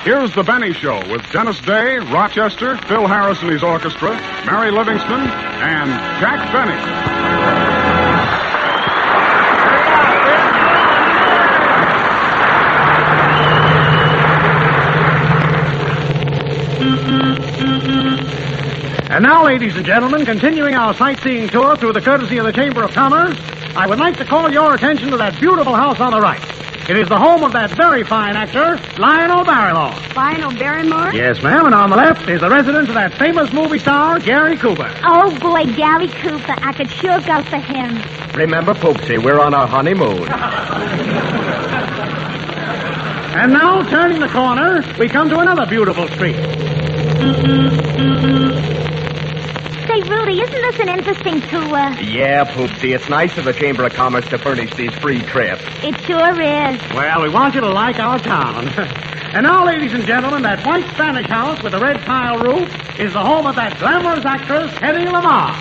Here's the Benny Show with Dennis Day, Rochester, Phil Harris and his orchestra, Mary Livingston, and Jack Benny. And now, ladies and gentlemen, continuing our sightseeing tour through the courtesy of the Chamber of Commerce, I would like to call your attention to that beautiful house on the right. It is the home of that very fine actor, Lionel Barrymore. Lionel Barrymore? Yes, ma'am, and on the left is the residence of that famous movie star, Gary Cooper. Oh, boy, Gary Cooper. I could sure go for him. Remember, Poopsie, we're on our honeymoon. And now, turning the corner, we come to another beautiful street. Say, Rudy, isn't this an interesting tour? Yeah, Poopsie, it's nice of the Chamber of Commerce to furnish these free trips. It sure is. Well, we want you to like our town. And now, ladies and gentlemen, that white Spanish house with the red tile roof is the home of that glamorous actress, Hedy Lamarr.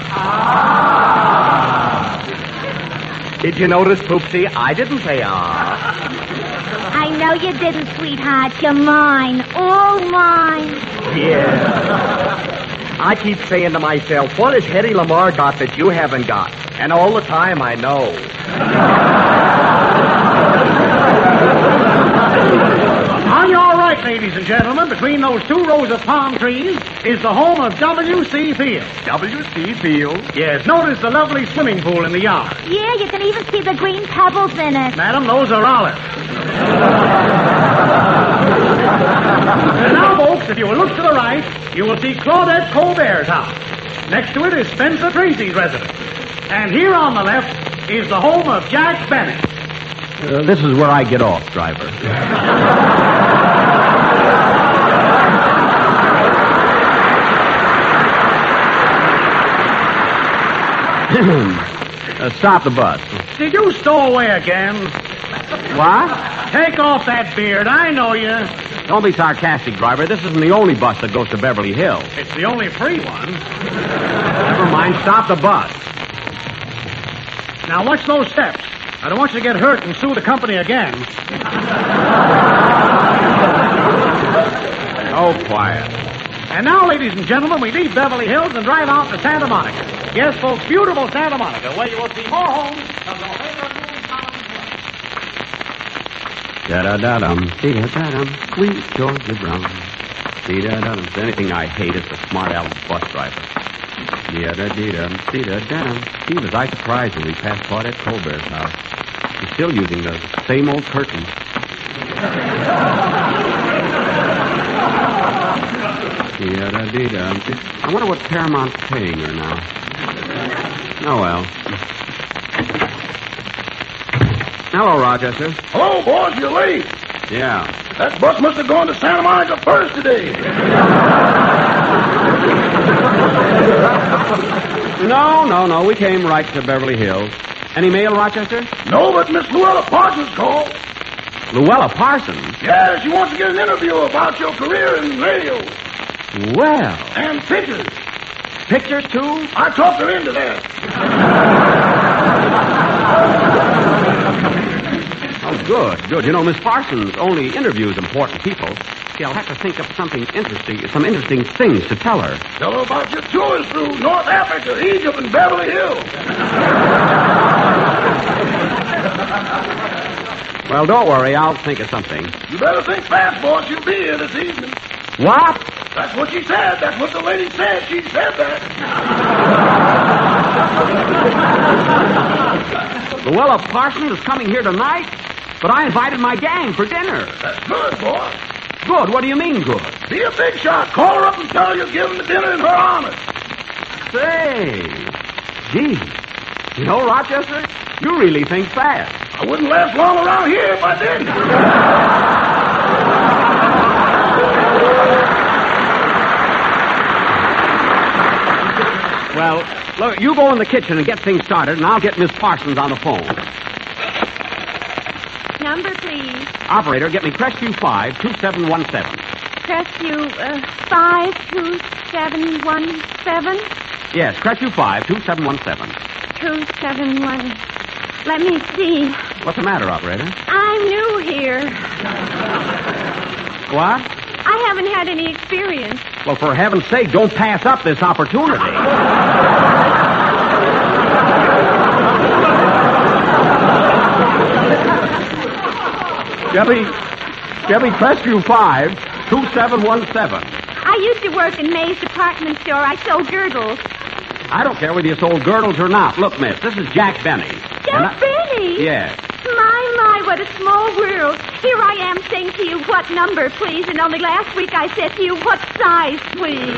Did you notice, Poopsie? I didn't say I know you didn't, sweetheart. You're mine. All mine. Yeah. I keep saying to myself, what has Hedy Lamarr got that you haven't got? And all the time I know. On your right, ladies and gentlemen, between those two rows of palm trees is the home of W.C. Field. W.C. Field? Yes, notice the lovely swimming pool in the yard. Yeah, you can even see the green pebbles in it. Madam, those are olives. And now, folks, if you will look to the right, you will see Claudette Colbert's house. Next to it is Spencer Tracy's residence. And here on the left is the home of Jack Benny. This is where I get off, driver. Stop the bus. Did you stow away again? What? Take off that beard. I know you. Don't be sarcastic, driver. This isn't the only bus that goes to Beverly Hills. It's the only free one. Never mind. Stop the bus. Now, watch those steps. I don't want you to get hurt and sue the company again. Oh, quiet. And now, ladies and gentlemen, we leave Beverly Hills and drive out to Santa Monica. Yes, folks, beautiful Santa Monica, where you will see more homes of the favorite movie stars. Da-da-da-dum, dee-da-da-dum, sweet Georgia Brown. Dee-da-da-dum. If there's anything I hate, it's the smart aleck bus driver. Dee-da-da-dee-dum, dee-da-da-dum. Gee, was I surprised when we passed Claudette Colbert's house. She's still using the same old curtain. Dee-da-da-dee-dum. I wonder what Paramount's paying her now. Oh, well. Hello, Rochester. Hello, boys. You're late. Yeah. That bus must have gone to Santa Monica first today. No. We came right to Beverly Hills. Any mail, Rochester? No, but Miss Louella Parsons called. Louella Parsons? Yeah, she wants to get an interview about your career in radio. Well. And pictures. Pictures, too? I talked her into that. Oh, good. You know, Miss Parsons only interviews important people. See, I'll have to think of some interesting things to tell her. Tell her about your tours through North Africa, Egypt, and Beverly Hills. Well, don't worry. I'll think of something. You better think fast, boss. You'll be here this evening. What? That's what she said. That's what the lady said. She said that. Louella Parsons is coming here tonight, but I invited my gang for dinner. That's good, boss. Good? What do you mean, good? Be a big shot. Call her up and tell her you're giving the dinner in her honor. Say, gee, you know, Rochester, you really think fast. I wouldn't last long around here if I didn't. Well, look, you go in the kitchen and get things started, and I'll get Miss Parsons on the phone. Number, please. Operator, get me Crestview 52717. Crestview 52717. Yes, Crestview 52717. 271. Let me see. What's the matter, operator? I'm new here. What? I haven't had any experience. Well, for heaven's sake, don't pass up this opportunity. Chevy Crestview 5, 2717. I used to work in May's department store. I sold girdles. I don't care whether you sold girdles or not. Look, miss, this is Jack Benny. Jack Benny? Yes. My, what a small world. Here I am saying to you, what number, please? And only last week I said to you, what size, please?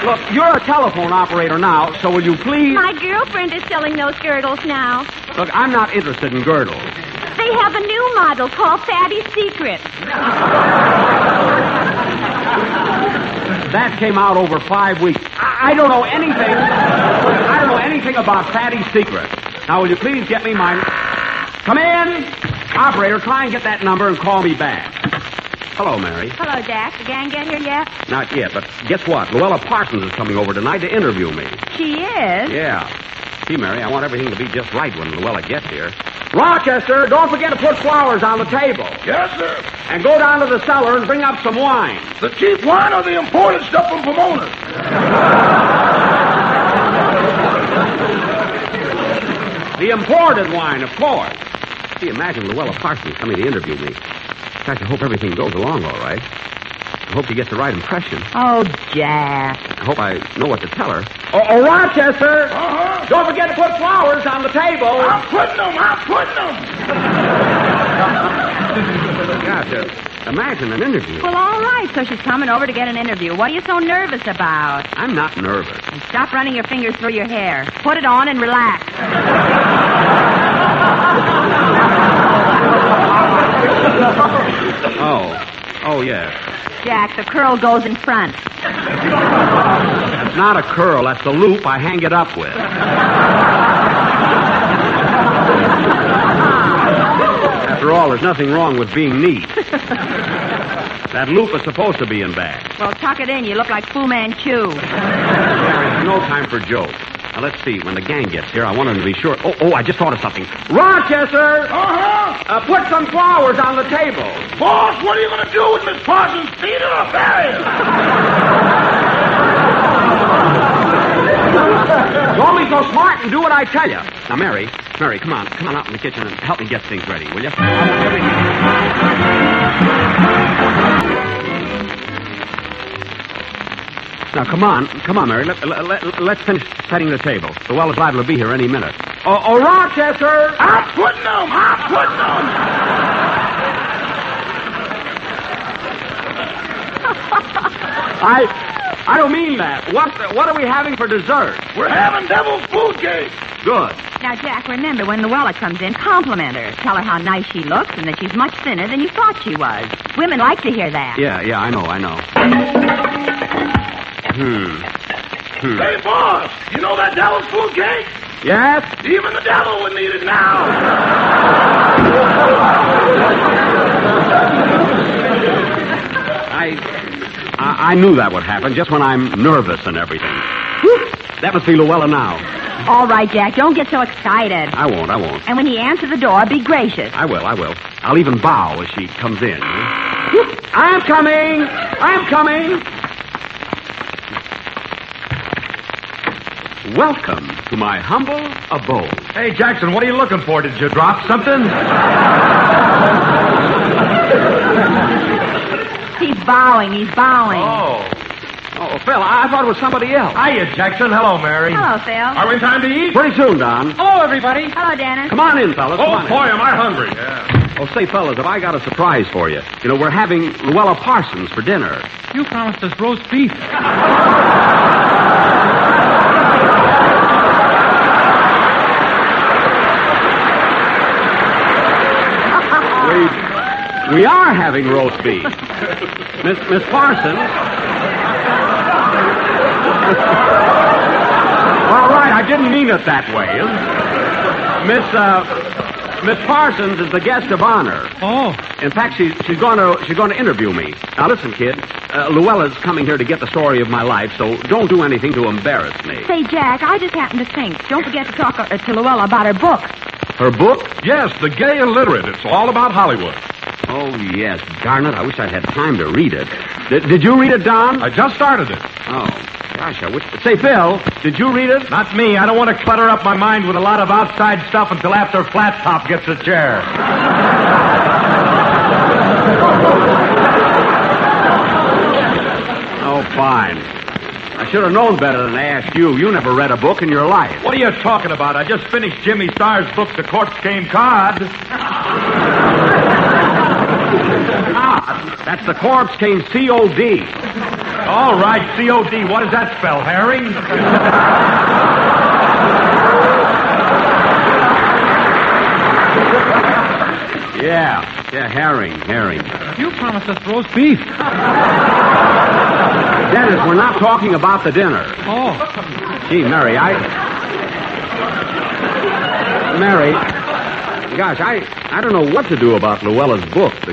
Look, you're a telephone operator now, so will you please... My girlfriend is selling those girdles now. Look, I'm not interested in girdles. They have a new model called Fatty's Secret. That came out over 5 weeks. I don't know anything. I don't know anything about Fatty's Secret. Now, will you please get me my... Come in! Operator, try and get that number and call me back. Hello, Mary. Hello, Jack. The gang get here yet? Not yet, but guess what? Louella Parsons is coming over tonight to interview me. She is? Yeah. See, Mary, I want everything to be just right when Louella gets here. Rochester, don't forget to put flowers on the table. Yes, sir. And go down to the cellar and bring up some wine. The cheap wine or the imported stuff from Pomona? The imported wine, of course. See, imagine Louella Parsons coming to interview me. In fact, I hope everything goes along all right. I hope you get the right impression. Oh, Jack. I hope I know what to tell her. Oh, Rochester! Uh-huh. Don't forget to put flowers on the table. I'm putting them. Gosh, imagine an interview. Well, all right, so she's coming over to get an interview. What are you so nervous about? I'm not nervous. And stop running your fingers through your hair. Put it on and relax. Oh, yes. Jack, the curl goes in front. That's not a curl. That's the loop I hang it up with. After all, there's nothing wrong with being neat. That loop is supposed to be in back. Well, tuck it in. You look like Fu Manchu. There's no time for jokes. Now, let's see. When the gang gets here, I want them to be sure. Oh, I just thought of something. Rochester! Uh-huh. Put some flowers on the table. Boss, what are you going to do with Miss Parsons' feet in a barrier? Don't be so smart and do what I tell you. Now, Mary, come on out in the kitchen and help me get things ready, will you? Now, come on, Mary. Let's finish setting the table. The well is liable to be here any minute. Oh, Rochester! I'm putting them. I don't mean that. What are we having for dessert? We're having devil's food cake. Good. Now, Jack, remember, when Louella comes in, compliment her. Tell her how nice she looks and that she's much thinner than you thought she was. Women like to hear that. Yeah, I know. Hey, boss, you know that devil's food cake? Yes? Even the devil would need it now. I knew that would happen just when I'm nervous and everything. That must be Louella now. All right, Jack, don't get so excited. I won't. And when he answers the door, be gracious. I will. I'll even bow as she comes in. I'm coming. Welcome to my humble abode. Hey, Jackson, what are you looking for? Did you drop something? He's bowing. Oh, Phil, I thought it was somebody else. hiya, Jackson. Hello, Mary. Hello, Phil. Are we in time to eat? Pretty soon, Don. Hello, everybody. Hello, Dennis. Come on in, fellas. Come on in. am I hungry. Yeah. Oh, say, fellas, have I got a surprise for you? You know, we're having Louella Parsons for dinner. You promised us roast beef. We are having roast beef. Miss Parsons. All right, I didn't mean it that way. Miss Parsons is the guest of honor. Oh. In fact, she's going to interview me. Now listen, kid. Louella's coming here to get the story of my life, so don't do anything to embarrass me. Say, Jack, I just happened to think. Don't forget to talk to Louella about her book. Her book? Yes, The Gay Illiterate. It's all about Hollywood. Oh, yes. Darn it, I wish I'd had time to read it. Did you read it, Don? I just started it. Oh, gosh, I wish... Say, Phil, did you read it? Not me. I don't want to clutter up my mind with a lot of outside stuff until after Flat Top gets a chair. Oh, fine. I should have known better than to ask you. You never read a book in your life. What are you talking about? I just finished Jimmy Starr's book, The Corpse Came Cod. That's The Corpse Came C.O.D. All right, C.O.D. What does that spell, herring? Yeah, herring. You promised us roast beef. Dennis, we're not talking about the dinner. Oh. Gee, Mary, gosh, I don't know what to do about Louella's book, The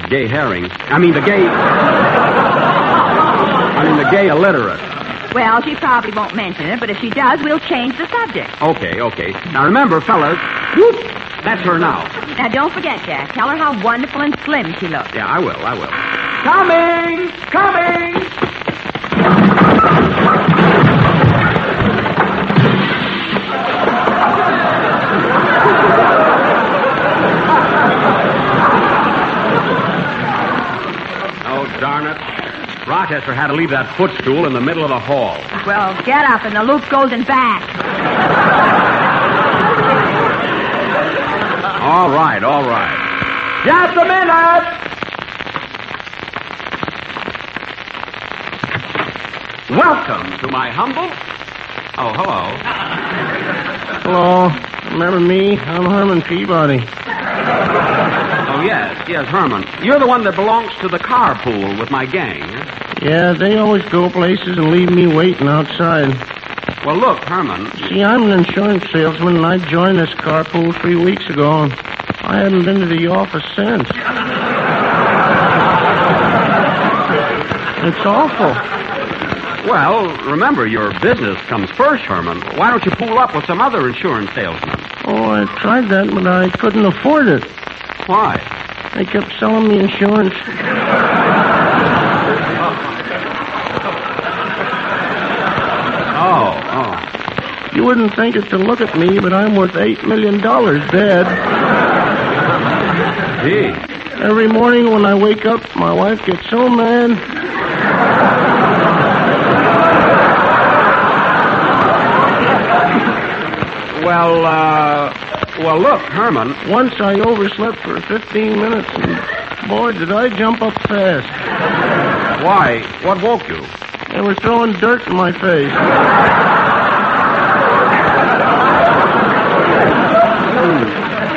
Gay Illiterate. Well, she probably won't mention it, but if she does, we'll change the subject. Okay. Now, remember, fellas, that's her now. Now, don't forget, Jack. Tell her how wonderful and slim she looks. Yeah, I will. Coming! Oh, darn it. Rochester had to leave that footstool in the middle of the hall. Well, get up, and the loop goes in back. All right. Just a minute! Welcome to my humble... Oh, hello. Hello. Remember me? I'm Herman Peabody. Oh, yes, Herman. You're the one that belongs to the carpool with my gang, huh? Yeah, they always go places and leave me waiting outside. Well, look, Herman... See, I'm an insurance salesman, and I joined this carpool 3 weeks ago. I haven't been to the office since. It's awful. Well, remember, your business comes first, Herman. Why don't you pool up with some other insurance salesmen? Oh, I tried that, but I couldn't afford it. Why? They kept selling me insurance. Oh. You wouldn't think it to look at me, but I'm worth $8 million dead. Gee. Every morning when I wake up, my wife gets so mad. Well, look, Herman. Once I overslept for 15 minutes, and boy, did I jump up fast. Why? What woke you? They were throwing dirt in my face.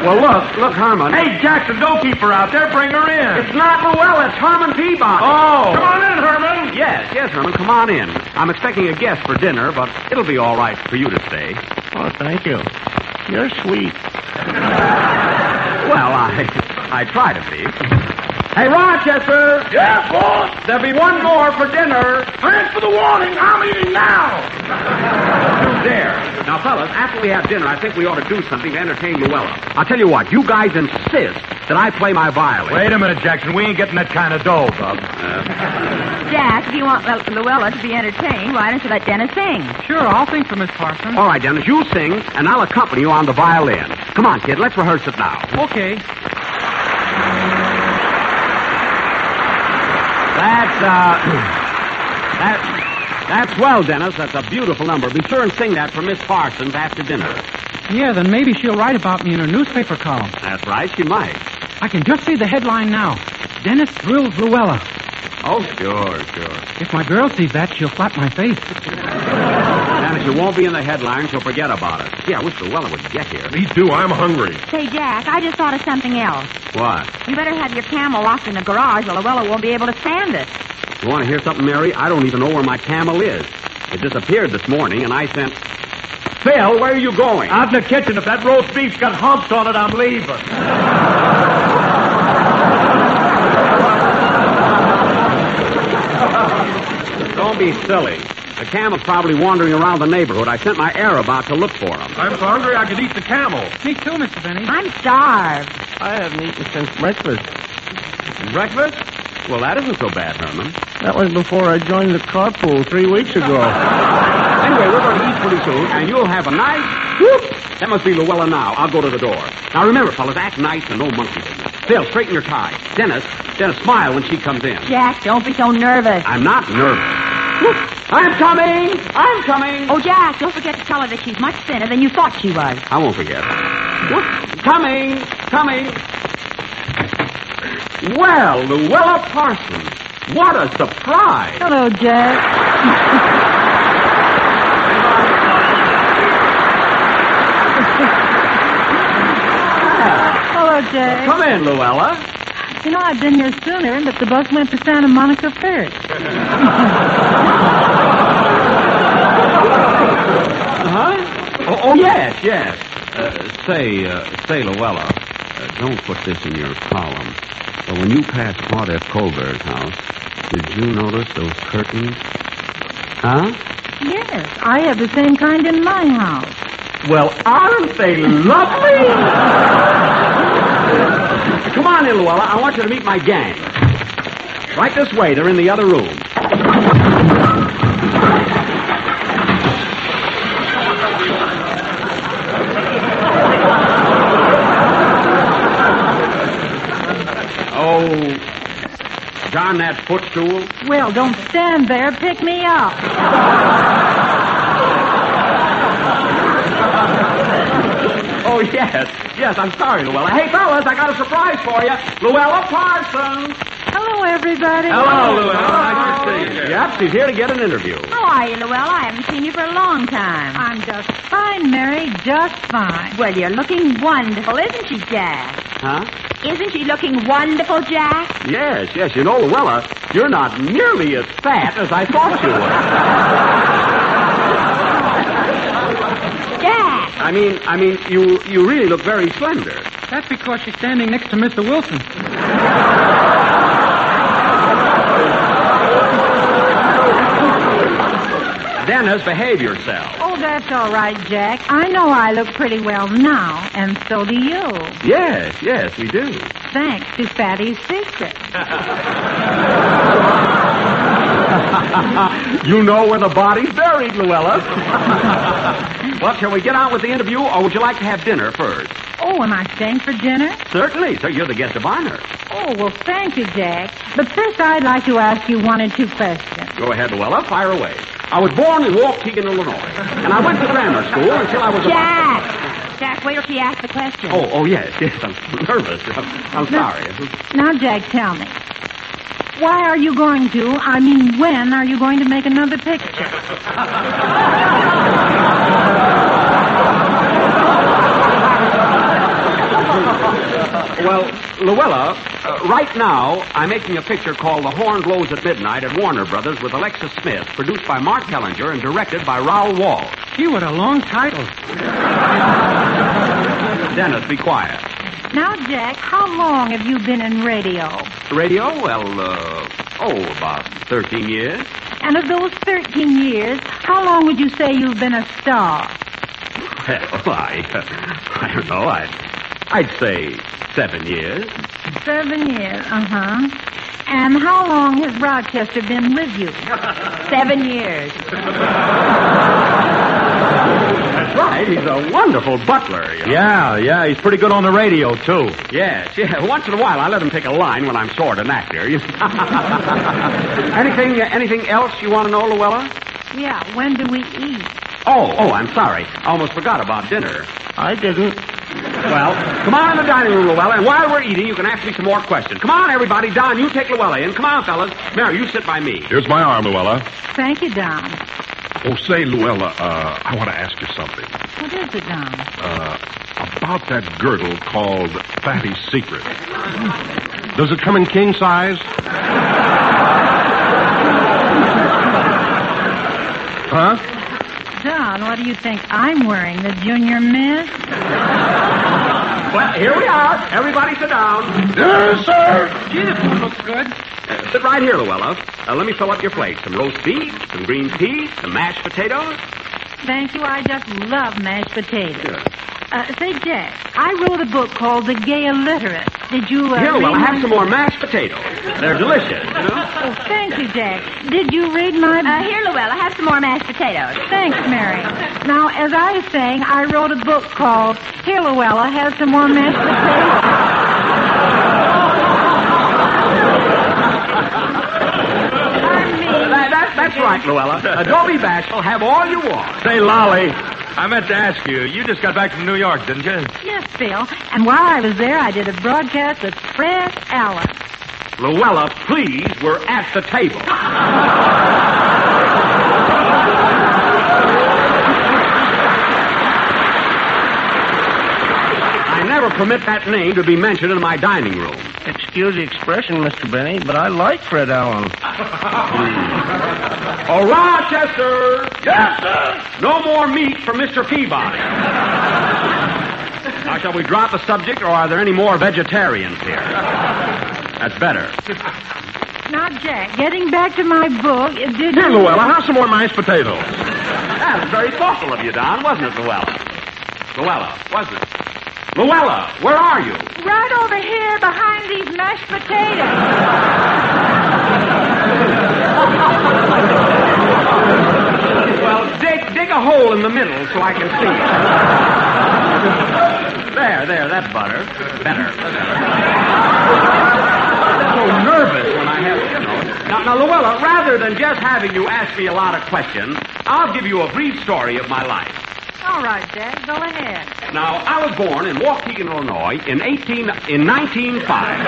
Well, look, Herman. Hey, Jackson, don't keep her out there. Bring her in. It's not Louella. It's Herman Peabody. Oh. Come on in, Herman. Yes, Herman. Come on in. I'm expecting a guest for dinner, but it'll be all right for you to stay. Oh, thank you. You're sweet. Well, I try to be. Hey, Rochester! Yes, boss? There'll be one more for dinner. Thanks for the warning. I'm eating now. There. Now, fellas, after we have dinner, I think we ought to do something to entertain Louella. I'll tell you what, you guys insist that I play my violin. Wait a minute, Jackson. We ain't getting that kind of dough, bub. Jack, if you want Louella to be entertained, why don't you let Dennis sing? Sure, I'll sing for Miss Parsons. All right, Dennis, you sing, and I'll accompany you on the violin. Come on, kid, let's rehearse it now. Okay. That's well, Dennis. That's a beautiful number. Be sure and sing that for Miss Parsons after dinner. Yeah, then maybe she'll write about me in her newspaper column. That's right, she might. I can just see the headline now. Dennis thrills Louella. Oh, sure. If my girl sees that, she'll slap my face. Dennis, you won't be in the headline. She'll forget about it. Gee, I wish Louella would get here. Me too. I'm hungry. Say, Jack, I just thought of something else. What? You better have your camel locked in the garage or Louella won't be able to stand it. You want to hear something, Mary? I don't even know where my camel is. It disappeared this morning, and I sent... Phil, where are you going? Out in the kitchen. If that roast beef's got humps on it, I'm leaving. Don't be silly. The camel's probably wandering around the neighborhood. I sent my heir about to look for him. I'm so hungry I could eat the camel. Me too, Mr. Benny. I'm starved. I haven't eaten since breakfast. Breakfast? Well, that isn't so bad, Herman. That was before I joined the carpool 3 weeks ago. Anyway, we're going to eat pretty soon, and you'll have a nice... Whoop! That must be Louella now. I'll go to the door. Now, remember, fellas, act nice and no monkey business. Phil, straighten your tie. Dennis, smile when she comes in. Jack, don't be so nervous. I'm not nervous. Whoop! I'm coming! I'm coming! Oh, Jack, don't forget to tell her that she's much thinner than you thought she was. I won't forget. Whoop! Coming! Coming! Well, Louella Parsons, what a surprise! Hello, Jack. Hello, Jack. Come in, Louella. You know, I've been here sooner, but the bus went to Santa Monica first. Huh? Oh, yes. Say, Louella, don't put this in your column. But when you passed Claude F. Colbert's house, did you notice those curtains? Huh? Yes, I have the same kind in my house. Well, aren't they lovely? Come on in, Louella. I want you to meet my gang. Right this way. They're in the other room. Oh, darn that footstool. Well, don't stand there. Pick me up. Oh, yes, I'm sorry, Louella. Hey, fellas, I got a surprise for you. Louella Parsons. Hello, everybody. Hello, Louella. Nice to see you. Yep, she's here to get an interview. How are you, Louella? I haven't seen you for a long time. I'm just fine, Mary, just fine. Well, you're looking wonderful, isn't she, Jack? Huh? Isn't she looking wonderful, Jack? Yes. You know, Louella, you're not nearly as fat as I thought you were. Jack! I mean, you really look very slender. That's because she's standing next to Mr. Wilson. Dennis, behave yourself. Oh, that's all right, Jack. I know I look pretty well now, and so do you. Yes, we do. Thanks to Fatty's secret. You know where the body's buried, Louella. Well, shall we get on with the interview, or would you like to have dinner first? Oh, am I staying for dinner? Certainly, so you're the guest of honor. Oh, well, thank you, Jack. But first, I'd like to ask you one or two questions. Go ahead, Louella, fire away. I was born in Waukegan, Illinois, and I went to grammar school until I was Jack, wait till she asks the question. Oh, yes, I'm nervous. I'm sorry. Now, Jack, tell me. When are you going to make another picture? Well, Louella, right now, I'm making a picture called The Horn Blows at Midnight at Warner Brothers with Alexis Smith, produced by Mark Hellinger and directed by Raoul Walsh. Gee, what a long title. Dennis, be quiet. Now, Jack, how long have you been in radio? Radio? Well, about 13 years. And of those 13 years, how long would you say you've been a star? Well, I don't know. I'd say 7 years. 7 years, uh-huh. And how long has Rochester been with you? 7 years. That's right. He's a wonderful butler. You know? Yeah, he's pretty good on the radio, too. Yes. Once in a while, I let him take a line when I'm short an actor. Anything else you want to know, Louella? Yeah, when do we eat? Oh, I'm sorry. I almost forgot about dinner. I didn't. Well, come on in the dining room, Louella, and while we're eating, you can ask me some more questions. Come on, everybody. Don, you take Louella in. Come on, fellas. Mary, you sit by me. Here's my arm, Louella. Thank you, Don. Oh, say, Louella, I want to ask you something. What is it, Don? About that girdle called Fatty's Secret. Does it come in king size? Huh? Don, what do you think I'm wearing, the junior miss? Well, here we are. Everybody sit down. Yes, sir. Gee, the food looks good. Sit right here, Louella. Let me fill up your plate. Some roast beef, some green peas, some mashed potatoes. Thank you. I just love mashed potatoes. Sure. Say, Jack, I wrote a book called The Gay Illiterate. Did you, Here, read Louella, my... have some more mashed potatoes. They're delicious, you know? Oh, thank you, Jack. Did you read my... Here, Louella, have some more mashed potatoes. Thanks, Mary. Now, as I was saying, I wrote a book called Here, Louella, Have Some More Mashed Potatoes. That's right, Louella. Don't be bashful. Have all you want. Say, Lolly, I meant to ask you. You just got back from New York, didn't you? Yes, Phil. And while I was there, I did a broadcast with Fred Allen. Louella, please, we're at the table. I never permit that name to be mentioned in my dining room. Excuse the expression, Mr. Benny, but I like Fred Allen. Oh, Rochester! Yes, sir. No more meat for Mr. Peabody. Now, shall we drop the subject, or are there any more vegetarians here? That's better. Now, Jack, getting back to my book, did you... Here, Louella, have some more mashed potatoes. That was very thoughtful of you, Don, wasn't it, Louella? Louella, wasn't it? Louella, where are you? Right over here behind these mashed potatoes. Well, dig a hole in the middle so I can see it. There, that's better. Better. I'm so nervous when I have, you know. Now, Louella, rather than just having you ask me a lot of questions, I'll give you a brief story of my life. All right, Jack, go ahead. Now, I was born in Waukegan, Illinois in 1905.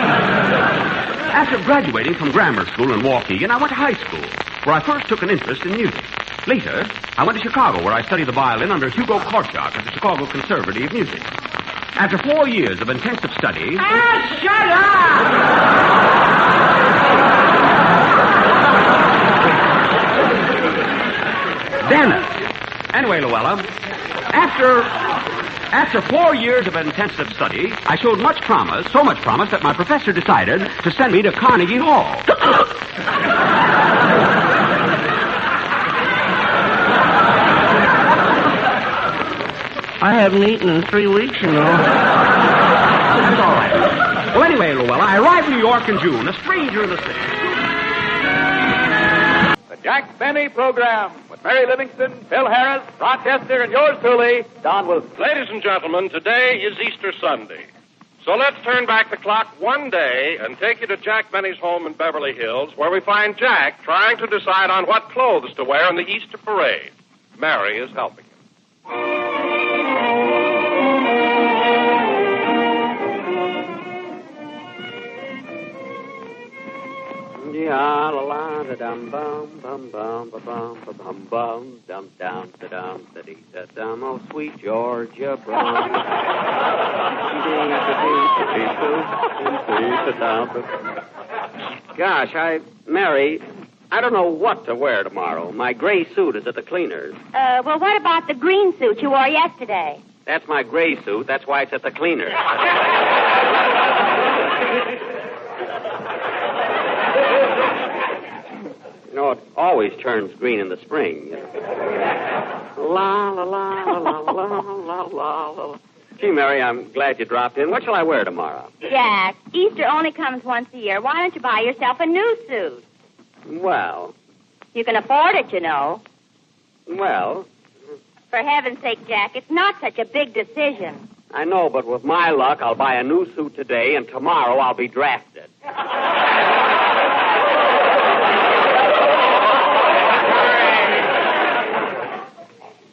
After graduating from grammar school in Waukegan, I went to high school, where I first took an interest in music. Later, I went to Chicago, where I studied the violin under Hugo Korchak at the Chicago Conservatory of Music. After 4 years of intensive study... Shut up! Dennis. Anyway, Louella, after 4 years of intensive study, I showed much promise, so much promise that my professor decided to send me to Carnegie Hall. I haven't eaten in 3 weeks, you know. That's all right. Well, anyway, Louella, I arrived in New York in June, a stranger in the city. The Jack Benny Program with Mary Livingston, Phil Harris, Rochester, and yours truly, Don Wilson. Ladies and gentlemen, today is Easter Sunday. So let's turn back the clock one day and take you to Jack Benny's home in Beverly Hills, where we find Jack trying to decide on what clothes to wear in the Easter parade. Mary is helping him. La la la da dum bum bum bum bum bum bum bum dum dum da dum da dee da dum. Oh, sweet Georgia Brown. Gosh, Mary, I don't know what to wear tomorrow. My gray suit is at the cleaners. Well, what about the green suit you wore yesterday? That's my gray suit. That's why it's at the cleaners. You know, it always turns green in the spring. La, la, la, la, la, la, la, la, la. Gee, Mary, I'm glad you dropped in. What shall I wear tomorrow? Jack, Easter only comes once a year. Why don't you buy yourself a new suit? Well, You can afford it, you know. well, For heaven's sake, Jack, it's not such a big decision. I know, but with my luck, I'll buy a new suit today, and tomorrow I'll be drafted.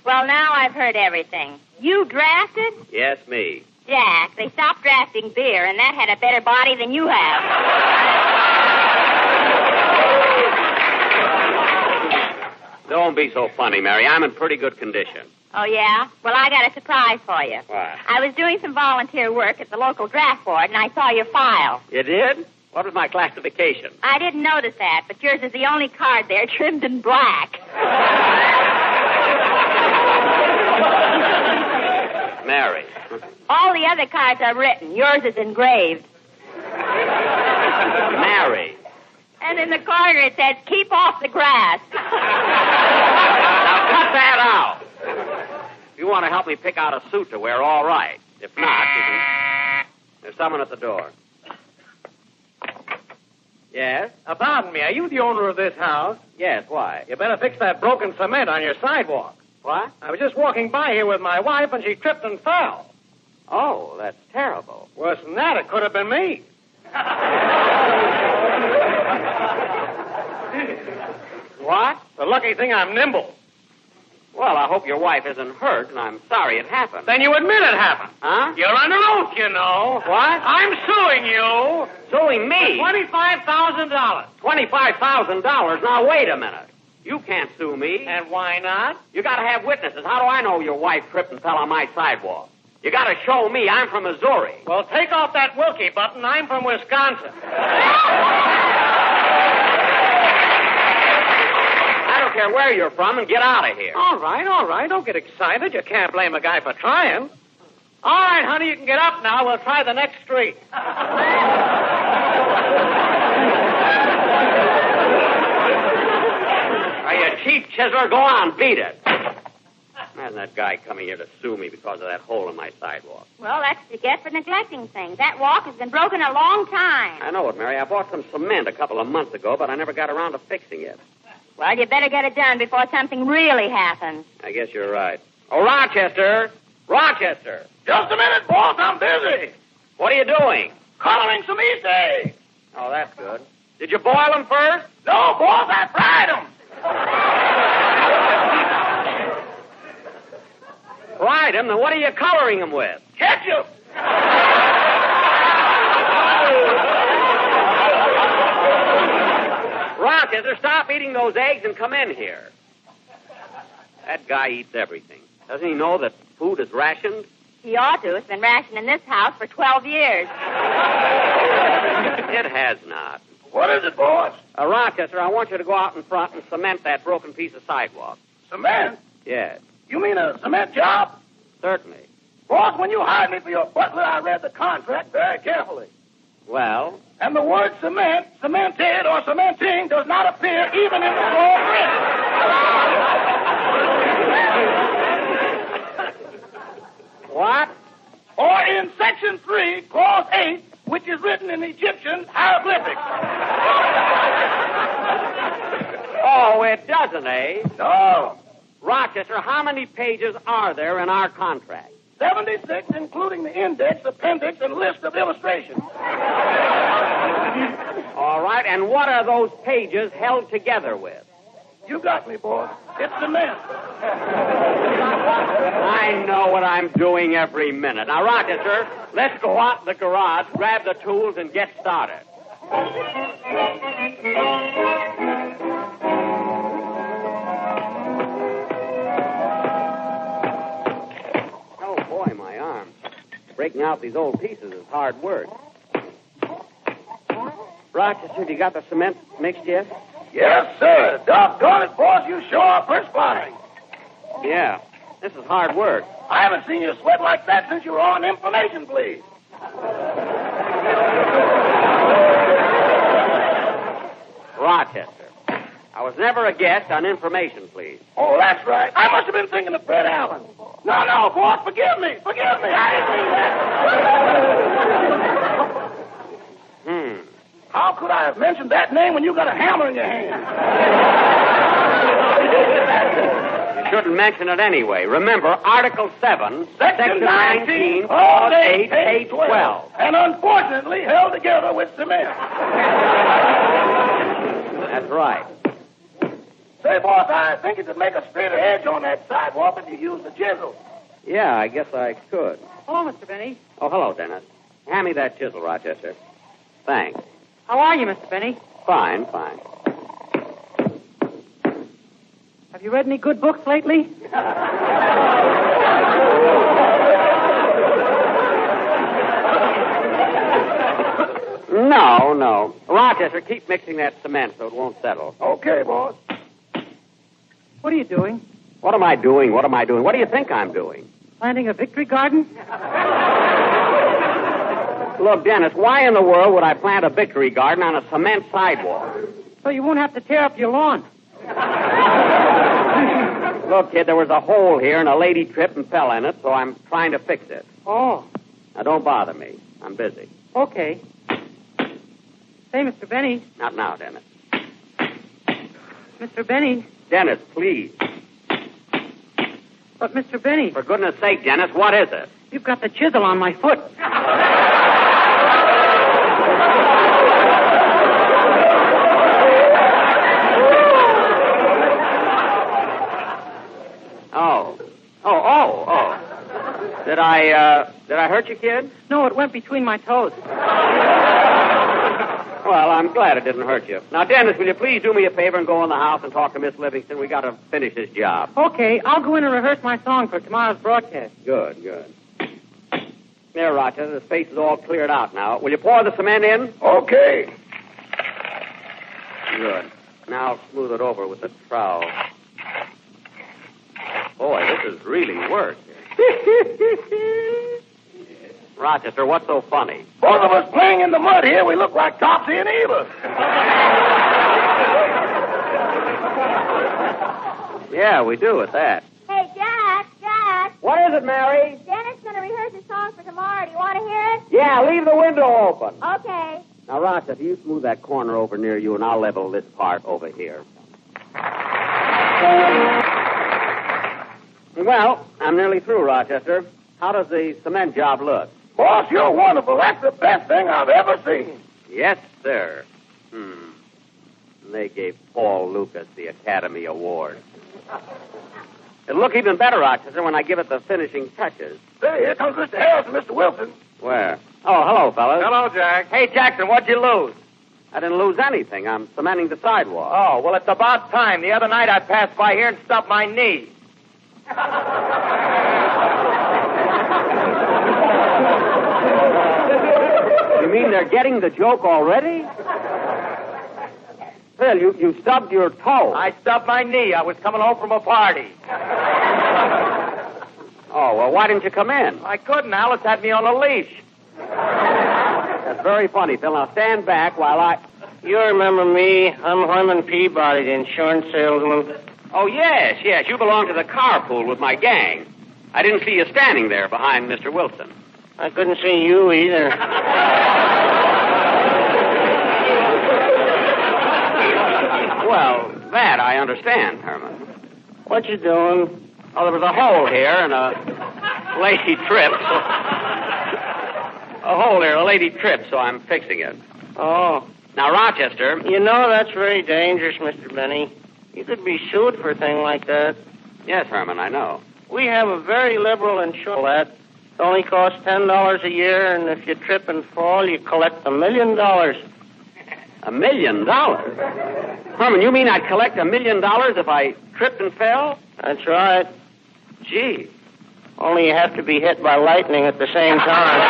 Well, now I've heard everything. You drafted? Yes, me. Jack, they stopped drafting beer, and that had a better body than you have. Don't be so funny, Mary. I'm in pretty good condition. Oh, yeah? Well, I got a surprise for you. What? I was doing some volunteer work at the local draft board, and I saw your file. You did? What was my classification? I didn't notice that, but yours is the only card there trimmed in black. Mary. All the other cards are written. Yours is engraved. Mary. And in the corner it says, keep off the grass. Now cut that out. If you want to help me pick out a suit to wear, all right. If not, you can... There's someone at the door. Yes? Pardon me, are you the owner of this house? Yes, why? You better fix that broken cement on your sidewalk. What? I was just walking by here with my wife, and she tripped and fell. Oh, that's terrible. Worse than that, it could have been me. What? The lucky thing I'm nimble. Well, I hope your wife isn't hurt, and I'm sorry it happened. Then you admit it happened. Huh? You're under oath, you know. What? I'm suing you. Suing me? $25,000. $25,000? Now, wait a minute. You can't sue me. And why not? You gotta have witnesses. How do I know your wife tripped and fell on my sidewalk? You gotta show me. I'm from Missouri. Well, take off that Wilkie button. I'm from Wisconsin. I don't care where you're from, and get out of here. All right. Don't get excited. You can't blame a guy for trying. All right, honey, you can get up now. We'll try the next street. Are you cheap, Chiseler? Go on, beat it. Imagine that guy coming here to sue me because of that hole in my sidewalk. Well, that's what you get for neglecting things. That walk has been broken a long time. I know it, Mary. I bought some cement a couple of months ago, but I never got around to fixing it. Well, you better get it done before something really happens. I guess you're right. Oh, Rochester! Rochester! Just a minute, boss. I'm busy. What are you doing? Coloring some East eggs. Oh, that's good. Did you boil them first? No, boss, I fried them. Fried them? Then what are you coloring them with? Ketchup. Rochester, stop eating those eggs and come in here. That guy eats everything. Doesn't he know that food is rationed? He ought to. It's been rationed in this house for 12 years. It has not. What is it, boss? Rochester, I want you to go out in front and cement that broken piece of sidewalk. Cement? Yes, You mean a cement job? certainly. Boss, when you hired me for your butler, I read the contract very carefully. Well, And the word cement, cemented, or cementing does not appear even in the small print. what? Or in section 3, clause 8, which is written in Egyptian hieroglyphics. Oh, it doesn't, eh? No. Rochester, how many pages are there in our contract? 76, including the index, appendix, and list of illustrations. All right, and what are those pages held together with? You got me, boss. It's cement. I know what I'm doing every minute. Now, Rochester, let's go out in the garage, grab the tools, and get started. Oh, boy, my arm. Breaking out these old pieces is hard work. Rochester, have you got the cement mixed yet? Yes, sir. Doggone it, boss. You sure are perspiring. Yeah. This is hard work. I haven't seen you sweat like that since you were on information, please. Rochester, I was never a guest on information, please. Oh, that's right. I must have been thinking of Fred Allen. No, boss, forgive me. Forgive me. I didn't mean that. How could I have mentioned that name when you got a hammer in your hand? You shouldn't mention it anyway. Remember, Article 7, Section 19, Clause 8, page page 12. And unfortunately held together with cement. That's right. Say, boss, I think you could make a straighter edge on that sidewalk if you use the chisel. Yeah, I guess I could. Hello, Mr. Benny. Oh, hello, Dennis. Hand me that chisel, Rochester. Thanks. How are you, Mr. Benny? Fine. Have you read any good books lately? No. Rochester, keep mixing that cement so it won't settle. Okay, boss. What are you doing? What am I doing? What do you think I'm doing? Planting a victory garden? Look, Dennis, why in the world would I plant a victory garden on a cement sidewalk? So you won't have to tear up your lawn. Look, kid, there was a hole here and a lady tripped and fell in it, so I'm trying to fix it. Oh. Now, don't bother me. I'm busy. Okay. Say, Mr. Benny. Not now, Dennis. Mr. Benny. Dennis, please. But, Mr. Benny. For goodness sake, Dennis, what is it? You've got the chisel on my foot. Oh. Did I hurt you, kid? No, it went between my toes. Well, I'm glad it didn't hurt you. Now, Dennis, will you please do me a favor and go in the house and talk to Miss Livingston? We got to finish this job. Okay, I'll go in and rehearse my song for tomorrow's broadcast. Good. There, Rochester, the space is all cleared out now. Will you pour the cement in? Okay. Good. Now smooth it over with the trowel. Boy, this is really work. Rochester, what's so funny? Both of us playing in the mud here, we look like Topsy and Eva. Yeah, we do at that. Hey, Jack. What is it, Mary? Dennis going to rehearse his song for tomorrow. Do you want to hear it? Yeah, leave the window open. Okay. Now, Rochester, you smooth that corner over near you, and I'll level this part over here. Well, I'm nearly through, Rochester. How does the cement job look? Boss, you're wonderful. That's the best thing I've ever seen. Yes, sir. And they gave Paul Lucas the Academy Award. It'll look even better, Rochester, when I give it the finishing touches. Say, here comes Mr. Harris and Mr. Wilson. Where? Oh, hello, fellas. Hello, Jack. Hey, Jackson, what'd you lose? I didn't lose anything. I'm cementing the sidewalk. Oh, well, it's about time. The other night I passed by here and stubbed my knee. You mean they're getting the joke already? Phil, you stubbed your toe. I stubbed my knee. I was coming home from a party. Oh, well, why didn't you come in? I couldn't. Alice had me on a leash. That's very funny, Phil. Now stand back while I... You remember me? I'm Herman Peabody, the insurance salesman. Oh, yes. You belong to the carpool with my gang. I didn't see you standing there behind Mr. Wilson. I couldn't see you either. Well, that I understand, Herman. What you doing? Oh, there was a hole here and a lady tripped. A hole here, a lady tripped, so I'm fixing it. Oh. Now, Rochester... You know, that's very dangerous, Mr. Benny. You could be sued for a thing like that. Yes, Herman, I know. We have a very liberal insurance. It only costs $10 a year, and if you trip and fall, you collect $1 million. $1 million? Herman, you mean I'd collect $1 million if I tripped and fell? That's right. Gee. Only you have to be hit by lightning at the same time.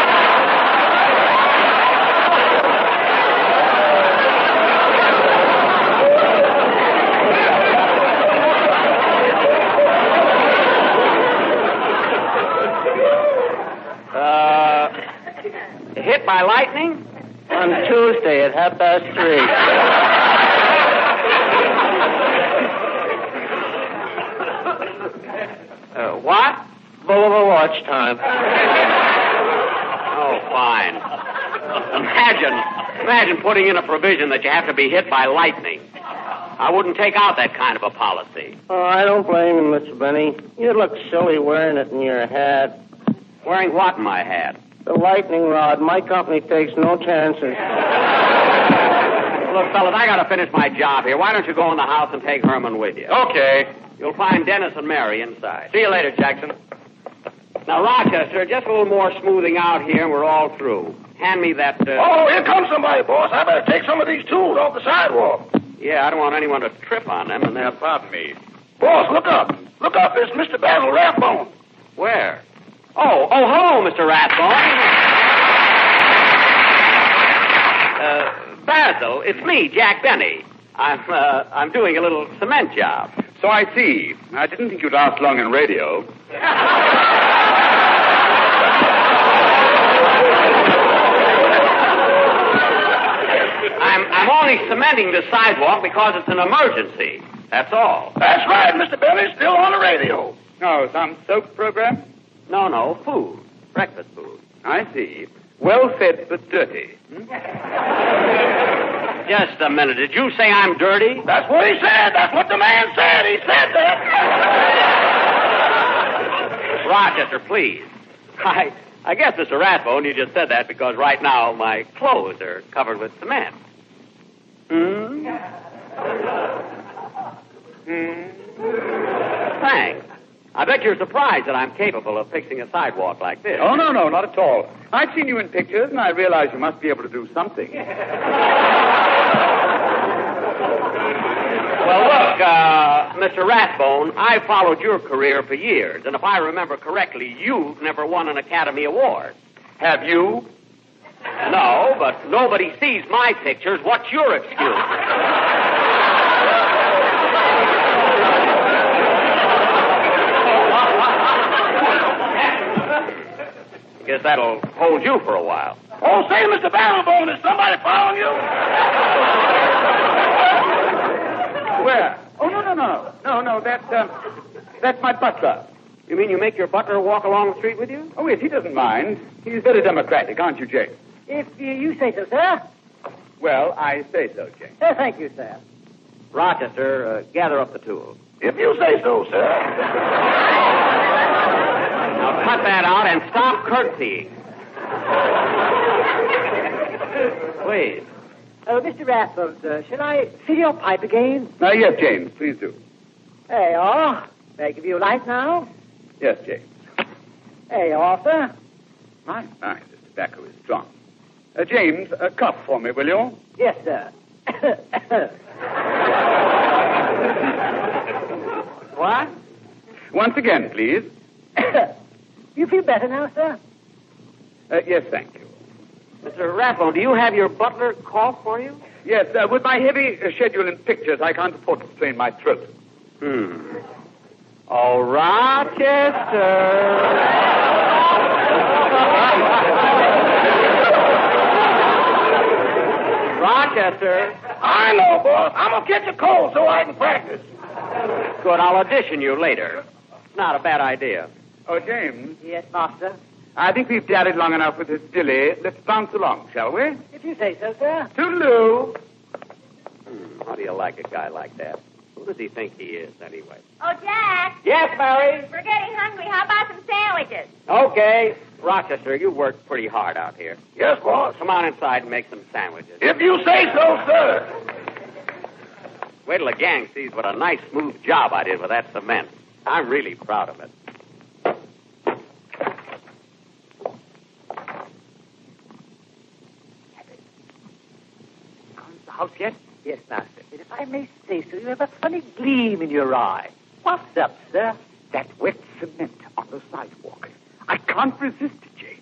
Hit by lightning? On Tuesday at 3:30. What? Boulevard watch time. Oh, fine. Imagine putting in a provision that you have to be hit by lightning. I wouldn't take out that kind of a policy. Oh, I don't blame you, Mr. Benny. You look silly wearing it in your hat. Wearing what in my hat? The lightning rod. My company takes no chances. Look, fellas, I got to finish my job here. Why don't you go in the house and take Herman with you? Okay. You'll find Dennis and Mary inside. See you later, Jackson. Now, Rochester, just a little more smoothing out here, and we're all through. Hand me that... Oh, here comes somebody, boss. I better take some of these tools off the sidewalk. Yeah, I don't want anyone to trip on them, and they'll... Pardon me. Boss, look up. Look up. It's Mr. Basil Rathbone. Where? Oh, hello, Mr. Rathbone. Basil, it's me, Jack Benny. I'm doing a little cement job. So I see. I didn't think you'd last long in radio. only cementing the sidewalk because it's an emergency. That's all. That's right, Mr. Billy. Still on the radio. Oh, some soap program? No, food. Breakfast food. I see. Well fed but dirty. Just a minute. Did you say I'm dirty? That's what he said. That's what the man said. He said that. Rochester, please. I guess, Mr. Rathbone, you just said that because right now my clothes are covered with cement. Thanks. I bet you're surprised that I'm capable of fixing a sidewalk like this. Oh, no, not at all. I've seen you in pictures, and I realize you must be able to do something. Well, look, Mr. Rathbone, I followed your career for years, and if I remember correctly, you've never won an Academy Award. Have you? No, but nobody sees my pictures. What's your excuse? Guess that'll hold you for a while. Oh, say, Mr. Barrelbone, is somebody following you? Where? Oh, no. No, that's my butler. You mean you make your butler walk along the street with you? Oh, yes, he doesn't mind. He's very democratic, aren't you, Jake? If you say so, sir. Well, I say so, Jake. Thank you, sir. Rochester, gather up the tools. If you say so, sir. Now cut that out and stop curtsying. Please. Oh, Mr. Rathbone, sir, shall I fill your pipe again? Yes, James, please do. There you are. May I give you a light now? Yes, James. There you are, sir. My, this tobacco is strong. James, a cough for me, will you? Yes, sir. What? Once again, please. You feel better now, sir? Yes, thank you. Mr. Rathbone, do you have your butler cough for you? Yes, with my heavy schedule in pictures, I can't afford to strain my throat. Oh, Rochester. I know, boss. I'm going to catch a cold so I can practice. Good, I'll audition you later. Not a bad idea. Oh, James. Yes, master. I think we've dallied long enough with this dilly. Let's bounce along, shall we? If you say so, sir. Toodaloo. How do you like a guy like that? Who does he think he is, anyway? Oh, Jack. Yes, Mary? We're getting hungry. How about some sandwiches? Okay. Rochester, you worked pretty hard out here. Yes, boss. Come on inside and make some sandwiches. If you say so, sir. Wait till the gang sees what a nice, smooth job I did with that cement. I'm really proud of it. House yet? Yes, master. And if I may say so, you have a funny gleam in your eye. What's up, sir? That wet cement on the sidewalk. I can't resist it, Jay.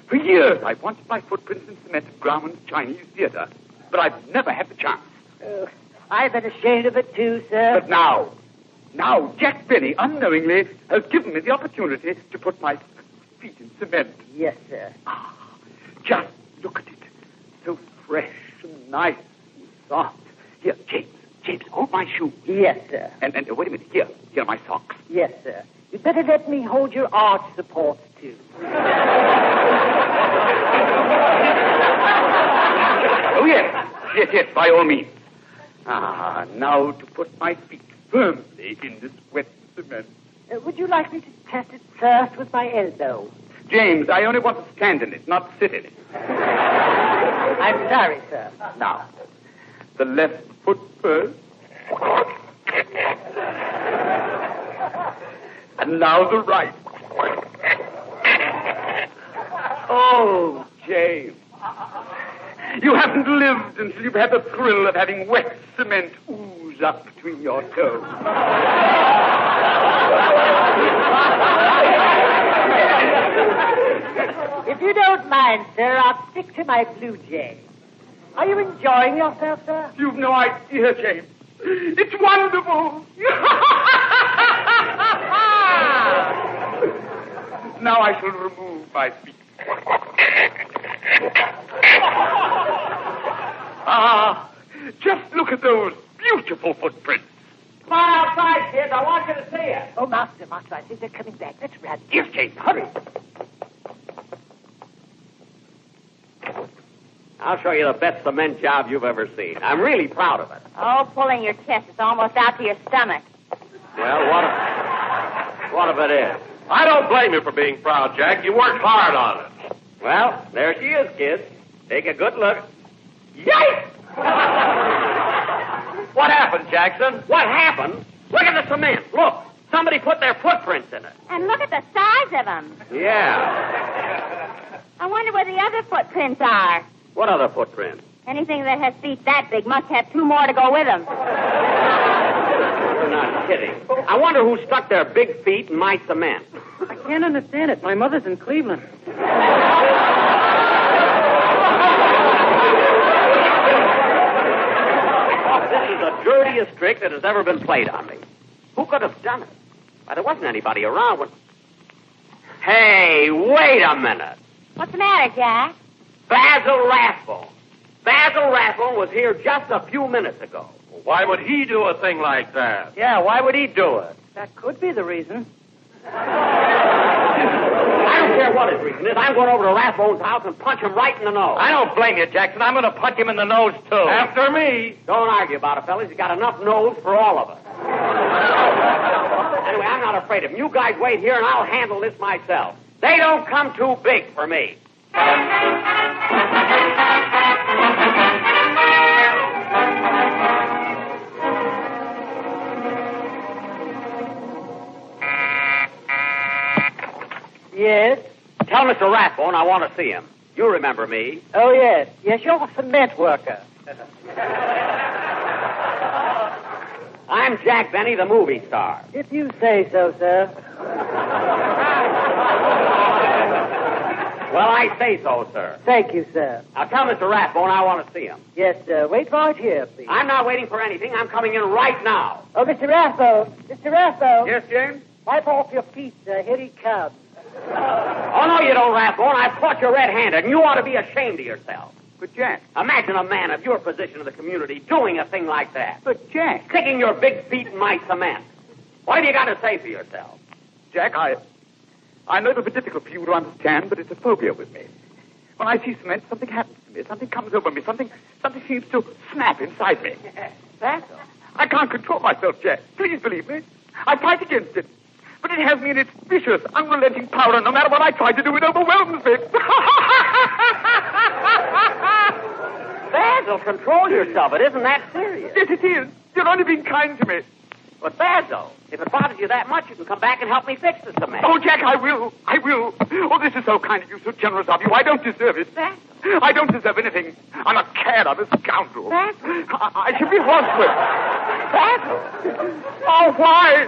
For years, I've wanted my footprints in cement at Grauman's Chinese Theater, but I've never had the chance. I've been ashamed of it, too, sir. But now, Jack Benny, unknowingly, has given me the opportunity to put my feet in cement. Yes, sir. Just look at it. So fresh and nice and soft. Here, James, hold my shoe. Yes, sir. And wait a minute. Here are my socks. Yes, sir. You'd better let me hold your arch supports, too. Oh, yes, by all means. Now to put my feet firmly in this wet cement. Would you like me to test it first with my elbow? James, I only want to stand in it, not sit in it. I'm sorry, sir. Now, the left foot first. And now the right. Oh, James. You haven't lived until you've had the thrill of having wet cement ooze up between your toes. If you don't mind, sir, I'll stick to my blue jay. Are you enjoying yourself, sir? You've no idea, James. It's wonderful. Now I shall remove my feet. Just look at those beautiful footprints. Come on outside, kids. I want you to see it. Oh, Master, I think they're coming back. Let's run. Yes, Jane, hurry. I'll show you the best cement job you've ever seen. I'm really proud of it. Oh, pulling your chest is almost out to your stomach. Well, what if it is? I don't blame you for being proud, Jack. You worked hard on it. Well, there she is, kids. Take a good look. Yikes! What happened, Jackson? What happened? Look at the cement. Look. Somebody put their footprints in it. And look at the size of them. Yeah. I wonder where the other footprints are. What other footprints? Anything that has feet that big must have two more to go with them. You're not kidding. I wonder who stuck their big feet in my cement. I can't understand it. My mother's in Cleveland. This is the dirtiest trick that has ever been played on me. Who could have done it? Why, there wasn't anybody around when... Hey, wait a minute. What's the matter, Jack? Basil Rathbone. Basil Rathbone was here just a few minutes ago. Why would he do a thing like that? Yeah, why would he do it? That could be the reason. I don't care what his reason is. I'm going over to Rathbone's house and punch him right in the nose. I don't blame you, Jackson. I'm going to punch him in the nose, too. After me. Don't argue about it, fellas. He's got enough nose for all of us. Anyway, I'm not afraid of him. You guys wait here, and I'll handle this myself. They don't come too big for me. Yes? Tell Mr. Rathbone I want to see him. You remember me. Oh, yes. Yes, you're a cement worker. I'm Jack Benny, the movie star. If you say so, sir. Well, I say so, sir. Thank you, sir. Now tell Mr. Rathbone I want to see him. Yes, sir. Wait right here, please. I'm not waiting for anything. I'm coming in right now. Oh, Mr. Rathbone. Mr. Rathbone. Yes, James? Wipe off your feet, sir. Here he comes. Oh, no, you don't, Rathbone. I caught you red-handed, and you ought to be ashamed of yourself. But, Jack. Imagine a man of your position in the community doing a thing like that. But, Jack. Sticking your big feet in my cement. What have you got to say for yourself? Jack, I know it'll be difficult for you to understand, but it's a phobia with me. When I see cement, something happens to me. Something comes over me. Something seems to snap inside me. That's all. I can't control myself, Jack. Please believe me. I fight against it. But it has me in its vicious, unrelenting power, and no matter what I try to do, it overwhelms me. Basil, control yourself. It isn't that serious. Yes, it is. You're only being kind to me. But, Basil, if it bothers you that much, you can come back and help me fix the cement. Oh, Jack, I will. Oh, this is so kind of you, so generous of you. I don't deserve it. Basil. I don't deserve anything. I'm a cad. I'm a scoundrel. Basil. I should be horsewhipped. Basil. Oh, why?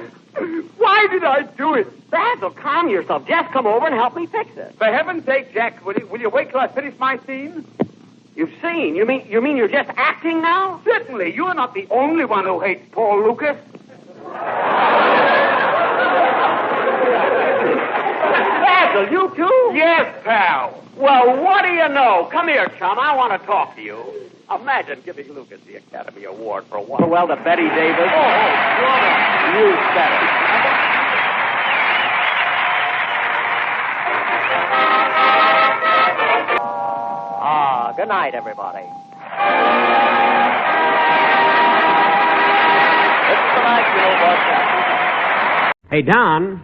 Why did I do it? Basil, calm yourself. Just come over and help me fix it. For heaven's sake, Jack, will you wait till I finish my scene? You've seen? You mean you're just acting now? Certainly. You're not the only one who hates Paul Lucas. Basil, you too? Yes, pal. Well, what do you know? Come here, chum. I want to talk to you. Imagine giving Lucas the Academy Award for one. Well, to Betty Davis. You said it. Good night, everybody. Hey, Don.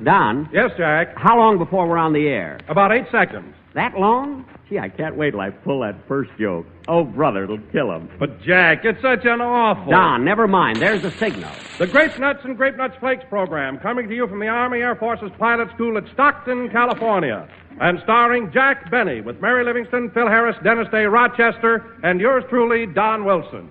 Yes, Jack. How long before we're on the air? About 8 seconds. That long? Gee, I can't wait till I pull that first joke. Oh, brother, it'll kill him. But, Jack, it's such an awful... Don, never mind. There's the signal. The Grape Nuts and Grape Nuts Flakes program, coming to you from the Army Air Force's pilot school at Stockton, California. And starring Jack Benny with Mary Livingston, Phil Harris, Dennis Day, Rochester, and yours truly, Don Wilson.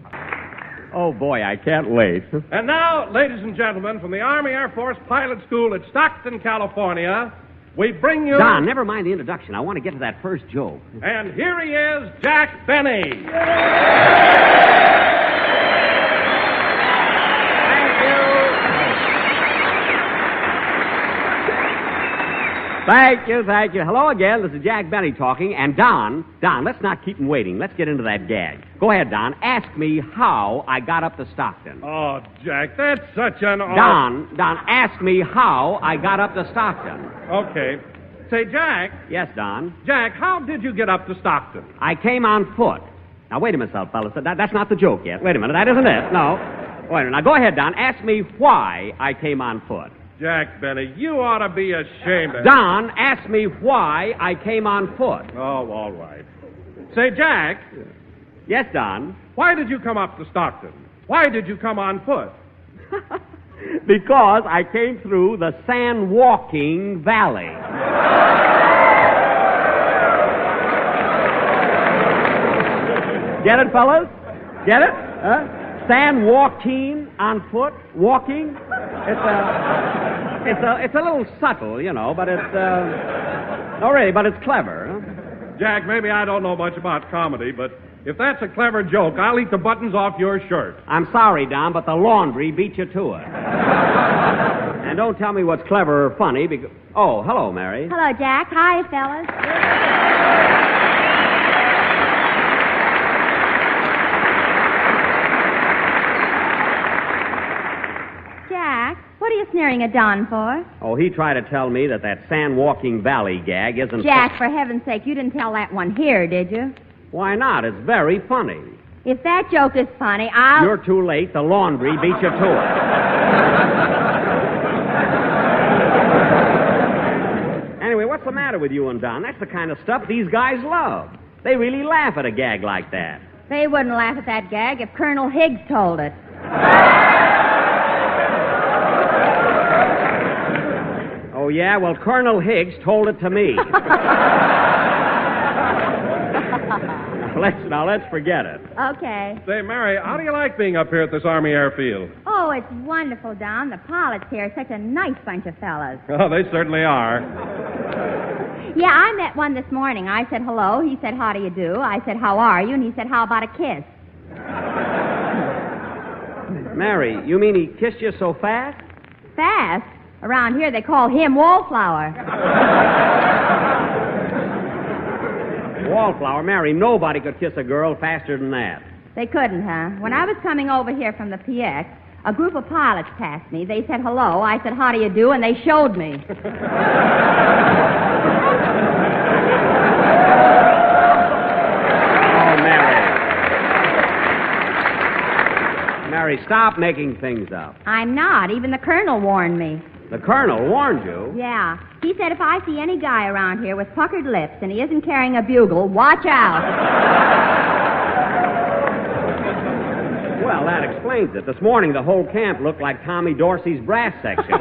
Oh, boy, I can't wait. And now, ladies and gentlemen, from the Army Air Force pilot school at Stockton, California, we bring you... Don, never mind the introduction. I want to get to that first joke. And here he is, Jack Benny. Thank you. Thank you. Hello again. This is Jack Benny talking. And Don, let's not keep him waiting. Let's get into that gag. Go ahead, Don. Ask me how I got up to Stockton. Oh, Jack, that's such an... Don, ask me how I got up to Stockton. Okay. Say, Jack. Yes, Don. Jack, how did you get up to Stockton? I came on foot. Now, wait a minute, fellas. That's not the joke yet. Wait a minute. That isn't it. No. Wait a minute. Now, go ahead, Don. Ask me why I came on foot. Jack Benny, you ought to be ashamed of... Don, ask me why I came on foot. Oh, all right. Say, Jack. Yes, Don. Why did you come up to Stockton? Why did you come on foot? Because I came through the Sand-Walking Valley. Get it, fellas? Get it? Sand-walking on foot? Walking? It's a little subtle, you know, but it's, no, really, but it's clever. Huh? Jack, maybe I don't know much about comedy, but if that's a clever joke, I'll eat the buttons off your shirt. I'm sorry, Don, but the laundry beat you to it. And don't tell me what's clever or funny, because... Oh, hello, Mary. Hello, Jack. Hi, fellas. What are you sneering at Don for? Oh, he tried to tell me that Sand-Walking Valley gag isn't... Jack, for heaven's sake, you didn't tell that one here, did you? Why not? It's very funny. If that joke is funny, I'll... You're too late. The laundry beat you to it. Anyway, what's the matter with you and Don? That's the kind of stuff these guys love. They really laugh at a gag like that. They wouldn't laugh at that gag if Colonel Higgs told it. Oh, yeah? Well, Colonel Higgs told it to me. Now, let's forget it. Okay. Say, Mary, how do you like being up here at this Army airfield? Oh, it's wonderful, Don. The pilots here are such a nice bunch of fellas. Oh, they certainly are. Yeah, I met one this morning. I said hello. He said, how do you do? I said, how are you? And he said, how about a kiss? Mary, you mean he kissed you so fast? Fast? Around here, they call him Wallflower. Wallflower? Mary, nobody could kiss a girl faster than that. They couldn't, huh? When I was coming over here from the PX, a group of pilots passed me. They said hello. I said, how do you do? And they showed me. Oh, Mary. Mary, stop making things up. I'm not. Even the colonel warned me. The colonel warned you? Yeah. He said if I see any guy around here with puckered lips and he isn't carrying a bugle, watch out. Well, that explains it. This morning, the whole camp looked like Tommy Dorsey's brass section.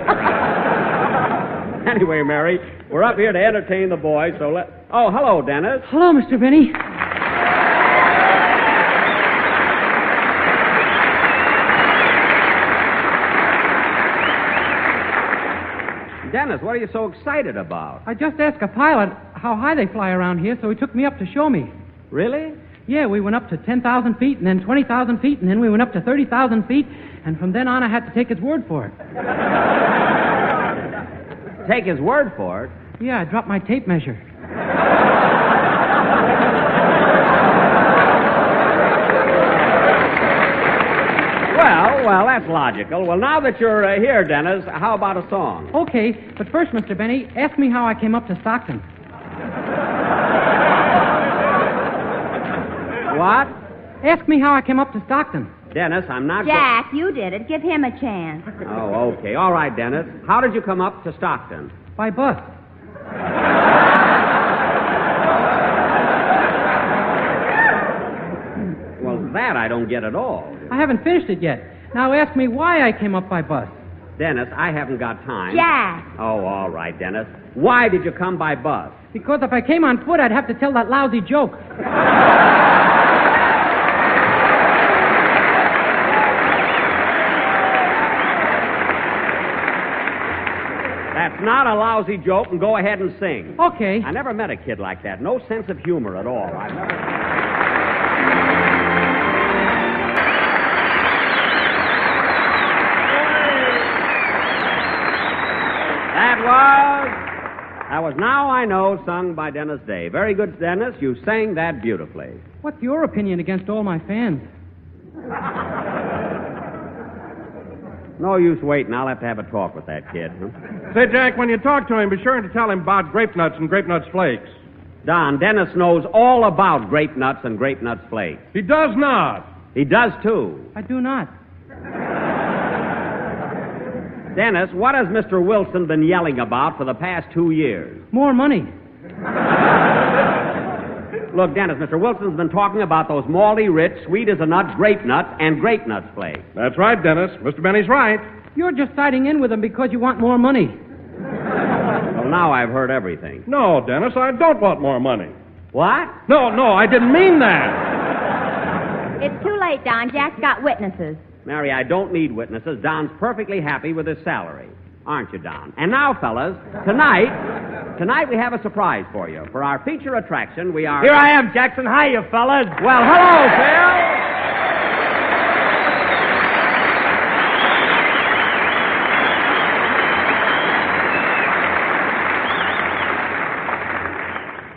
Anyway, Mary, we're up here to entertain the boys, so let... Oh, hello, Dennis. Hello, Mr. Benny. Dennis, what are you so excited about? I just asked a pilot how high they fly around here, so he took me up to show me. Really? Yeah, we went up to 10,000 feet, and then 20,000 feet, and then we went up to 30,000 feet, and from then on I had to take his word for it. Take his word for it? Yeah, I dropped my tape measure. Well, that's logical. Well, now that you're here, Dennis, how about a song? Okay, but first, Mr. Benny, ask me how I came up to Stockton. What? Ask me how I came up to Stockton. Dennis, I'm not... Jack, you did it. Give him a chance. Oh, okay. All right, Dennis. How did you come up to Stockton? By bus. Well, that I don't get at all. I haven't finished it yet. Now ask me why I came up by bus. Dennis, I haven't got time. Jack. Oh, all right, Dennis. Why did you come by bus? Because if I came on foot, I'd have to tell that lousy joke. That's not a lousy joke, and go ahead and sing. Okay. I never met a kid like that. No sense of humor at all. I've never... That was Now I Know, sung by Dennis Day. Very good, Dennis. You sang that beautifully. What's your opinion against all my fans? No use waiting. I'll have a talk with that kid. Huh? Say, Jack, when you talk to him, be sure to tell him about grape nuts and grape nuts flakes. Don, Dennis knows all about grape nuts and grape nuts flakes. He does not. He does, too. I do not. Dennis, what has Mr. Wilson been yelling about for the past 2 years? More money. Look, Dennis, Mr. Wilson's been talking about those malty, rich, sweet as a nut grape nuts and grape nuts flakes. That's right, Dennis. Mr. Benny's right. You're just siding in with him because you want more money. Well, now I've heard everything. No, Dennis, I don't want more money. What? No, I didn't mean that. It's too late, Don. Jack's got witnesses. Mary, I don't need witnesses. Don's perfectly happy with his salary. Aren't you, Don? And now, fellas, tonight we have a surprise for you. For our feature attraction, we are... Here I am, Jackson. Hiya, fellas. Well, hello,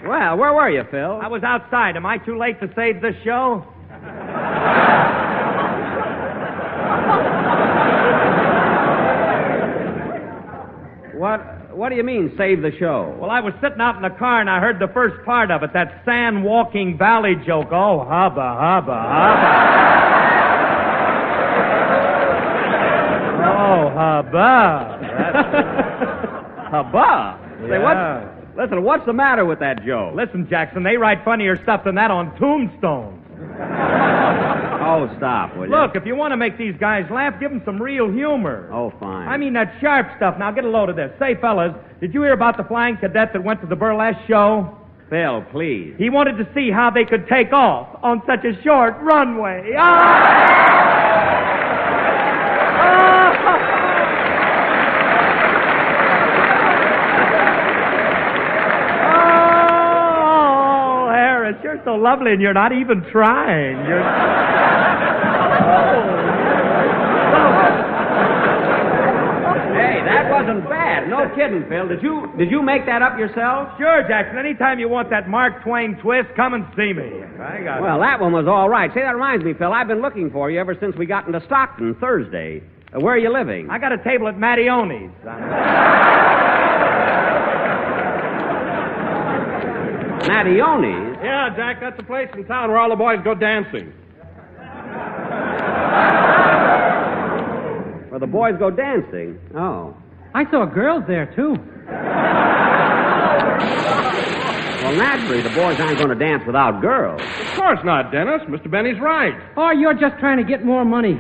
Phil. Well, where were you, Phil? I was outside. Am I too late to save this show? What do you mean, save the show? Well, I was sitting out in the car and I heard the first part of it, that sand walking valley joke. Oh, hubba, hubba, hubba. Oh, hubba. Hubba? Yeah. Say, listen, what's the matter with that joke? Listen, Jackson, they write funnier stuff than that on tombstones. Oh, stop, will you? Look, if you want to make these guys laugh, give them some real humor. Oh, fine. I mean, that sharp stuff. Now, get a load of this. Say, fellas, did you hear about the flying cadet that went to the burlesque show? Phil, please. He wanted to see how they could take off on such a short runway. Oh, Harris, you're so lovely and you're not even trying. Hey, that wasn't bad. No kidding, Phil. Did you make that up yourself? Sure, Jackson. Anytime you want that Mark Twain twist, come and see me. I got it. Well, that one was all right. Say, that reminds me, Phil, I've been looking for you ever since we got into Stockton Thursday. Where are you living? I got a table at Mattioni's. Mattioni's? Yeah, Jack, that's a place in town where all the boys go dancing. Where the boys go dancing? Oh. I saw girls there, too. Well, naturally, the boys aren't going to dance without girls. Of course not, Dennis. Mr. Benny's right. Or you're just trying to get more money.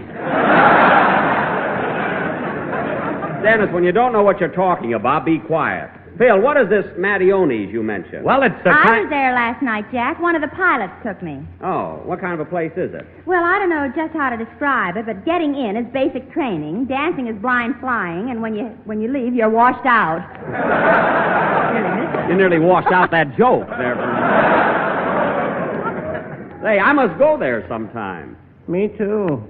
Dennis, when you don't know what you're talking about, be quiet. Phil, what is this Mattioni's you mentioned? Well, it's a I was there last night, Jack. One of the pilots took me. Oh, what kind of a place is it? Well, I don't know just how to describe it, but getting in is basic training, dancing is blind flying, and when you leave, you're washed out. You nearly washed out that joke there. Hey, I must go there sometime. Me too.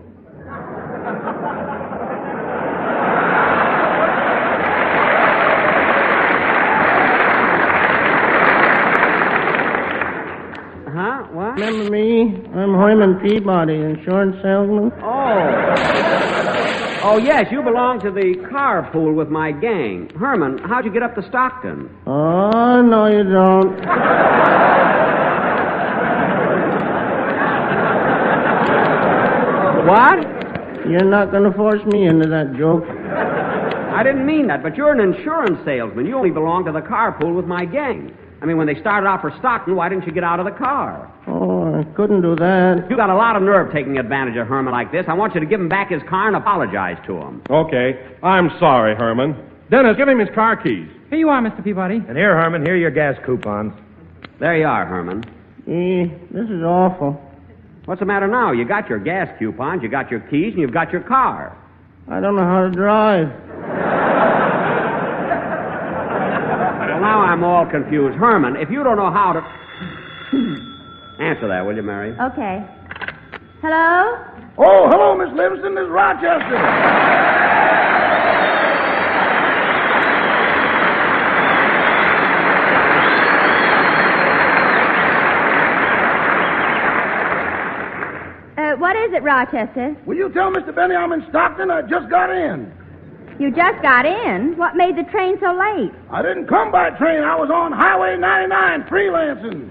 Huh? What? Remember me? I'm Herman Peabody, insurance salesman. Oh, yes, you belong to the carpool with my gang. Herman, how'd you get up to Stockton? Oh, no, you don't. What? You're not going to force me into that joke. I didn't mean that, but you're an insurance salesman. You only belong to the carpool with my gang. I mean, when they started off for Stockton, why didn't you get out of the car? Oh, I couldn't do that. You got a lot of nerve taking advantage of Herman like this. I want you to give him back his car and apologize to him. Okay. I'm sorry, Herman. Dennis, give him his car keys. Here you are, Mr. Peabody. And here, Herman, here are your gas coupons. There you are, Herman. This is awful. What's the matter now? You got your gas coupons, you got your keys, and you've got your car. I don't know how to drive. Well, now I'm all confused. Herman, if you don't know how to... Answer that, will you, Mary? Okay. Hello? Oh, hello, Miss Livingston. This is Rochester. What is it, Rochester? Will you tell Mr. Benny I'm in Stockton? I just got in. You just got in? What made the train so late? I didn't come by train. I was on Highway 99 freelancing.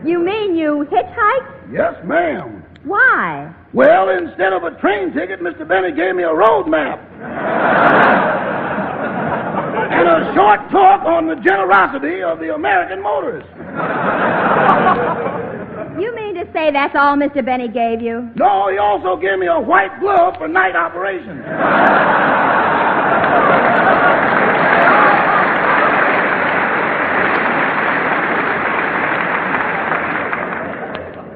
You mean you hitchhiked? Yes, ma'am. Why? Well, instead of a train ticket, Mr. Benny gave me a road map. And a short talk on the generosity of the American motorists. You mean to say that's all Mr. Benny gave you? No, he also gave me a white glove for night operations.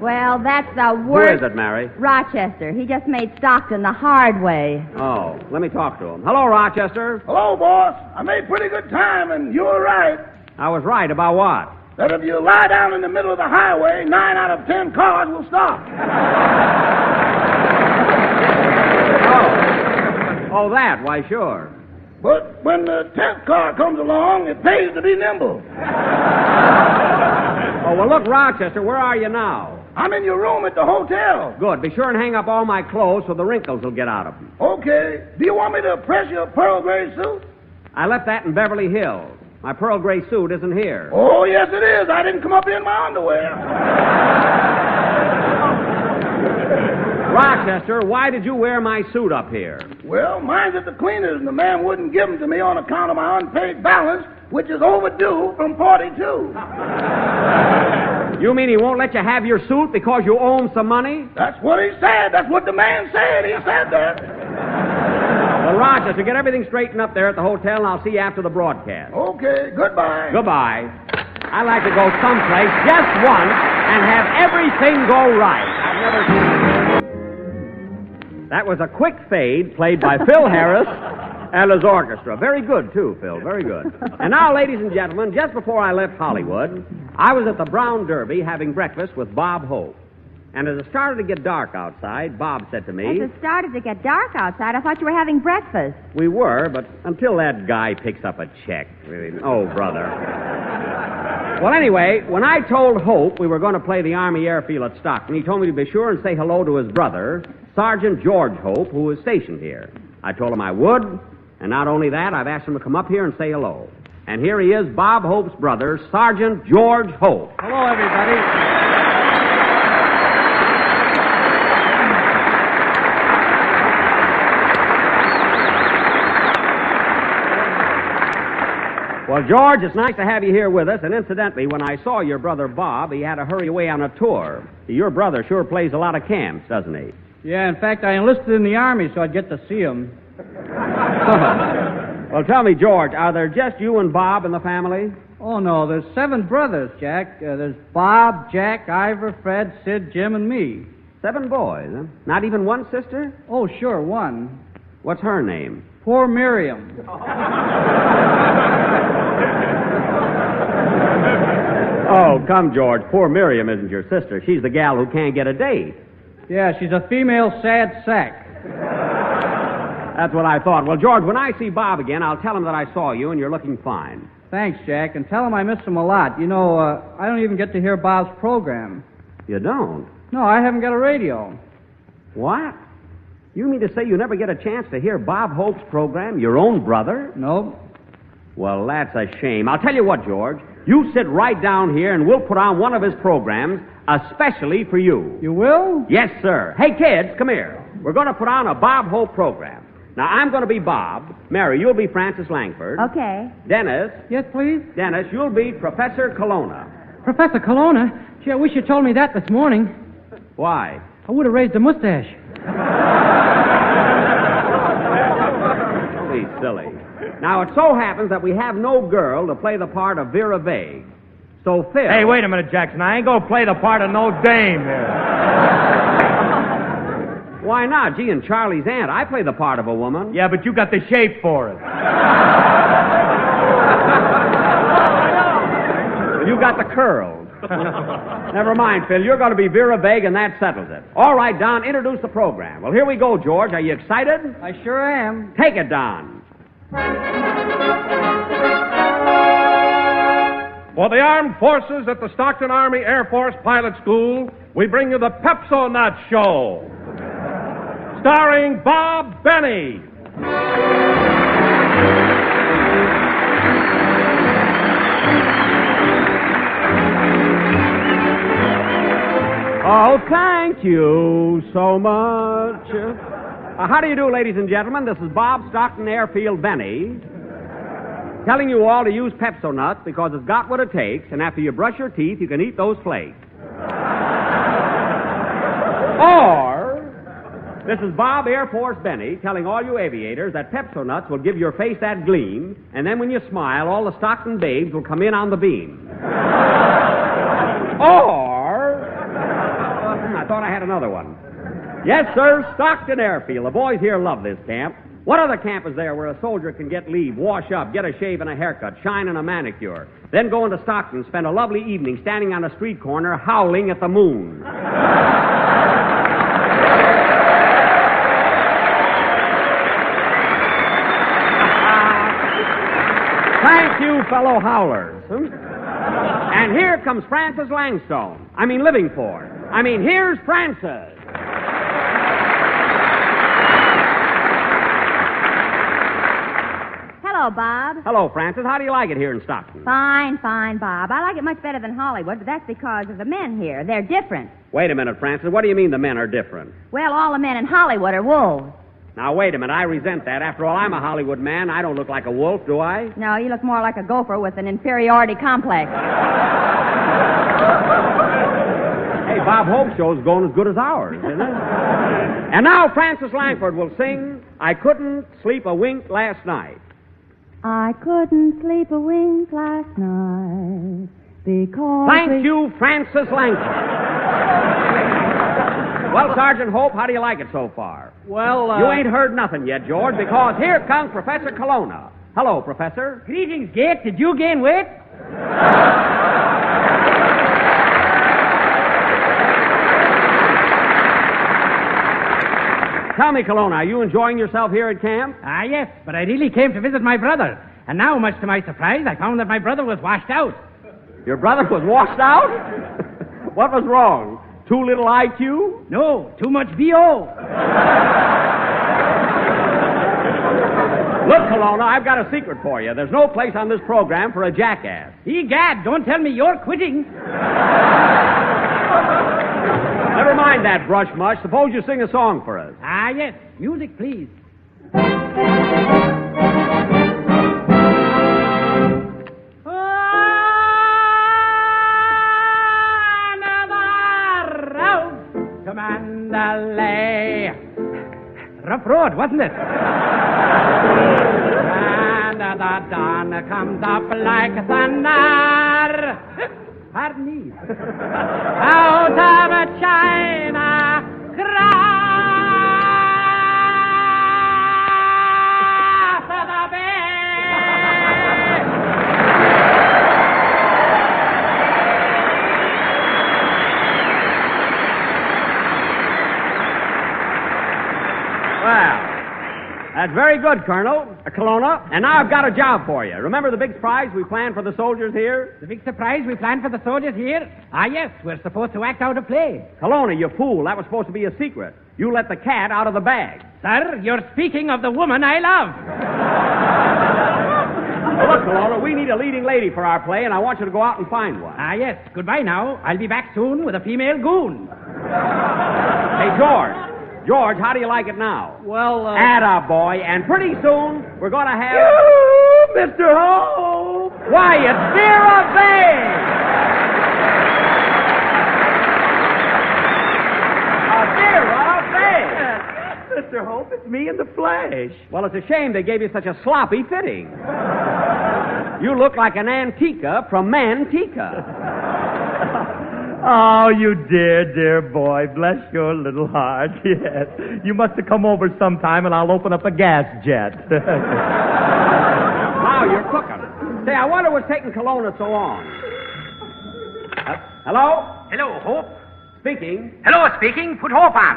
Well, that's the worst. Who is it, Mary? Rochester. He just made Stockton the hard way. Oh, let me talk to him. Hello, Rochester. Hello, boss. I made pretty good time, and you were right. I was right about what? That if you lie down in the middle of the highway, 9 out of 10 cars will stop. Oh, that? Why, sure. But when the 10th car comes along, it pays to be nimble. Oh, well, look, Rochester, where are you now? I'm in your room at the hotel. Good. Be sure and hang up all my clothes so the wrinkles will get out of them. Okay. Do you want me to press your pearl gray suit? I left that in Beverly Hills. My pearl gray suit isn't here. Oh, yes, it is. I didn't come up here in my underwear. Rochester, why did you wear my suit up here? Well, mine's at the cleaners, and the man wouldn't give them to me on account of my unpaid balance, which is overdue from 42. You mean he won't let you have your suit because you owe him some money? That's what he said. That's what the man said. He said that. Well, Rochester, get everything straightened up there at the hotel, and I'll see you after the broadcast. Okay, goodbye. Goodbye. I like to go someplace just once and have everything go right. I've never seen... That was a quick fade played by Phil Harris and his orchestra. Very good, too, Phil. Very good. And now, ladies and gentlemen, just before I left Hollywood, I was at the Brown Derby having breakfast with Bob Hope. And as it started to get dark outside, Bob said to me... As it started to get dark outside, I thought you were having breakfast. We were, but until that guy picks up a check. Really. Oh, brother. Well, anyway, when I told Hope we were going to play the Army Airfield at Stockton, he told me to be sure and say hello to his brother, Sergeant George Hope, who is stationed here. I told him I would, and not only that, I've asked him to come up here and say hello. And here he is, Bob Hope's brother, Sergeant George Hope. Hello, everybody. Well, George, it's nice to have you here with us. And incidentally, when I saw your brother Bob, he had to hurry away on a tour. Your brother sure plays a lot of camps, doesn't he? Yeah, in fact, I enlisted in the Army so I'd get to see him. Well, tell me, George, are there just you and Bob in the family? Oh, no, there's 7 brothers, Jack. There's Bob, Jack, Ivor, Fred, Sid, Jim, and me. 7 boys, huh? Not even one sister? Oh, sure, one. What's her name? Poor Miriam. Oh, come, George. Poor Miriam isn't your sister. She's the gal who can't get a date. Yeah, she's a female sad sack. That's what I thought. Well, George, when I see Bob again, I'll tell him that I saw you and you're looking fine. Thanks, Jack, and tell him I miss him a lot. You know, I don't even get to hear Bob's program. You don't? No, I haven't got a radio. What? You mean to say you never get a chance to hear Bob Hope's program, your own brother? Nope. Well, that's a shame. I'll tell you what, George. You sit right down here and we'll put on one of his programs especially for you. You will? Yes, sir. Hey, kids, come here. We're going to put on a Bob Hope program. Now, I'm going to be Bob. Mary, you'll be Francis Langford. Okay. Dennis. Yes, please? Dennis, you'll be Professor Colonna. Professor Colonna? Gee, I wish you told me that this morning. Why? I would have raised a mustache. Please, silly. Now, it so happens that we have no girl to play the part of Vera Vague. So, Phil... Hey, wait a minute, Jackson. I ain't going to play the part of no dame here. Why not? Gee, and Charlie's aunt, I play the part of a woman. Yeah, but you got the shape for it. You got the curls. Never mind, Phil. You're going to be Vera Vague, and that settles it. All right, Don, introduce the program. Well, here we go, George. Are you excited? I sure am. Take it, Don. For the armed forces at the Stockton Army Air Force Pilot School, we bring you the Pepso-Nut Show, starring Bob Benny. Oh, thank you so much. How do you do, ladies and gentlemen? This is Bob Stockton Airfield Benny, telling you all to use Pepso-Nuts because it's got what it takes, and after you brush your teeth, you can eat those flakes. Or, this is Bob Air Force Benny telling all you aviators that Pepso-Nuts will give your face that gleam, and then when you smile, all the Stockton babes will come in on the beam. Or, I thought I had another one. Yes, sir, Stockton Airfield. The boys here love this camp. What other camp is there where a soldier can get leave, wash up, get a shave and a haircut, shine and a manicure, then go into Stockton, spend a lovely evening standing on a street corner howling at the moon? Thank you, fellow howlers. And here comes Francis Livingstone. Here's Francis. Hello, Bob. Hello, Francis. How do you like it here in Stockton? Fine, Bob. I like it much better than Hollywood, but that's because of the men here. They're different. Wait a minute, Francis. What do you mean the men are different? Well, all the men in Hollywood are wolves. Now, wait a minute. I resent that. After all, I'm a Hollywood man. I don't look like a wolf, do I? No, you look more like a gopher with an inferiority complex. Hey, Bob Hope's show's going as good as ours, isn't it? And now Francis Langford will sing I Couldn't Sleep a Wink Last Night. I couldn't sleep a wink last night because... Thank you, Francis Langford. Well, Sergeant Hope, how do you like it so far? Well, You ain't heard nothing yet, George, because here comes Professor Colonna. Hello, Professor. Greetings, Gate. Did you gain weight? Tell me, Colonna, are you enjoying yourself here at camp? Ah, yes, but I really came to visit my brother. And now, much to my surprise, I found that my brother was washed out. Your brother was washed out? What was wrong? Too little IQ? No, too much B.O. Look, Colonna, I've got a secret for you. There's no place on this program for a jackass. Egad, don't tell me you're quitting. Never mind that, Brush Mush. Suppose you sing a song for us. Ah, yes. Music, please. Mandalay. Rough road, wasn't it? And the dawn comes up like thunder. Pardon me. Out of a China cross the bay. Well, that's very good, Colonel. Colonna. And now I've got a job for you. Remember the big surprise we planned for the soldiers here? The big surprise we planned for the soldiers here? Ah, yes. We're supposed to act out a play. Colonna, you fool. That was supposed to be a secret. You let the cat out of the bag. Sir, you're speaking of the woman I love. Well, look, Colonna, we need a leading lady for our play, and I want you to go out and find one. Ah, yes. Goodbye now. I'll be back soon with a female goon. Hey, George. George, how do you like it now? Well, Atta boy, and pretty soon we're going to have... You, Mr. Hope! Why, it's Vera Bay! Vera Bay! Mr. Hope, it's me in the flesh. Well, it's a shame they gave you such a sloppy fitting. You look like an Antica from Manteca. Oh, you dear boy. Bless your little heart. Yes. You must have come over sometime, and I'll open up a gas jet. Now you're cooking. Say, I wonder what's taking Colonna so long. Hello? Hello, Hope. Speaking. Hello, speaking. Put Hope on.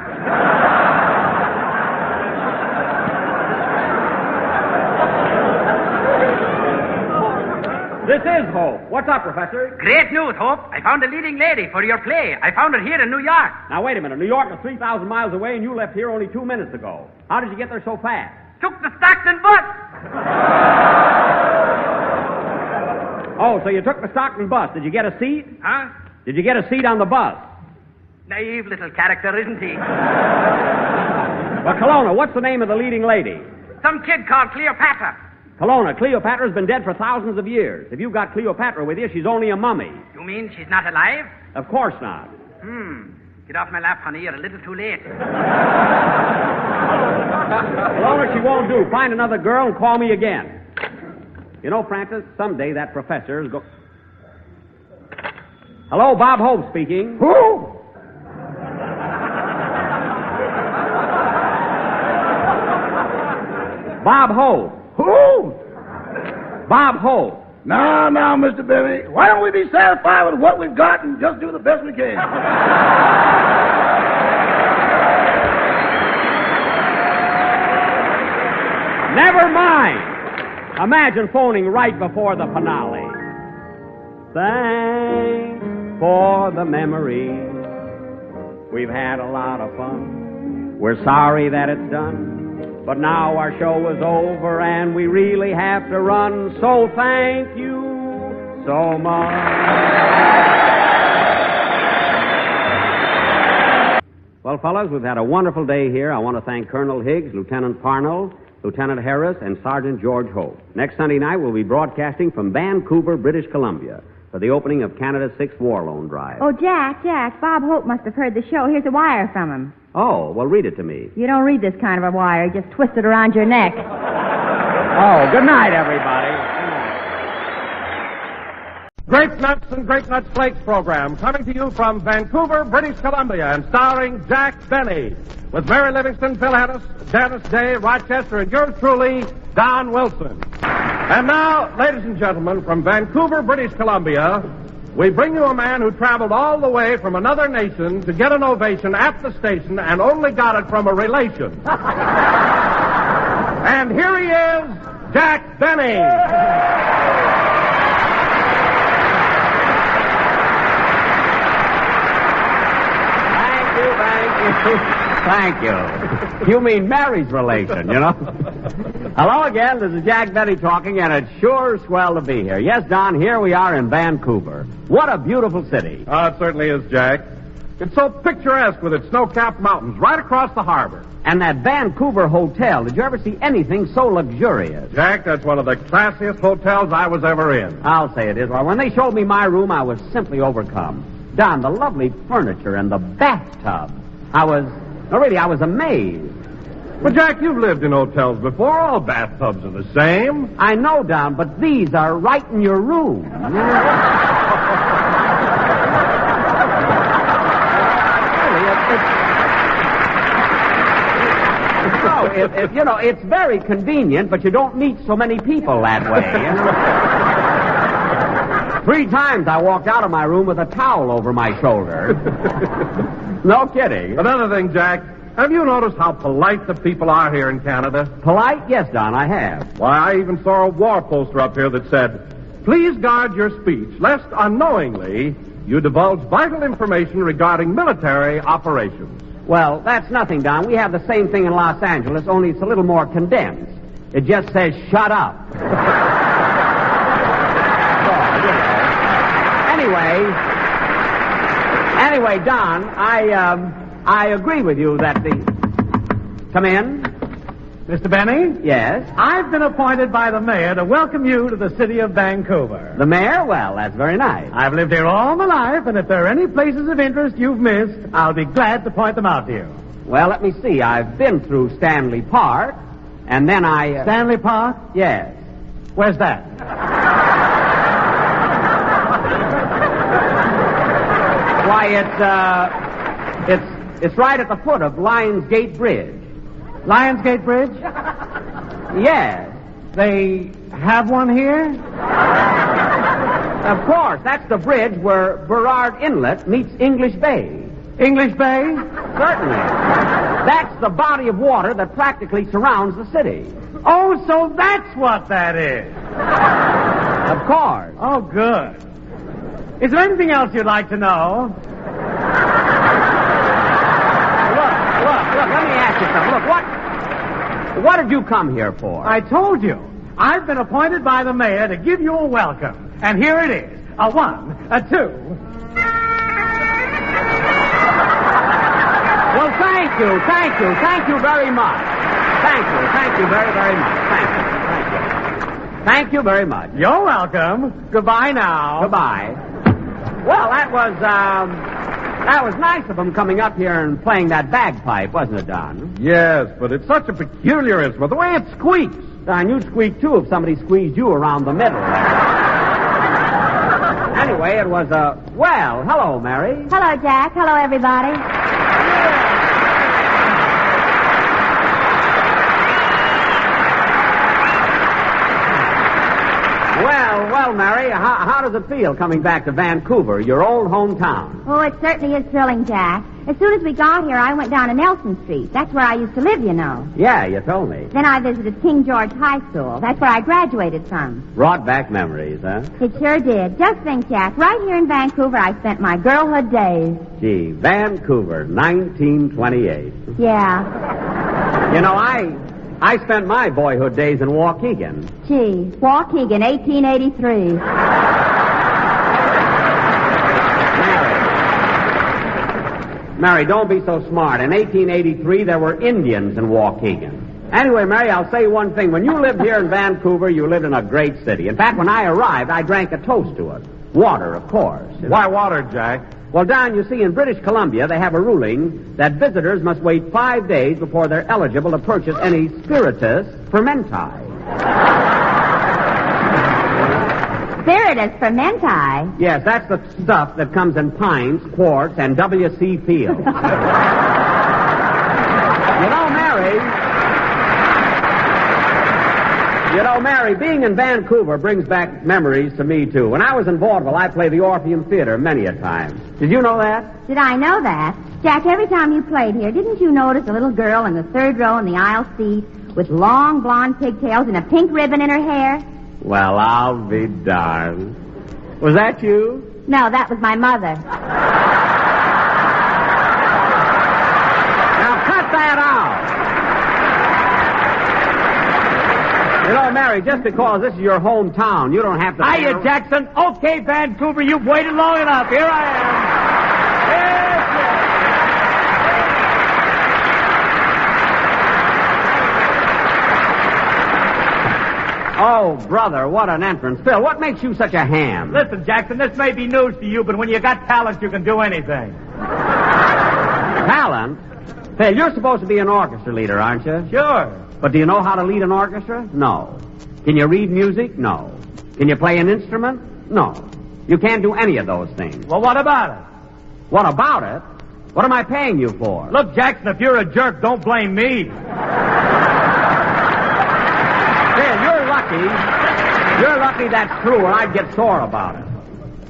This is Hope. What's up, Professor? Great news, Hope. I found a leading lady for your play. I found her here in New York. Now, wait a minute. New York is 3,000 miles away, and you left here only 2 minutes ago. How did you get there so fast? Took the Stockton bus. Oh, so you took the Stockton bus. Did you get a seat? Huh? Did you get a seat on the bus? Naive little character, isn't he? Well, Kelowna, what's the name of the leading lady? Some kid called Cleopatra. Kelowna, Cleopatra's been dead for thousands of years. If you've got Cleopatra with you, she's only a mummy. You mean she's not alive? Of course not. Get off my lap, honey. You're a little too late. Kelowna, she won't do. Find another girl and call me again. You know, Francis, someday that professor is going... Hello, Bob Hope speaking. Who? Bob Hope. Who? Bob Hope. Now, Mr. Benny, why don't we be satisfied with what we've got and just do the best we can? Never mind. Imagine phoning right before the finale. Thanks for the memories. We've had a lot of fun. We're sorry that it's done. But now our show is over and we really have to run. So thank you so much. Well, fellas, we've had a wonderful day here. I want to thank Colonel Higgs, Lieutenant Parnell, Lieutenant Harris, and Sergeant George Hope. Next Sunday night, we'll be broadcasting from Vancouver, British Columbia, for the opening of Canada's 6th War Loan Drive. Oh, Jack, Bob Hope must have heard the show. Here's a wire from him. Oh, well, read it to me. You don't read this kind of a wire. Just twist it around your neck. Oh, good night, everybody. Grape Nuts and Grape Nuts Flakes program coming to you from Vancouver, British Columbia, and starring Jack Benny, with Mary Livingston, Phil Harris, Dennis Day, Rochester, and yours truly, Don Wilson. And now, ladies and gentlemen, from Vancouver, British Columbia, we bring you a man who traveled all the way from another nation to get an ovation at the station and only got it from a relation. And here he is, Jack Benny. Thank you. You mean Mary's relation, you know? Hello again, this is Jack Benny talking, and it's sure swell to be here. Yes, Don, here we are in Vancouver. What a beautiful city. Oh, it certainly is, Jack. It's so picturesque with its snow-capped mountains right across the harbor. And that Vancouver hotel, did you ever see anything so luxurious? Jack, that's one of the classiest hotels I was ever in. I'll say it is. Well, when they showed me my room, I was simply overcome. Don, the lovely furniture and the bathtub. I was amazed. Well, Jack, you've lived in hotels before. All bathtubs are the same. I know, Don, but these are right in your room. It's very convenient, but you don't meet so many people that way. 3 times I walked out of my room with a towel over my shoulder. No kidding. Another thing, Jack, have you noticed how polite the people are here in Canada? Polite? Yes, Don, I have. Why, I even saw a war poster up here that said, "Please guard your speech, lest unknowingly you divulge vital information regarding military operations." Well, that's nothing, Don. We have the same thing in Los Angeles, only it's a little more condensed. It just says, "Shut up." Anyway, Don, I agree with you that the... Come in. Mr. Benny? Yes? I've been appointed by the mayor to welcome you to the city of Vancouver. The mayor? Well, that's very nice. I've lived here all my life, and if there are any places of interest you've missed, I'll be glad to point them out to you. Well, let me see. I've been through Stanley Park, and then I... Stanley Park? Yes. Where's that? Why, it's right at the foot of Lions Gate Bridge. Lions Gate Bridge? Yes. They have one here? Of course. That's the bridge where Burrard Inlet meets English Bay. English Bay? Certainly. That's the body of water that practically surrounds the city. Oh, so that's what that is. Of course. Oh, good. Is there anything else you'd like to know? Look, let me ask you something. Look, what did you come here for? I told you. I've been appointed by the mayor to give you a welcome. And here it is. A 1, a 2. Well, thank you very much. Thank you very, very much. Thank you very much. You're welcome. Goodbye now. Goodbye. Well, that was nice of them coming up here and playing that bagpipe, wasn't it, Don? Yes, but it's such a peculiar instrument. The way it squeaks. Don, you'd squeak, too, if somebody squeezed you around the middle. Anyway, it was well, hello, Mary. Hello, Jack. Hello, everybody. Well, Mary, how does it feel coming back to Vancouver, your old hometown? Oh, it certainly is thrilling, Jack. As soon as we got here, I went down to Nelson Street. That's where I used to live, you know. Yeah, you told me. Then I visited King George High School. That's where I graduated from. Brought back memories, huh? It sure did. Just think, Jack, right here in Vancouver, I spent my girlhood days. Gee, Vancouver, 1928. Yeah. You know, I spent my boyhood days in Waukegan. Gee, Waukegan, 1883. Mary, don't be so smart. In 1883, there were Indians in Waukegan. Anyway, Mary, I'll say one thing. When you lived here in Vancouver, you lived in a great city. In fact, when I arrived, I drank a toast to it. Water, of course. Why water, Jack? Well, Don, you see, in British Columbia, they have a ruling that visitors must wait 5 days before they're eligible to purchase any spiritus fermenti. Spiritus fermenti? Yes, that's the stuff that comes in pints, quarts, and W.C. Fields. You know, Mary, being in Vancouver brings back memories to me, too. When I was in vaudeville, I played the Orpheum Theater many a time. Did you know that? Did I know that? Jack, every time you played here, didn't you notice a little girl in the third row in the aisle seat with long blonde pigtails and a pink ribbon in her hair? Well, I'll be darned. Was that you? No, that was my mother. Now, cut that out. You know, Mary, just because this is your hometown, you don't have to... Hiya, Jackson. Okay, Vancouver, you've waited long enough. Here I am. Oh, brother, what an entrance. Phil, what makes you such a ham? Listen, Jackson, this may be news to you, but when you got talent, you can do anything. Talent? Phil, you're supposed to be an orchestra leader, aren't you? Sure. But do you know how to lead an orchestra? No. Can you read music? No. Can you play an instrument? No. You can't do any of those things. Well, what about it? What about it? What am I paying you for? Look, Jackson, if you're a jerk, don't blame me. Phil, you're lucky. You're lucky that's true, or I'd get sore about it.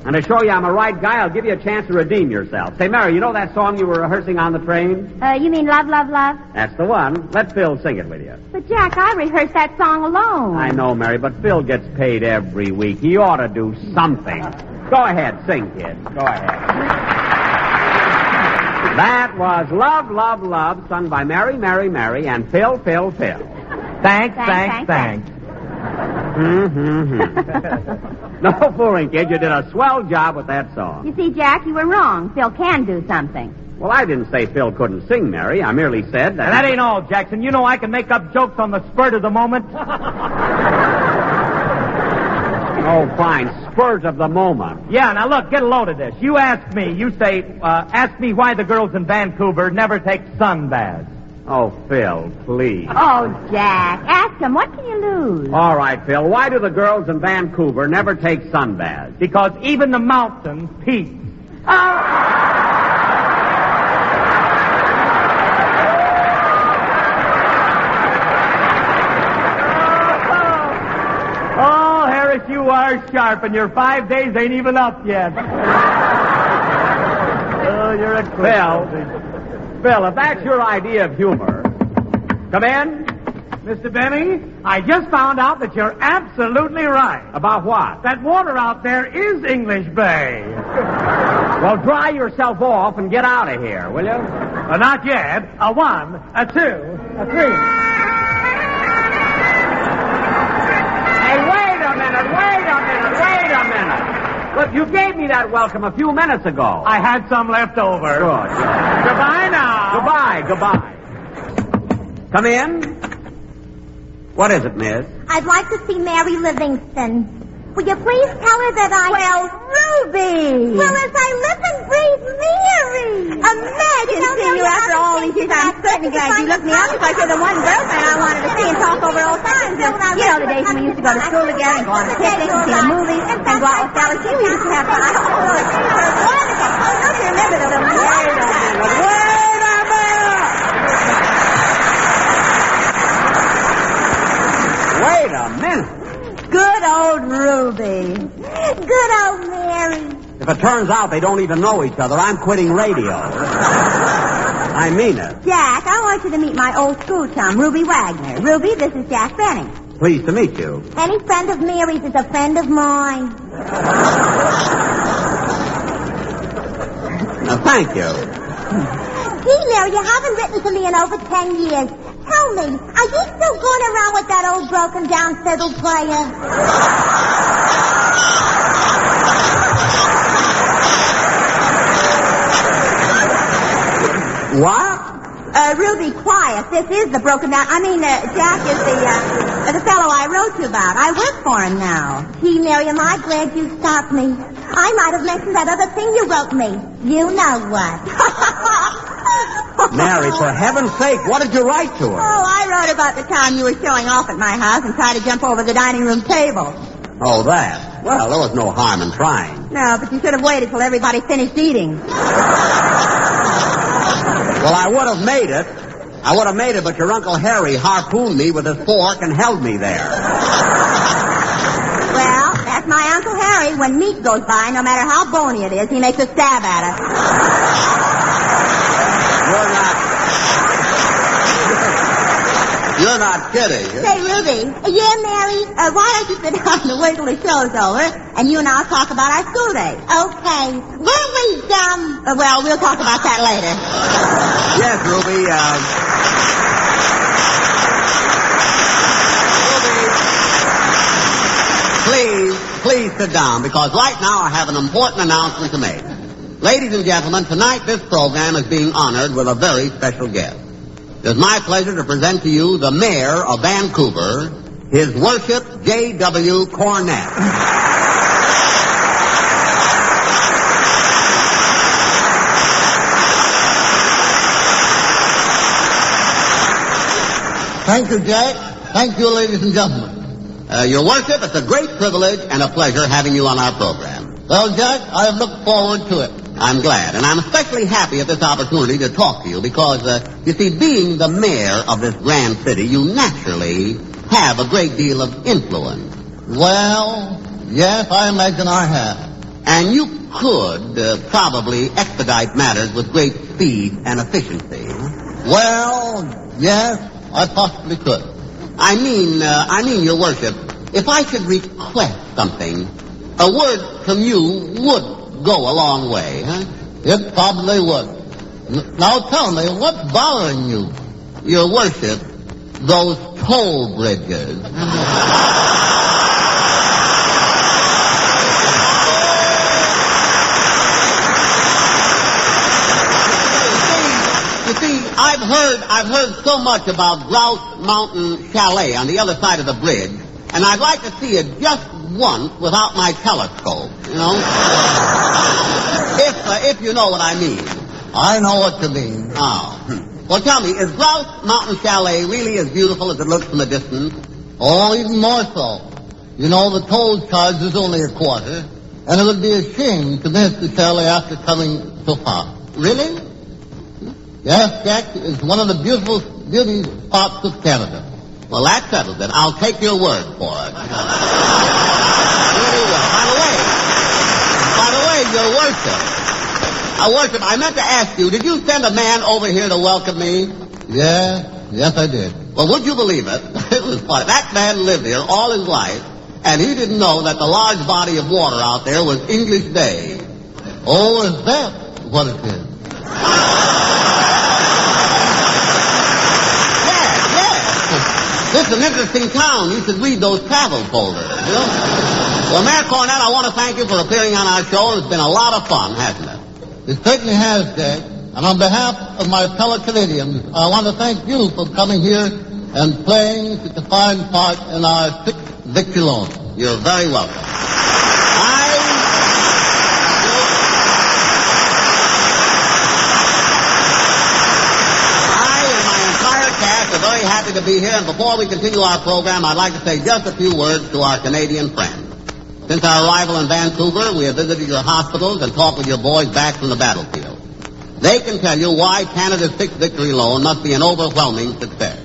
And to show you I'm a right guy, I'll give you a chance to redeem yourself. Say, Mary, you know that song you were rehearsing on the train? You mean Love, Love, Love? That's the one. Let Phil sing it with you. But, Jack, I rehearsed that song alone. I know, Mary, but Phil gets paid every week. He ought to do something. Go ahead, sing, kid. Go ahead. That was Love, Love, Love, sung by Mary, Mary, Mary, and Phil, Phil, Phil. Thanks. No fooling, kid. You did a swell job with that song. You see, Jack, you were wrong. Phil can do something. Well, I didn't say Phil couldn't sing, Mary. I merely said that... And that ain't all, Jackson. You know I can make up jokes on the spurt of the moment. Oh, fine. Spurt of the moment. Yeah, now look, get a load of this. You ask me. You say, ask me why the girls in Vancouver never take sun baths. Oh, Phil, please. Oh, Jack, ask him. What can you lose? All right, Phil. Why do the girls in Vancouver never take sun baths? Because even the mountains peak. Oh, Harris, you are sharp, and your 5 days ain't even up yet. Oh, you're a Phil, if that's your idea of humor, come in. Mr. Benny, I just found out that you're absolutely right. About what? That water out there is English Bay. Well, dry yourself off and get out of here, will you? Not yet. A 1, a 2, a 3. Hey, wait a minute. Look, you gave me that welcome a few minutes ago. I had some left over. Good. Goodbye now. Goodbye. Come in. What is it, miss? I'd like to see Mary Livingston. Will you please tell her that I... Well, Ruby! Well, as I live and breathe, Mary! Imagine seeing you after all these years. I'm certainly glad you looked me up because you're the one girlfriend I wanted to see and talk over old times. And, you know, the days when we used to go to school together and go on the picnics and see the movies and go out with Sally. We used to have fun. Wonderful. Don't you remember the little... Wait a minute. Good old Ruby. Good old Mary. If it turns out they don't even know each other, I'm quitting radio. I mean it. Jack, I want you to meet my old school chum, Ruby Wagner. Ruby, this is Jack Benny. Pleased to meet you. Any friend of Mary's is a friend of mine. Thank you. Gee, Mary, you haven't written to me in over 10 years. Tell me, are you still going around with that old broken-down fiddle player? What? Ruby, quiet. This is the broken down... Jack is the fellow I wrote you about. I work for him now. Gee, Mary, am I glad you stopped me. I might have mentioned that other thing you wrote me. You know what. Mary, for heaven's sake, what did you write to her? Oh, I wrote about the time you were showing off at my house and tried to jump over the dining room table. Oh, that. Well, there was no harm in trying. No, but you should have waited till everybody finished eating. Well, I would have made it. But your Uncle Harry harpooned me with his fork and held me there. Well, that's my Uncle Harry. When meat goes by, no matter how bony it is, he makes a stab at it. You're not kidding. Say, Ruby. Yeah, Mary? Why don't you sit down and wait till the show's over, and you and I'll talk about our school days. Okay. Weren't we dumb? Well, we'll talk about that later. Yes, Ruby, Ruby, please sit down, because right now I have an important announcement to make. Ladies and gentlemen, tonight this program is being honored with a very special guest. It is my pleasure to present to you the mayor of Vancouver, His Worship J.W. Cornett. Thank you, Jack. Thank you, ladies and gentlemen. Your Worship, it's a great privilege and a pleasure having you on our program. Well, Jack, I have looked forward to it. I'm glad, and I'm especially happy at this opportunity to talk to you because, you see, being the mayor of this grand city, you naturally have a great deal of influence. Well, yes, I imagine I have. And you could probably expedite matters with great speed and efficiency. Well, yes, I possibly could. I mean, Your Worship, if I should request something, a word from you would go a long way, huh? It probably would. Now tell me, what's bothering you? Your Worship, those toll bridges. You see, I've heard so much about Grouse Mountain Chalet on the other side of the bridge, and I'd like to see it just once without my telescope, you know? If you know what I mean. I know what you mean. Oh. Well, tell me, is Grouse Mountain Chalet really as beautiful as it looks from a distance? Oh, even more so. You know, the toll charge is only a quarter, and it would be a shame to miss the chalet after coming so far. Really? Yes, Jack, it's one of the beauty spots of Canada. Well, that settles it. I'll take your word for it. Really well. By the way, Your Worship, I meant to ask you, did you send a man over here to welcome me? Yes, I did. Well, would you believe it? It was funny. That man lived here all his life, and he didn't know that the large body of water out there was English Bay. Oh, is that what it is? This is an interesting town. You should read those travel folders, you know? Well, Mayor Cornett, I want to thank you for appearing on our show. It's been a lot of fun, hasn't it? It certainly has, Jack. And on behalf of my fellow Canadians, I want to thank you for coming here and playing such a fine part in our 6th victory loan. You're very welcome. We're very happy to be here, and before we continue our program, I'd like to say just a few words to our Canadian friends. Since our arrival in Vancouver, we have visited your hospitals and talked with your boys back from the battlefield. They can tell you why Canada's 6th victory loan must be an overwhelming success.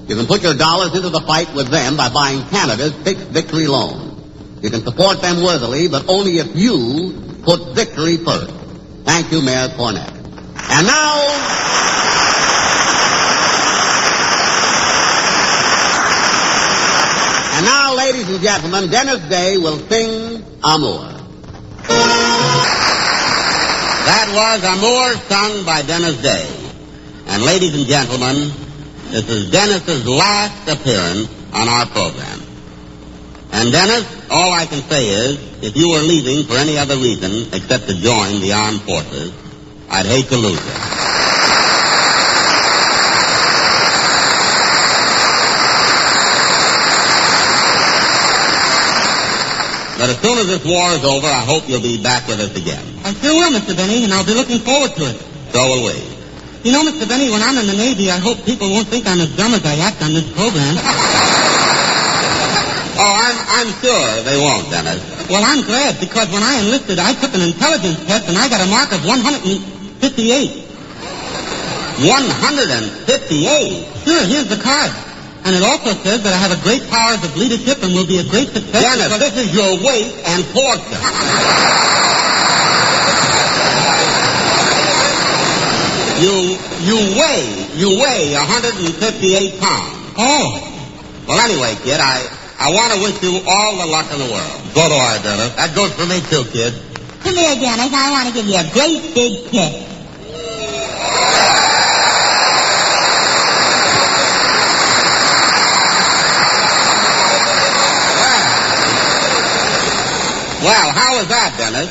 You can put your dollars into the fight with them by buying Canada's 6th victory loan. You can support them worthily, but only if you put victory first. Thank you, Mayor Cornett. And now... And now, ladies and gentlemen, Dennis Day will sing Amour. That was Amour sung by Dennis Day. And ladies and gentlemen, this is Dennis's last appearance on our program. And Dennis, all I can say is, if you were leaving for any other reason except to join the armed forces, I'd hate to lose you. But as soon as this war is over, I hope you'll be back with us again. I sure will, Mr. Benny, and I'll be looking forward to it. So will we. You know, Mr. Benny, when I'm in the Navy, I hope people won't think I'm as dumb as I act on this program. Oh, I'm sure they won't, Dennis. Well, I'm glad, because when I enlisted, I took an intelligence test, and I got a mark of 158. 158? Sure, here's the card. And it also says that I have a great powers of leadership and will be a great success. Dennis, this is your weight and fortune. You weigh 158 pounds. Oh. Well, anyway, kid, I want to wish you all the luck in the world. So do I, Dennis. That goes for me, too, kid. Come here, Dennis. I want to give you a great big kiss. Well, how was that, Dennis?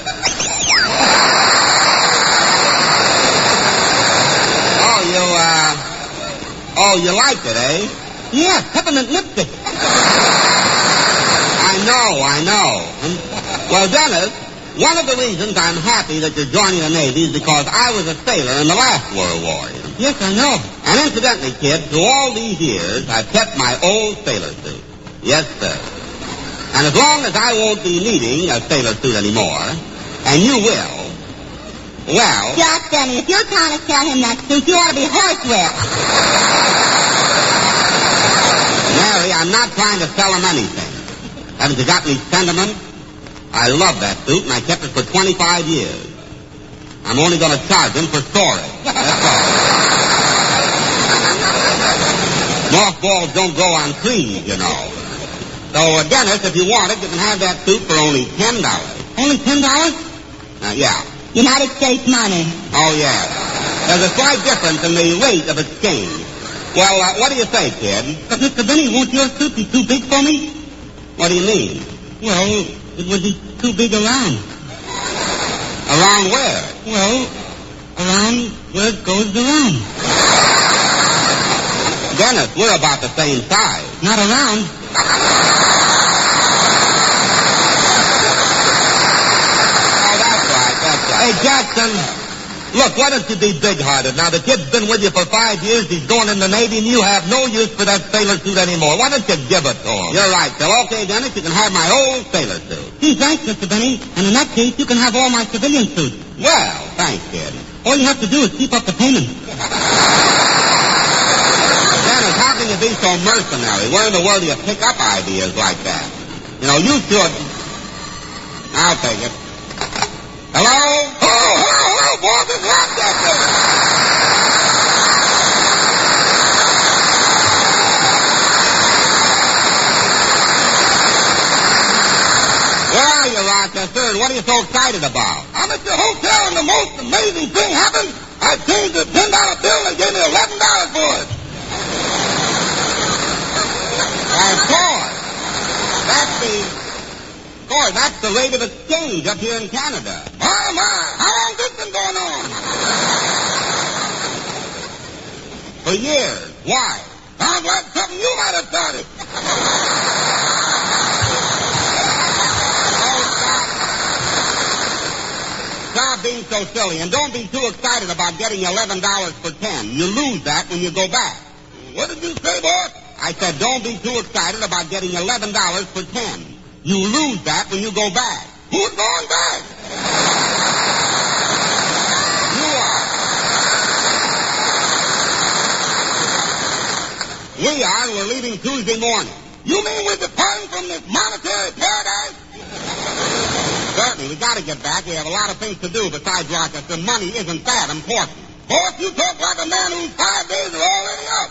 You liked it, eh? Yeah, peppermint lipstick. I know. Well, Dennis, one of the reasons I'm happy that you're joining the Navy is because I was a sailor in the last World War. Yes, I know. And incidentally, kid, through all these years, I've kept my old sailor suit. Yes, sir. And as long as I won't be needing a sailor suit anymore, and you will, well... Just, Denny, if you're trying to sell him that suit, you ought to be horsewhipped. Mary, I'm not trying to sell him anything. Haven't you got any sentiment? I love that suit, and I kept it for 25 years. I'm only going to charge him for storage. That's all. Mothballs don't grow on trees, you know. So, Dennis, if you want it, you can have that suit for only $10. Only $10? Yeah. United States money. Oh, yeah. There's a slight difference in the rate of exchange. Well, what do you say, kid? But, Mr. Benny, won't your suit be too big for me? What do you mean? Well, it would be too big around. Around where? Well, around where it goes around. Dennis, we're about the same size. Not around. Hey, Jackson, look, why don't you be big-hearted? Now, the kid's been with you for 5 years. He's going in the Navy, and you have no use for that sailor suit anymore. Why don't you give it to him? You're right, Phil. Okay, Dennis, you can have my old sailor suit. Gee, thanks, Mr. Benny. And in that case, you can have all my civilian suits. Well, thanks, kid. All you have to do is keep up the payment. Dennis, how can you be so mercenary? Where in the world do you pick up ideas like that? You know, you should... I'll take it. Hello? Hello, boys, it's Rochester. Rochester, and what are you so excited about? I'm at your hotel, and the most amazing thing happened. I changed the $10 bill and they gave me $11 for it. Of course. That's the rate of exchange up here in Canada. My, how long this been going on? For years. Why? Sounds like something you might have started. Stop being so silly, and don't be too excited about getting $11 for 10. You lose that when you go back. What did you say, boss? I said don't be too excited about getting $11 for 10. You lose that when you go back. Who's going back? You are. We are, and we're leaving Tuesday morning. You mean we're departing from this monetary paradise? Certainly, we got to get back. We have a lot of things to do besides Rochester. Money isn't that important. Boss, you talk like a man whose 5 days are already up.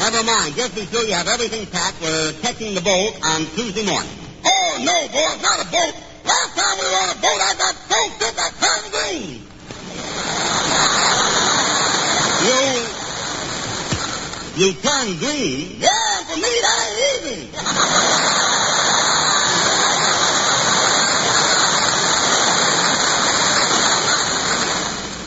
Never mind. Just be sure you have everything packed. We're catching the boat on Tuesday morning. Oh, no, boss, not a boat. Last time we were on a boat, I got so sick I turned green. You turned green? Yeah, for me, that ain't easy.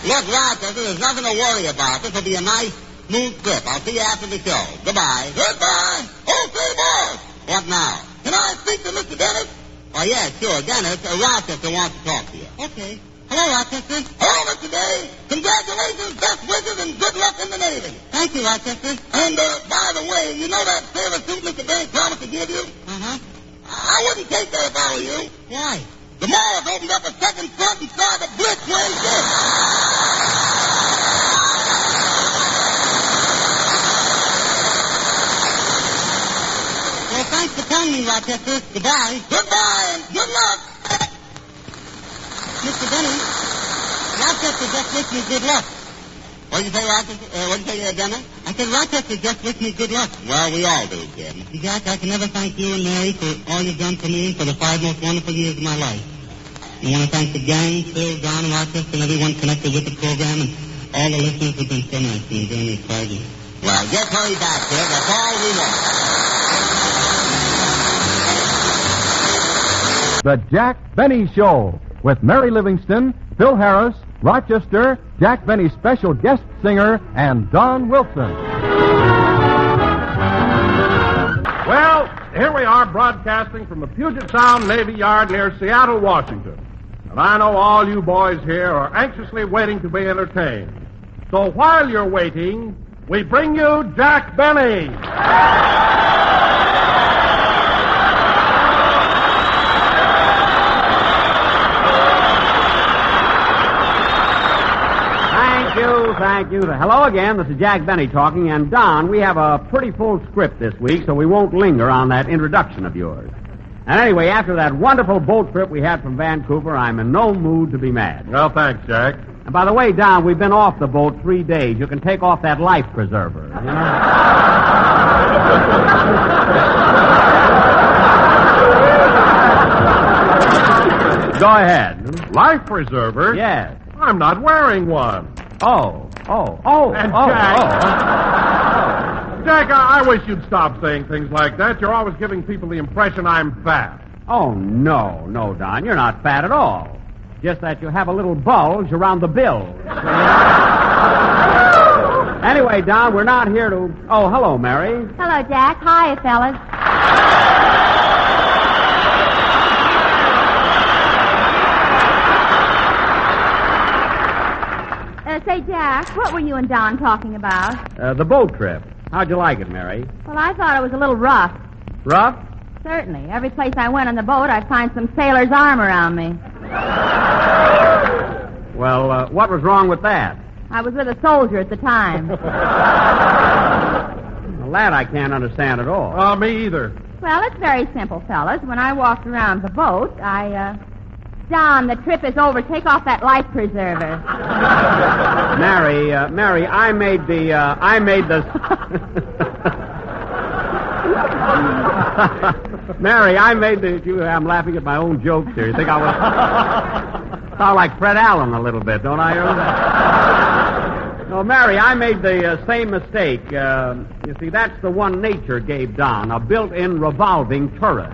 Look, Rochester, there's nothing to worry about. This will be a nice, smooth trip. I'll see you after the show. Goodbye. Goodbye. Oh, say, boss. What now? Can I speak to Mr. Dennis? Oh, yeah, sure. Dennis, Rochester wants to talk to you. Okay. Hello, Rochester. Hello, Mr. Day. Congratulations, best wishes, and good luck in the Navy. Thank you, Rochester. And, by the way, you know that sailor suit Mr. Day promised to give you? Uh-huh. I wouldn't take that if I were you. Why? The Morris opened up a second front and started to blitz when he did. Well, thanks for telling me, Rochester. Goodbye. Goodbye, and good luck. Mr. Benny, Rochester just wished me good luck. What did you say, Rochester? What did you say, Dennis? I said Rochester just wished me good luck. Well, we all do, kid. See, Jack, I can never thank you and Mary for all you've done for me for the 5 most wonderful years of my life. I want to thank the gang, Phil, Don, and Rochester, and everyone connected with the program, and all the listeners who've been so nice to me during these 5 years. Well, just hurry back, kid. That's all we want. The Jack Benny Show with Mary Livingston, Phil Harris, Rochester, Jack Benny's special guest singer, and Don Wilson. Well, here we are broadcasting from the Puget Sound Navy Yard near Seattle, Washington. And I know all you boys here are anxiously waiting to be entertained. So while you're waiting, we bring you Jack Benny. Thank you. Hello again. This is Jack Benny talking. And, Don, we have a pretty full script this week, so we won't linger on that introduction of yours. And anyway, after that wonderful boat trip we had from Vancouver, I'm in no mood to be mad. Well, thanks, Jack. And by the way, Don, we've been off the boat 3 days. You can take off that life preserver. You know? Go ahead. Life preserver? Yes. I'm not wearing one. And Jack, I wish you'd stop saying things like that. You're always giving people the impression I'm fat. Oh, no, Don. You're not fat at all. Just that you have a little bulge around the bill. Anyway, Don, we're not here to... Oh, hello, Mary. Hello, Jack. Hi, fellas. Say, Jack, what were you and Don talking about? The boat trip. How'd you like it, Mary? Well, I thought it was a little rough. Rough? Certainly. Every place I went on the boat, I'd find some sailor's arm around me. Well, what was wrong with that? I was with a soldier at the time. Well, that I can't understand at all. Me either. Well, it's very simple, fellas. When I walked around the boat, Don, the trip is over. Take off that life preserver. Mary, I made the... Mary, I made I'm laughing at my own jokes here. You think I was... sound like Fred Allen a little bit, don't I? No, Mary, I made the same mistake. You see, that's the one nature gave Don, a built-in revolving turret.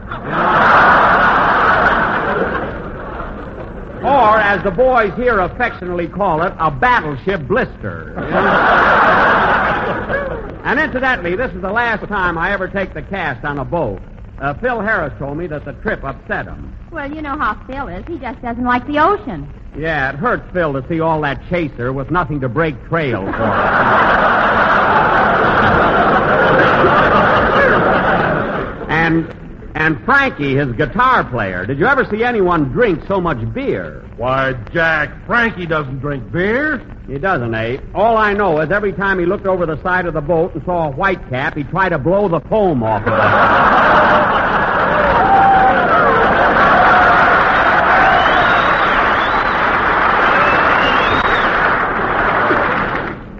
Or, as the boys here affectionately call it, a battleship blister. And incidentally, this is the last time I ever take the cast on a boat. Phil Harris told me that the trip upset him. Well, you know how Phil is. He just doesn't like the ocean. Yeah, it hurts Phil to see all that chaser with nothing to break trail for. And Frankie, his guitar player. Did you ever see anyone drink so much beer? Why, Jack, Frankie doesn't drink beer. He doesn't, Abe. All I know is every time he looked over the side of the boat and saw a white cap, he'd try to blow the foam off of it.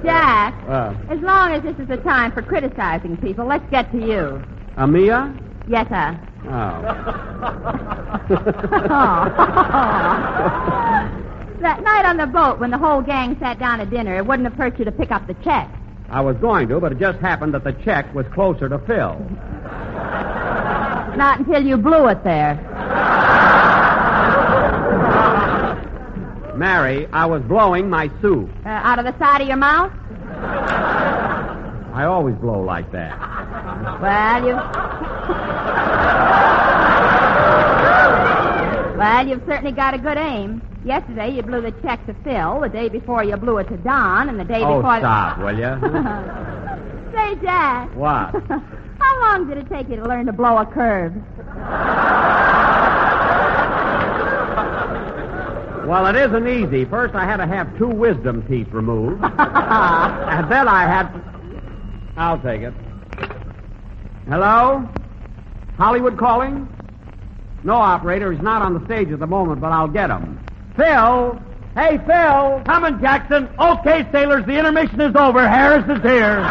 Jack, as long as this is a time for criticizing people, let's get to you. Amia? Yes, sir. Oh. That night on the boat when the whole gang sat down at dinner, it wouldn't have hurt you to pick up the check. I was going to, but it just happened that the check was closer to Phil. Not until you blew it there. Mary, I was blowing my soup. Out of the side of your mouth? I always blow like that. Well, you've certainly got a good aim. Yesterday you blew the check to Phil, the day before you blew it to Don, and the day before... Oh, stop, will you? Say, Jack. What? How long did it take you to learn to blow a curve? Well, it isn't easy. First, I had to have 2 wisdom teeth removed. And then I had... I'll take it. Hello? Hollywood calling? No, operator. He's not on the stage at the moment, but I'll get him. Phil! Hey, Phil! Coming, Jackson. Okay, sailors, the intermission is over. Harris is here.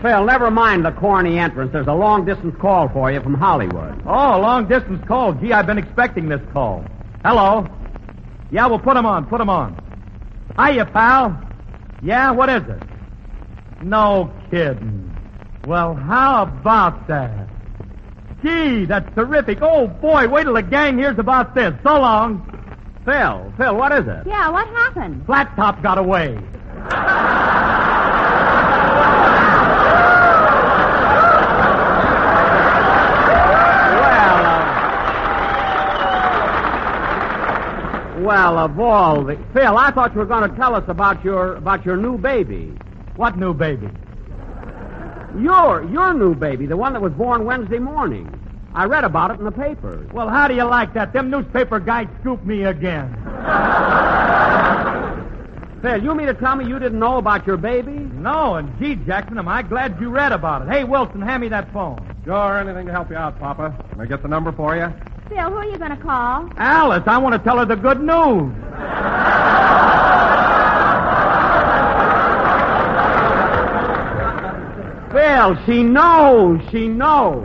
Phil, never mind the corny entrance. There's a long-distance call for you from Hollywood. Oh, a long-distance call. Gee, I've been expecting this call. Hello? Yeah, well, put him on. Hiya, pal. Yeah, what is it? No kidding. Well, how about that? Gee, that's terrific. Oh, boy, wait till the gang hears about this. So long. Phil, what is it? Yeah, what happened? Flat Top got away. Well, of all the... Phil, I thought you were going to tell us about your new baby. What new baby? Your new baby, the one that was born Wednesday morning. I read about it in the papers. Well, how do you like that? Them newspaper guys scooped me again. Phil, you mean to tell me you didn't know about your baby? No, and gee, Jackson, am I glad you read about it. Hey, Wilson, hand me that phone. Sure, anything to help you out, Papa. Can I get the number for you? Phil, who are you going to call? Alice, I want to tell her the good news. Phil, she knows.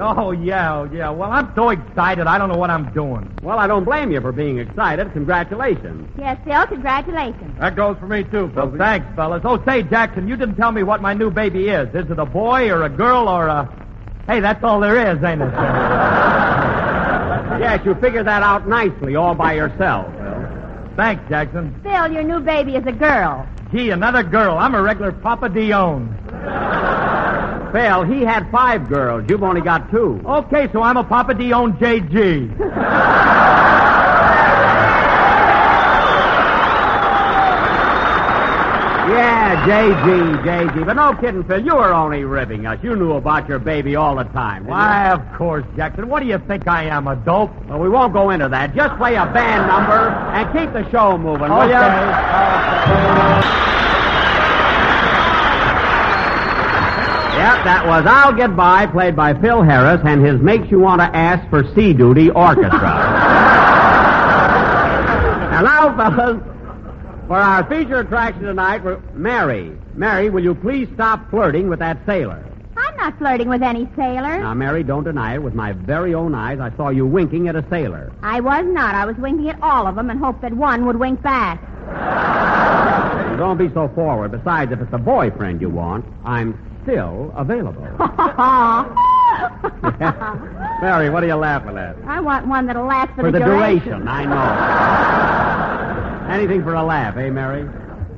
Oh, yeah. Well, I'm so excited, I don't know what I'm doing. Well, I don't blame you for being excited. Congratulations. Yes, Phil, congratulations. That goes for me, too, Well, Phil. thanks, fellas. Oh, say, Jackson, you didn't tell me what my new baby is. Is it a boy or a girl or a... Hey, that's all there is, ain't it? Yes, you figured that out nicely all by yourself, Phil. Thanks, Jackson. Phil, your new baby is a girl. Gee, another girl. I'm a regular Papa Dion. Phil, he had 5 girls. You've only got 2. Okay, so I'm a Papa Dion JG. Yeah, JG. But no kidding, Phil. You were only ribbing us. You knew about your baby all the time. Why, of course, Jackson. What do you think I am, a dope? Well, we won't go into that. Just play a band number and keep the show moving, will you? Yep, that was I'll Get By, played by Phil Harris and his Makes You Want to Ask for Sea Duty Orchestra. fellas, for our feature attraction tonight, Mary, will you please stop flirting with that sailor? I'm not flirting with any sailor. Now, Mary, don't deny it. With my very own eyes, I saw you winking at a sailor. I was not. I was winking at all of them and hoped that one would wink back. Don't be so forward. Besides, if it's a boyfriend you want, I'm still available. Mary, what are you laughing at? I want one that'll last for the duration. I know. Anything for a laugh, eh, Mary?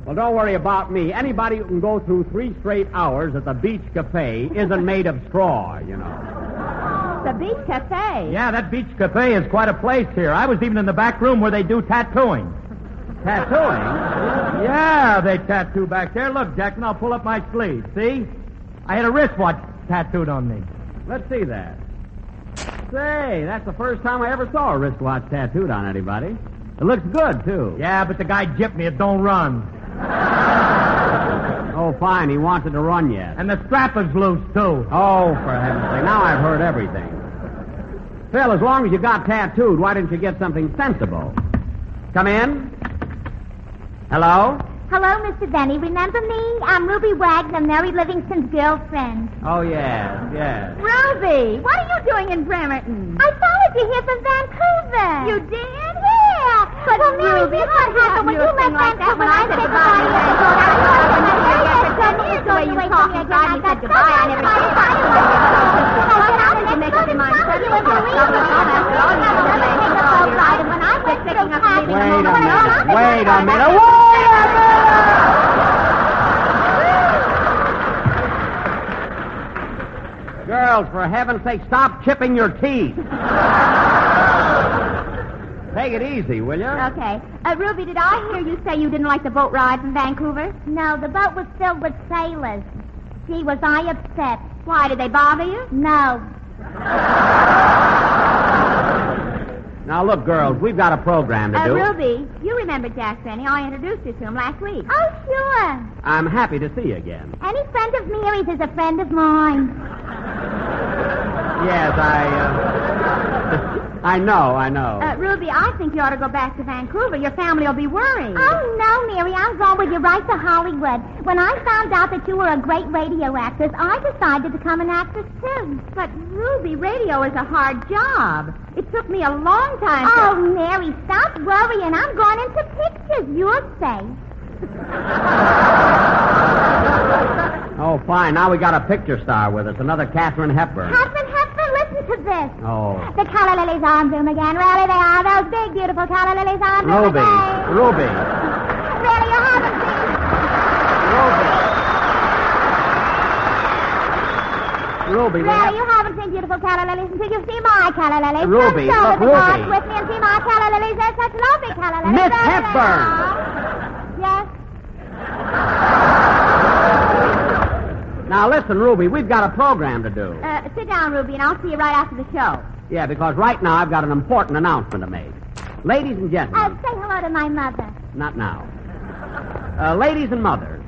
Well, don't worry about me. Anybody who can go through 3 straight hours at the Beach Cafe isn't made of straw, you know. The Beach Cafe? Yeah, that Beach Cafe is quite a place here. I was even in the back room where they do tattooing. Tattooing? Yeah, they tattoo back there. Look, Jackson, I'll pull up my sleeve. See? I had a wristwatch tattooed on me. Let's see that. Say, that's the first time I ever saw a wristwatch tattooed on anybody. It looks good, too. Yeah, but the guy gypped me. It don't run. Oh, fine. He wanted to run yet. And the strap is loose, too. Oh, for heaven's sake. Now I've heard everything. Phil, as long as you got tattooed, why didn't you get something sensible? Come in. Hello? Hello, Mr. Benny. Remember me? I'm Ruby Wagner, Mary Livingston's girlfriend. Oh, yes. Ruby, what are you doing in Bremerton? I followed you here from Vancouver. You did? Yeah. But well, Mary, Ruby, this what happened when you left Vancouver. When I said goodbye to you. Here's the way you talk. You said goodbye. I never said goodbye. You make up your mind. Wait a minute. Girls, for heaven's sake, stop chipping your teeth. Take it easy, will you? Okay. Ruby, did I hear you say you didn't like the boat ride from Vancouver? No, the boat was filled with sailors. Gee, was I upset. Why, did they bother you? No. Now, look, girls, we've got a program to do. Ruby, you remember Jack Benny. I introduced you to him last week. Oh, sure. I'm happy to see you again. Any friend of Mary's is a friend of mine. Yes, I know. Ruby, I think you ought to go back to Vancouver. Your family will be worried. Oh, no, Mary. I'm going with you right to Hollywood. When I found out that you were a great radio actress, I decided to become an actress, too. But, Ruby, radio is a hard job. It took me a long time Oh, Mary, stop worrying. I'm going into pictures. You're safe. Oh, fine. Now we got a picture star with us. Another Katharine Hepburn. Katharine Hepburn, listen to this. Oh. The calla lilies are in bloom again. Really, they are. Those big, beautiful calla lilies are in bloom again. Ruby. Really, you haven't seen... Ruby. Really, you haven't seen beautiful calla lilies until you see my calla lilies. Ruby, Come look, to the Ruby. park with me and see my calla lilies. They're such lovely calla lilies. Miss Really, Hepburn. Yes? Now, listen, Ruby, we've got a program to do. Sit down, Ruby, and I'll see you right after the show. Yeah, because right now I've got an important announcement to make. Ladies and gentlemen. Say hello to my mother. Not now. Ladies and gentlemen.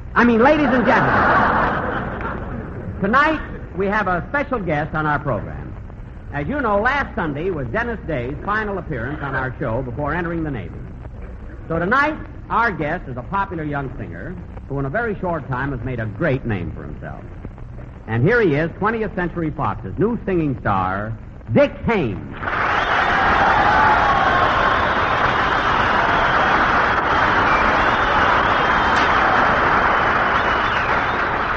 Tonight, we have a special guest on our program. As you know, last Sunday was Dennis Day's final appearance on our show before entering the Navy. So tonight, our guest is a popular young singer who in a very short time has made a great name for himself. And here he is, 20th Century Fox's new singing star, Dick Haymes.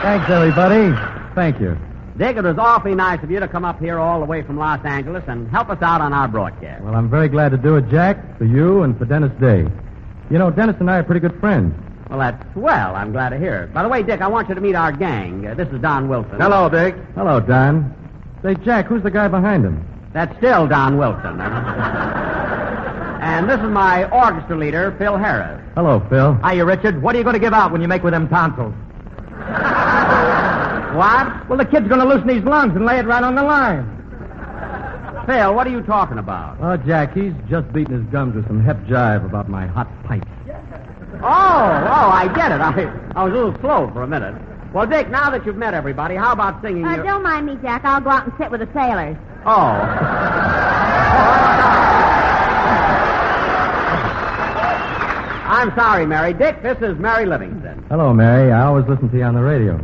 Thanks, everybody. Thank you. Dick, it was awfully nice of you to come up here all the way from Los Angeles and help us out on our broadcast. Well, I'm very glad to do it, Jack, for you and for Dennis Day. You know, Dennis and I are pretty good friends. Well, that's swell. I'm glad to hear it. By the way, Dick, I want you to meet our gang. This is Don Wilson. Hello, Dick. Hello, Don. Say, Jack, who's the guy behind him? That's still Don Wilson. And this is my orchestra leader, Phil Harris. Hello, Phil. Hiya, Richard. What are you going to give out when you make with them tonsils? What? Well, the kid's going to loosen his lungs and lay it right on the line. Phil, what are you talking about? Oh, Jack, he's just beating his gums with some hep jive about my hot pipe. Oh, I get it. I was a little slow for a minute. Well, Dick, now that you've met everybody, how about singing your... Don't mind me, Jack. I'll go out and sit with the sailors. Oh. I'm sorry, Mary. Dick, this is Mary Livingston. Hello, Mary. I always listen to you on the radio.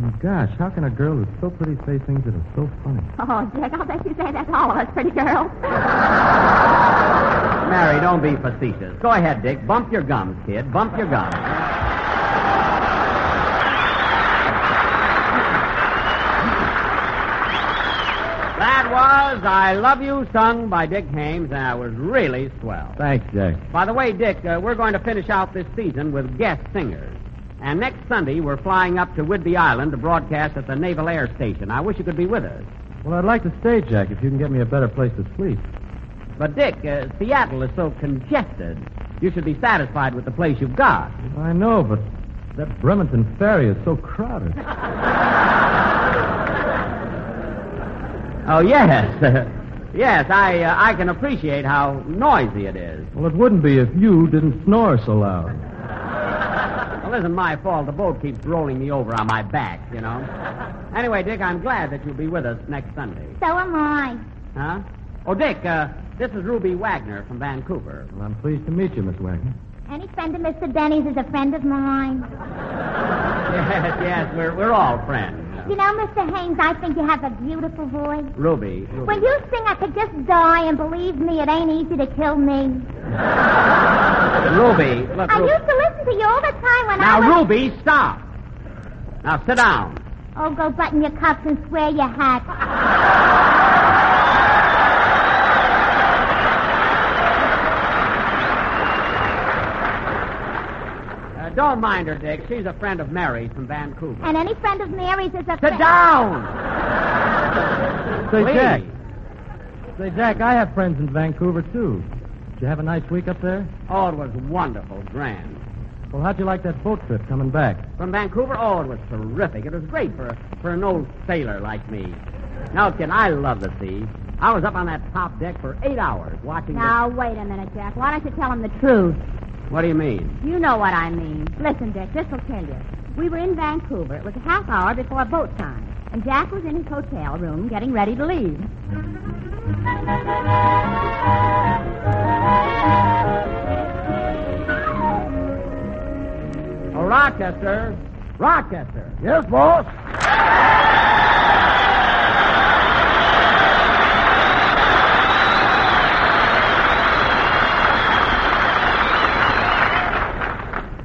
Oh, gosh, how can a girl who's so pretty say things that are so funny? Oh, Jack, I'll bet you say that to all of us pretty girls. Mary, don't be facetious. Go ahead, Dick. Bump your gums, kid. Bump your gums. That was I Love You, sung by Dick Haymes, and it was really swell. Thanks, Jack. By the way, Dick, we're going to finish out this season with guest singers. And next Sunday, we're flying up to Woodby Island to broadcast at the Naval Air Station. I wish you could be with us. Well, I'd like to stay, Jack, if you can get me a better place to sleep. But, Dick, Seattle is so congested. You should be satisfied with the place you've got. I know, but that Bremerton ferry is so crowded. Oh, yes. Yes, I can appreciate how noisy it is. Well, it wouldn't be if you didn't snore so loud. Well, it isn't my fault. The boat keeps rolling me over on my back, you know. Anyway, Dick, I'm glad that you'll be with us next Sunday. So am I. Huh? Oh, Dick, this is Ruby Wagner from Vancouver. Well, I'm pleased to meet you, Miss Wagner. Any friend of Mr. Benny's is a friend of mine. Yes, we're all friends. You know, Mr. Haymes, I think you have a beautiful voice. Ruby. When you sing, I could just die, and believe me, it ain't easy to kill me. Ruby, look, I used to listen to you all the time when Now, I was... Ruby, stop. Now, sit down. Oh, go button your cuffs and swear your hat. Don't mind her, Dick. She's a friend of Mary's from Vancouver. And any friend of Mary's is a friend... Sit down! Say, Please. Jack, I have friends in Vancouver, too. Did you have a nice week up there? Oh, it was wonderful, grand. Well, how'd you like that boat trip coming back? From Vancouver? Oh, it was terrific. It was great for an old sailor like me. Now, kid, I love the sea. I was up on that top deck for 8 hours watching Now, wait a minute, Jack. Why don't you tell him the truth? What do you mean? You know what I mean. Listen, Dick, this will tell you. We were in Vancouver. It was a half hour before boat time, and Jack was in his hotel room getting ready to leave. Oh, Rochester. Rochester. Yes, boss.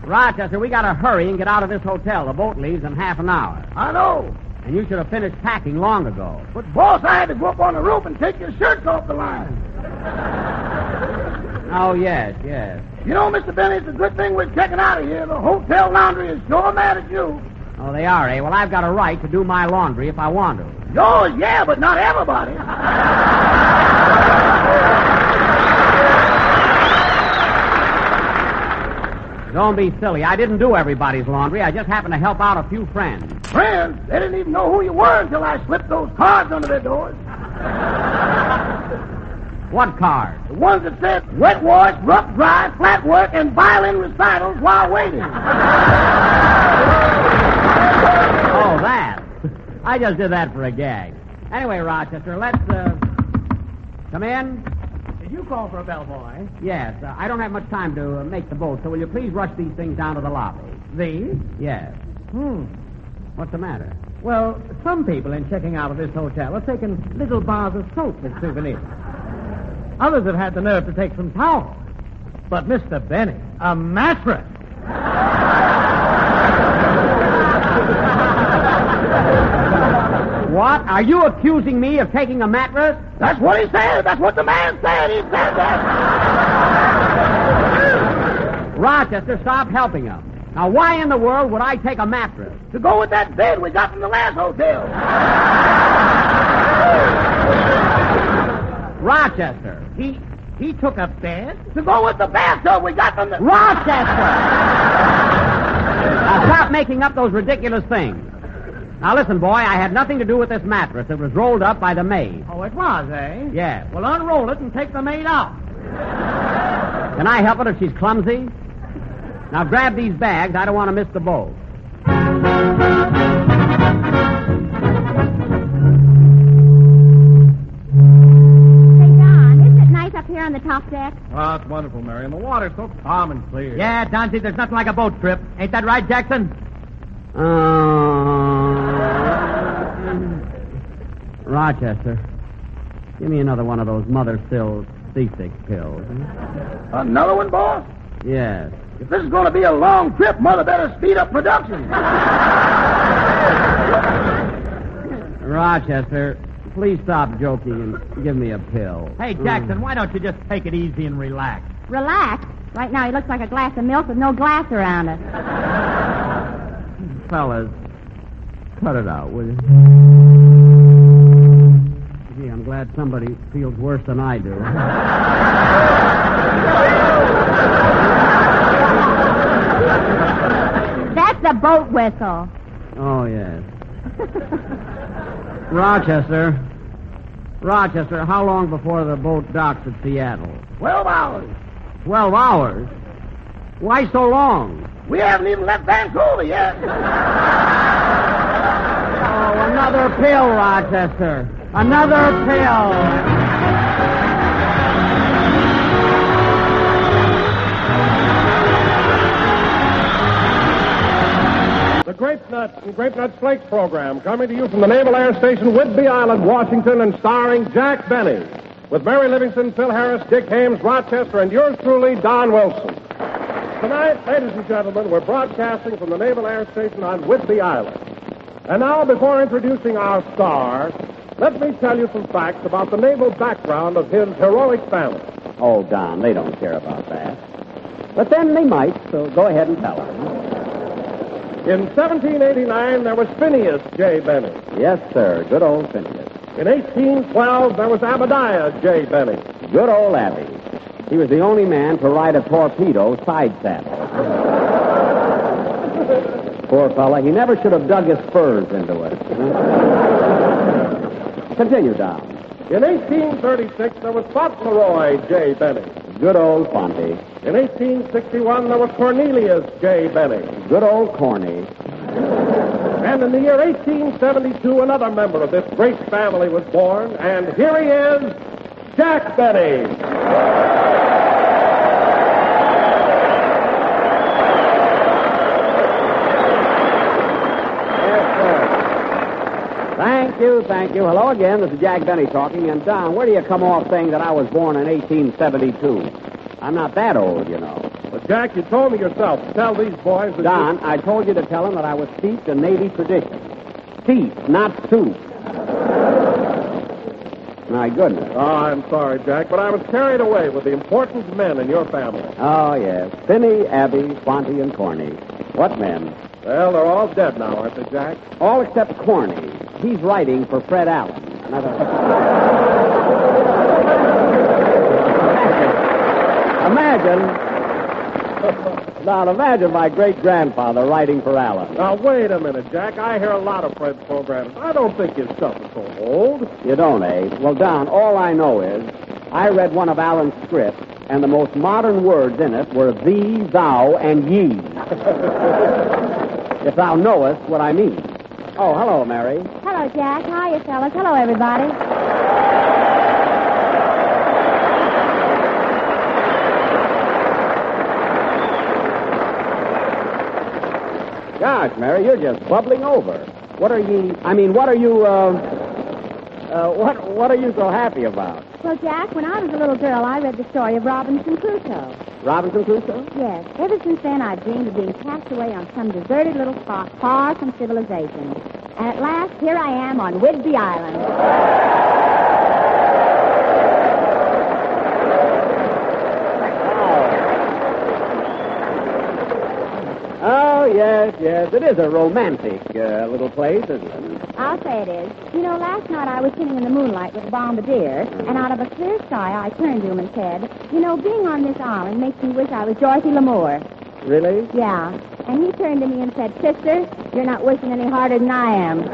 Rochester, we gotta hurry and get out of this hotel. The boat leaves in half an hour. I know. And you should have finished packing long ago. But, boss, I had to go up on the roof and take your shirts off the line. Oh, yes. You know, Mr. Benny, it's a good thing we're checking out of here. The hotel laundry is sure mad at you. Oh, they are, eh? Well, I've got a right to do my laundry if I want to. Yours, yeah, but not everybody. Don't be silly. I didn't do everybody's laundry. I just happened to help out a few friends. Friends? They didn't even know who you were until I slipped those cards under their doors. What cards? The ones that said wet wash, rough dry, flat work, and violin recitals while waiting. Oh, that. I just did that for a gag. Anyway, Rochester, let's, come in. Did you call for a bellboy? Yes, I don't have much time to make the boat, so will you please rush these things down to the lobby? These? Yes. What's the matter? Well, some people in checking out of this hotel have taken little bars of soap as souvenirs. Others have had the nerve to take some towels. But Mr. Benny, a mattress. What? Are you accusing me of taking a mattress? That's what he said. That's what the man said. He said that. Rochester, stop helping him. Now, why in the world would I take a mattress? To go with that bed we got from the last hotel. Rochester. He took a bed? To go with the bathtub we got from the... Rochester! Now, stop making up those ridiculous things. Now, listen, boy, I had nothing to do with this mattress. It was rolled up by the maid. Oh, it was, eh? Yes. Well, unroll it and take the maid out. Can I help it if she's clumsy? Now, grab these bags. I don't want to miss the boat. Say, Don, isn't it nice up here on the top deck? Oh, it's wonderful, Mary. And the water's so calm and clear. Yeah, Donzie, there's nothing like a boat trip. Ain't that right, Jackson? Rochester, give me another one of those Mother Sills seasick pills. Another one, boss? Yes. If this is going to be a long trip, Mother better speed up production. Rochester, please stop joking and give me a pill. Hey, Jackson, why don't you just take it easy and relax? Relax. Right now he looks like a glass of milk with no glass around it. Fellas, cut it out, will you? Gee, I'm glad somebody feels worse than I do. That's the boat whistle. Oh, yes. Rochester, how long before the boat docks at Seattle? 12 hours. 12 hours? Why so long? We haven't even left Vancouver yet. Oh, another pill, Rochester. Another pill. The Grape Nuts and Grape Nuts Flakes program coming to you from the Naval Air Station, Woodby Island, Washington, and starring Jack Benny. With Mary Livingston, Phil Harris, Dick Haymes, Rochester, and yours truly, Don Wilson. Tonight, ladies and gentlemen, we're broadcasting from the Naval Air Station on Woodby Island. And now, before introducing our star, let me tell you some facts about the naval background of his heroic family. Oh, Don, they don't care about that. But then they might, so go ahead and tell them. In 1789, there was Phineas J. Benny. Yes, sir. Good old Phineas. In 1812, there was Abadiah J. Benny. Good old Abby. He was the only man to ride a torpedo side saddle. Poor fella, he never should have dug his spurs into it. Continue, Don. In 1836, there was Fauntleroy J. Benny. Good old Fonty. In 1861, there was Cornelius J. Benny. Good old Corny. And in the year 1872, another member of this great family was born, and here he is, Jack Benny. Thank you. Hello again. This is Jack Benny talking. And, Don, where do you come off saying that I was born in 1872? I'm not that old, you know. But, Jack, you told me yourself to tell these boys that Don, I told you to tell them that I was steeped in Navy tradition. Steeped, not soup. My goodness. Oh, I'm sorry, Jack, but I was carried away with the important men in your family. Oh, yes. Finney, Abby, Fonty, and Corny. What men? Well, they're all dead now, aren't they, Jack? All except Corny. He's writing for Fred Allen. Imagine my great-grandfather writing for Allen. Now, wait a minute, Jack. I hear a lot of Fred's programs. I don't think his stuff is so old. You don't, eh? Well, Don, all I know is I read one of Allen's scripts, and the most modern words in it were thee, thou, and ye. If thou knowest what I mean. Oh, hello, Mary. Hello, Jack. Hiya, fellas. Hello, everybody. Gosh, Mary, you're just bubbling over. What are you so happy about? Well, Jack, when I was a little girl, I read the story of Robinson Crusoe. Robinson Crusoe? Yes. Ever since then, I've dreamed of being cast away on some deserted little spot far from civilization. And at last, here I am on Woodby Island. Oh, yes. It is a romantic little place, isn't it? I'll say it is. You know, last night I was sitting in the moonlight with a bombardier, and out of a clear sky I turned to him and said, you know, being on this island makes me wish I was Dorothy L'Amour. Really? Yeah. And he turned to me and said, sister, you're not wishing any harder than I am.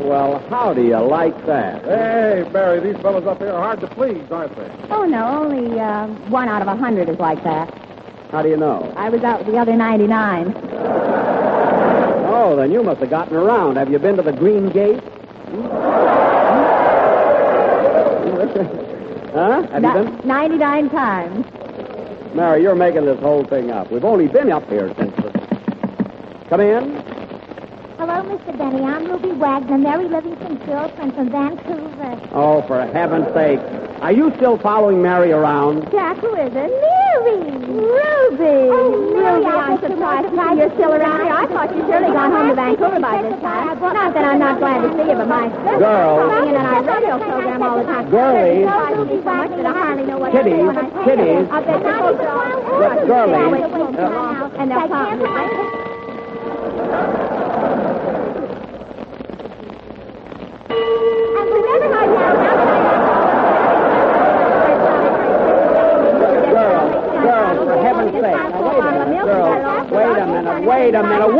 Well, how do you like that? Hey, Mary, these fellows up here are hard to please, aren't they? Oh, no, only 1 out of 100 is like that. How do you know? I was out with the other 99. Oh, then you must have gotten around. Have you been to the Green Gate? Huh? Have you been? 99 times. Mary, you're making this whole thing up. We've only been up here since the... Come in. Hello, Mr. Benny. I'm Ruby Wagner, Mary Livingston's girlfriend from Vancouver. Oh, for heaven's sake. Are you still following Mary around? Jack, who is it? Mary! Ruby. Oh, Mary, I'm surprised to see you're still around here. I thought you'd surely gone home to Vancouver by this time. Not that I'm not glad to see you, but my... Girls. Calling in on our radio program all the time. Girlies. I see so much that I hardly know what Kitties. to do. Kitties. I'll bet you folks are all... Girlies. And they'll pop me. And remember how you... Girls, for heaven's sake. Now, wait a minute. Wait a minute.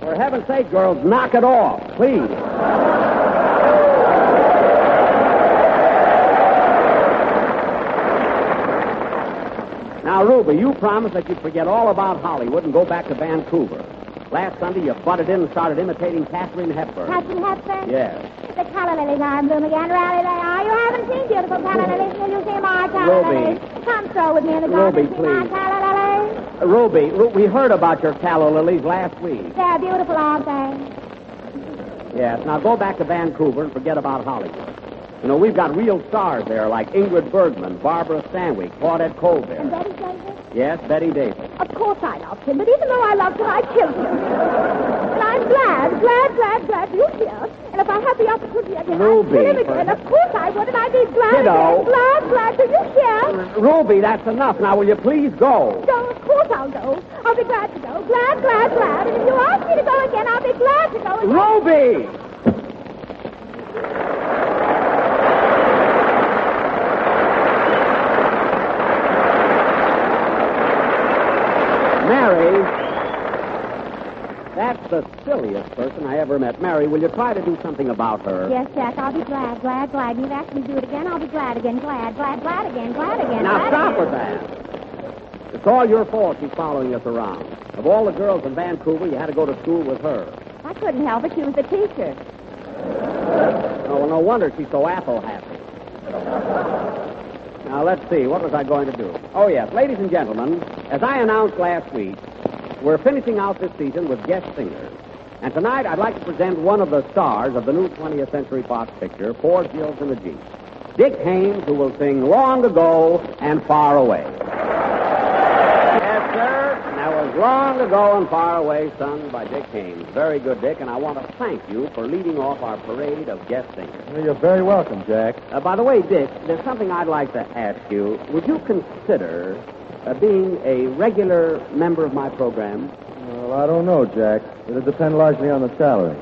For heaven's sake, girls, knock it off, please. Now, Ruby, you promised that you'd forget all about Hollywood and go back to Vancouver. Last Sunday, you butted in and started imitating Katharine Hepburn. Katharine Hepburn? Yes. The calla lilies are in bloom again. Rally they are. You haven't seen beautiful calla lilies. Will you see my calla lilies? Come stroll with me in the garden. Ruby, See my please. calla lilies. Ruby, we heard about your calla lilies last week. They're beautiful, aren't they? Yes. Now go back to Vancouver and forget about Hollywood. You know, we've got real stars there like Ingrid Bergman, Barbara Stanwyck, Claudette Colbert. And Betty Davis? Yes, Betty Davis. Of course I loved him, but even though I loved him, I killed him. And I'm glad you're here. And if I had the opportunity again, Ruby, I'd kill him again. Of course I would, and I'd be glad Kiddo. again. Glad that you're here. Ruby, that's enough. Now, will you please go? So, of course I'll go. I'll be glad to go. Glad. And if you ask me to go again, I'll be glad to go again. Ruby! Mary, that's the silliest person I ever met. Mary, will you try to do something about her? Yes, Jack, I'll be glad. You've asked me to do it again, I'll be glad again. Glad again. Now stop with that. It's all your fault she's following us around. Of all the girls in Vancouver, you had to go to school with her. I couldn't help it. She was the teacher. Oh, well, no wonder she's so apple-happy. Now, let's see. What was I going to do? Oh, yes. Ladies and gentlemen, as I announced last week, we're finishing out this season with guest singers. And tonight, I'd like to present one of the stars of the new 20th Century Fox picture, Four Jills in a Jeep, Dick Haymes, who will sing Long Ago and Far Away. Yes, sir. That was Long Ago and Far Away, sung by Dick Haymes. Very good, Dick, and I want to thank you for leading off our parade of guest singers. Well, you're very welcome, Jack. By the way, Dick, there's something I'd like to ask you. Would you consider being a regular member of my program? Well, I don't know, Jack. It'll depend largely on the salary.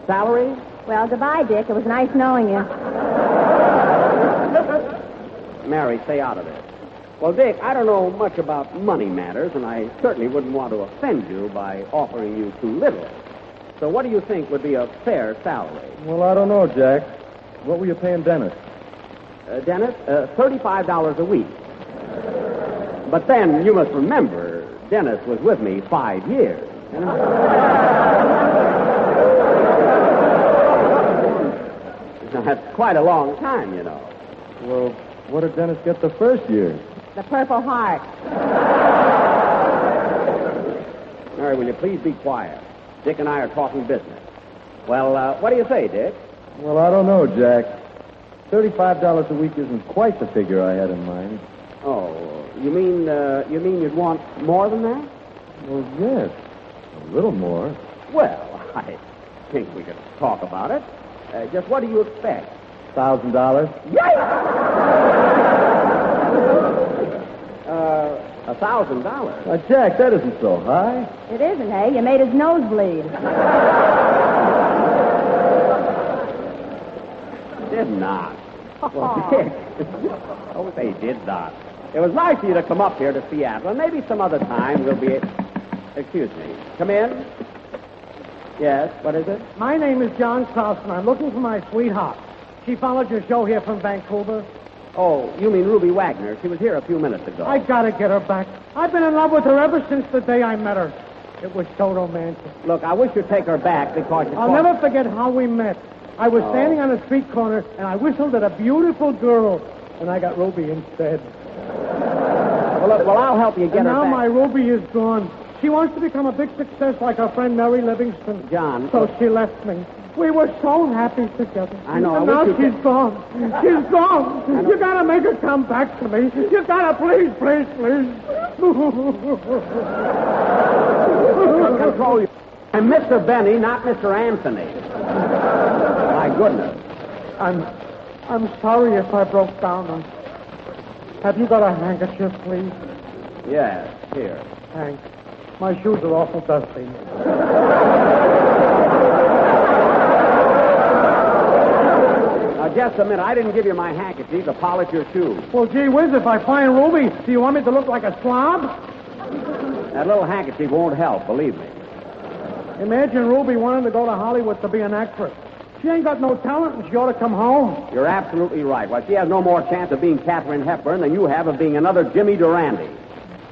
Salary? Well, goodbye, Dick. It was nice knowing you. Mary, stay out of this. Well, Dick, I don't know much about money matters, and I certainly wouldn't want to offend you by offering you too little. So what do you think would be a fair salary? Well, I don't know, Jack. What were you paying Dennis? Dennis, $35 a week. But then, you must remember, Dennis was with me 5 years. You know? Now, that's quite a long time, you know. Well, what did Dennis get the first year? The Purple Heart. Mary, will you please be quiet? Dick and I are talking business. Well, what do you say, Dick? Well, I don't know, Jack. $35 a week isn't quite the figure I had in mind. Oh, you mean you'd want more than that? Well, yes. A little more. Well, I think we could talk about it. Just what do you expect? $1,000? $1,000? Jack, that isn't so high. It isn't, hey? You made his nose bleed. Did not. Well, Dick. Oh, they did not. It was nice of you to come up here to Seattle, and maybe some other time we'll be... Excuse me. Come in. Yes, what is it? My name is John Carlson. I'm looking for my sweetheart. She followed your show here from Vancouver. Oh, you mean Ruby Wagner. She was here a few minutes ago. I gotta get her back. I've been in love with her ever since the day I met her. It was so romantic. Look, I wish you'd take her back because... I'll never forget how we met. I was standing on a street corner, and I whistled at a beautiful girl, and I got Ruby instead. Well, look, I'll help you get and her now back. my Ruby is gone. She wants to become a big success like her friend Mary Livingston. John. So she left me. We were so happy together. I know. And now she's gone. She's gone. You gotta make her come back to me. You gotta, please. Control you. I'm Mr. Benny, not Mr. Anthony. My goodness. I'm sorry if I broke down. Have you got a handkerchief, please? Yes, here. Thanks. My shoes are awful dusty. Now, just a minute. I didn't give you my handkerchief to polish your shoes. Well, gee whiz, if I find Ruby, do you want me to look like a slob? That little handkerchief won't help, believe me. Imagine Ruby wanting to go to Hollywood to be an actress. She ain't got no talent, and she ought to come home. You're absolutely right. Why, she has no more chance of being Katharine Hepburn than you have of being another Jimmy Durante.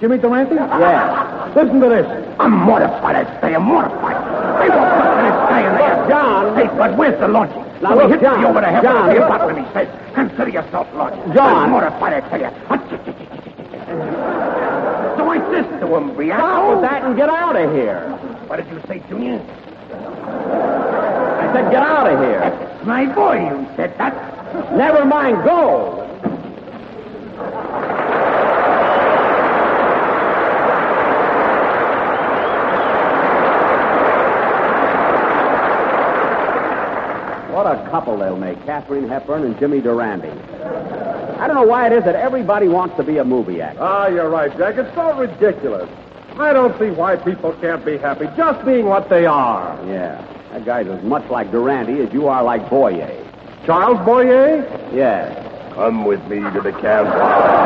Jimmy Durante? Yes. Listen to this. I'm mortified, I say. I'm mortified. They won't put this guy in there. John. Hey, but where's the logic? Now, look, hit John. me over the head John. with a bottle, and he says, consider yourself logic. John. I'm mortified, I tell you. So I says to him, Briaco. Stop with that and get out of here. What did you say, Junior? I said get out of here. My boy, you said that. Never mind, go. What a couple they'll make, Katharine Hepburn and Jimmy Durante. I don't know why it is that everybody wants to be a movie actor. Ah, you're right, Jack. It's so ridiculous. I don't see why people can't be happy just being what they are. Yeah, that guy's as much like Durante as you are like Boyer. Charles Boyer? Yes. Come with me to the campfire.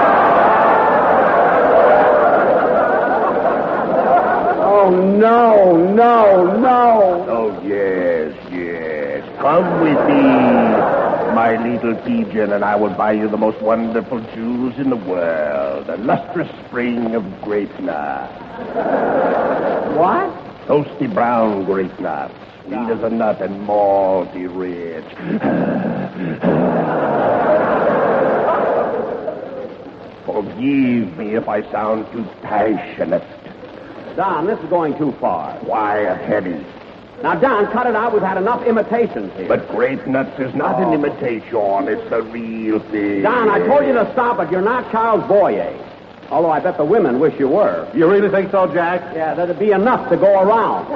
Oh, no. Oh, yes. Come with me, my little pigeon, and I will buy you the most wonderful jewels in the world. A lustrous spring of grape nuts. What? Toasty brown grape nuts. Sweet as a nut and malty rich. Forgive me if I sound too passionate. Don, this is going too far. Quiet, Hetty. Now, Don, cut it out. We've had enough imitations here. But grape nuts is not an imitation. It's the real thing. Don, I told you to stop it. You're not Charles Boyer. Although I bet the women wish you were. You really think so, Jack? Yeah, that'd be enough to go around.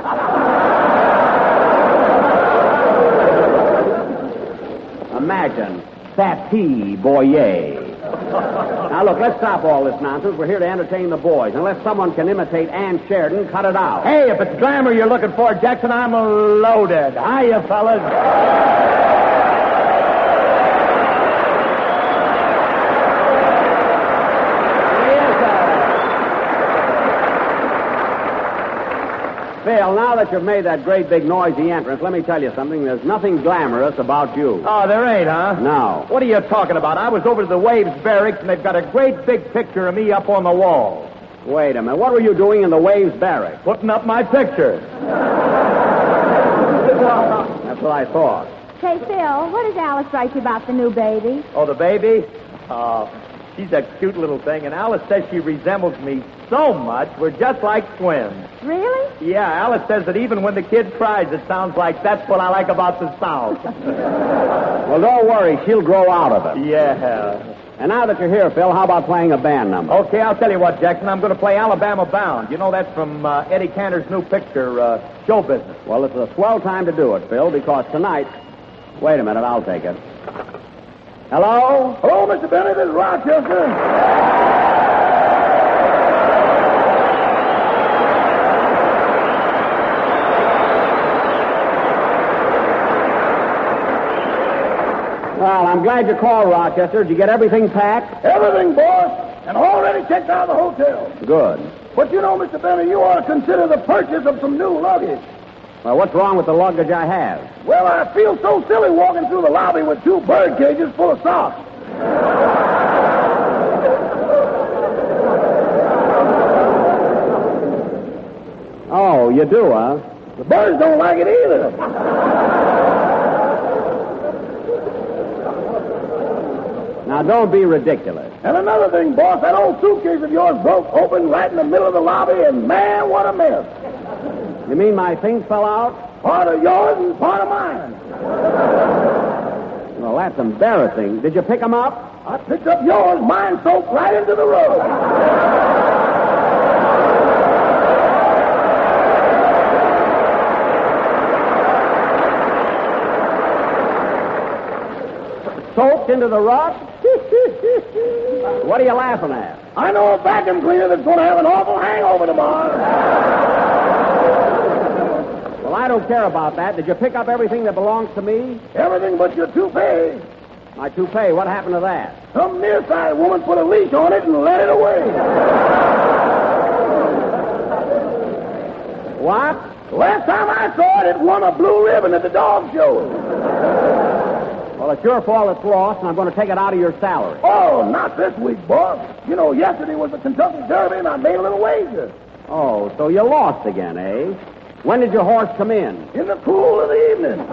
Imagine Fatty Boyer. Now, look, let's stop all this nonsense. We're here to entertain the boys. Unless someone can imitate Ann Sheridan, cut it out. Hey, if it's glamour you're looking for, Jackson, I'm loaded. Hiya, fellas. Phil, now that you've made that great big noisy entrance, let me tell you something. There's nothing glamorous about you. Oh, there ain't, huh? No. What are you talking about? I was over to the Waves barracks, and they've got a great big picture of me up on the wall. Wait a minute. What were you doing in the Waves barracks? Putting up my picture. That's what I thought. Say, Phil, what does Alice write you about the new baby? Oh, the baby? She's a cute little thing, and Alice says she resembles me so much, we're just like twins. Really? Yeah, Alice says that even when the kid cries, it sounds like that's what I like about the South. Well, don't worry. She'll grow out of it. Yeah. And now that you're here, Phil, how about playing a band number? Okay, I'll tell you what, Jackson. I'm going to play Alabama Bound. You know, that's from Eddie Cantor's new picture, Show Business. Well, it's a swell time to do it, Phil, because tonight... Wait a minute, I'll take it. Hello? Hello, Mr. Benny. This is Rochester. Well, I'm glad you called, Rochester. Did you get everything packed? Everything, boss. And already checked out of the hotel. Good. But you know, Mr. Benny, you ought to consider the purchase of some new luggage. Well, what's wrong with the luggage I have? Well, I feel so silly walking through the lobby with 2 bird cages full of socks. Oh, Oh, you do, huh? The birds don't like it either. Now, don't be ridiculous. And another thing, boss, that old suitcase of yours broke open right in the middle of the lobby, and man, what a mess. You mean my things fell out? Part of yours and part of mine. Well, that's embarrassing. Did you pick them up? I picked up yours, mine soaked right into the road. Soaked into the rug? What are you laughing at? I know a vacuum cleaner that's going to have an awful hangover tomorrow. Well, I don't care about that. Did you pick up everything that belongs to me? Everything but your toupee. My toupee, what happened to that? Some near-side woman put a leash on it and let it away. What? Last time I saw it, it won a blue ribbon at the dog show. Well, it's your fault it's lost, and I'm going to take it out of your salary. Oh, not this week, boss. You know, yesterday was the Kentucky Derby, and I made a little wager. Oh, so you lost again, eh? When did your horse come in? In the cool of the evening.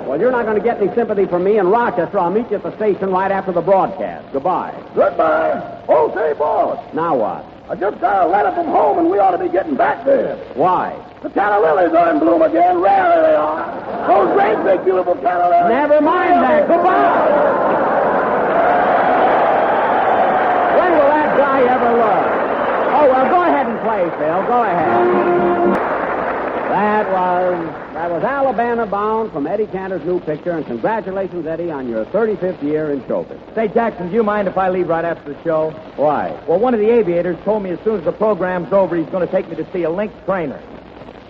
Well, you're not going to get any sympathy from me in Rochester. I'll meet you at the station right after the broadcast. Goodbye. Goodbye. Oh, say, boss. Now what? I just got a letter from home, and we ought to be getting back there. Why? The canna lilies are in bloom again. Rarely they are. Those great big beautiful canna lilies. Never mind that. Goodbye. When will that guy ever learn? Oh, well, go ahead and play, Phil. Go ahead. That was Alabama Bound from Eddie Cantor's new picture, and congratulations, Eddie, on your 35th year in showbiz. Say, Jackson, do you mind if I leave right after the show? Why? Well, one of the aviators told me as soon as the program's over, he's going to take me to see a lynx trainer.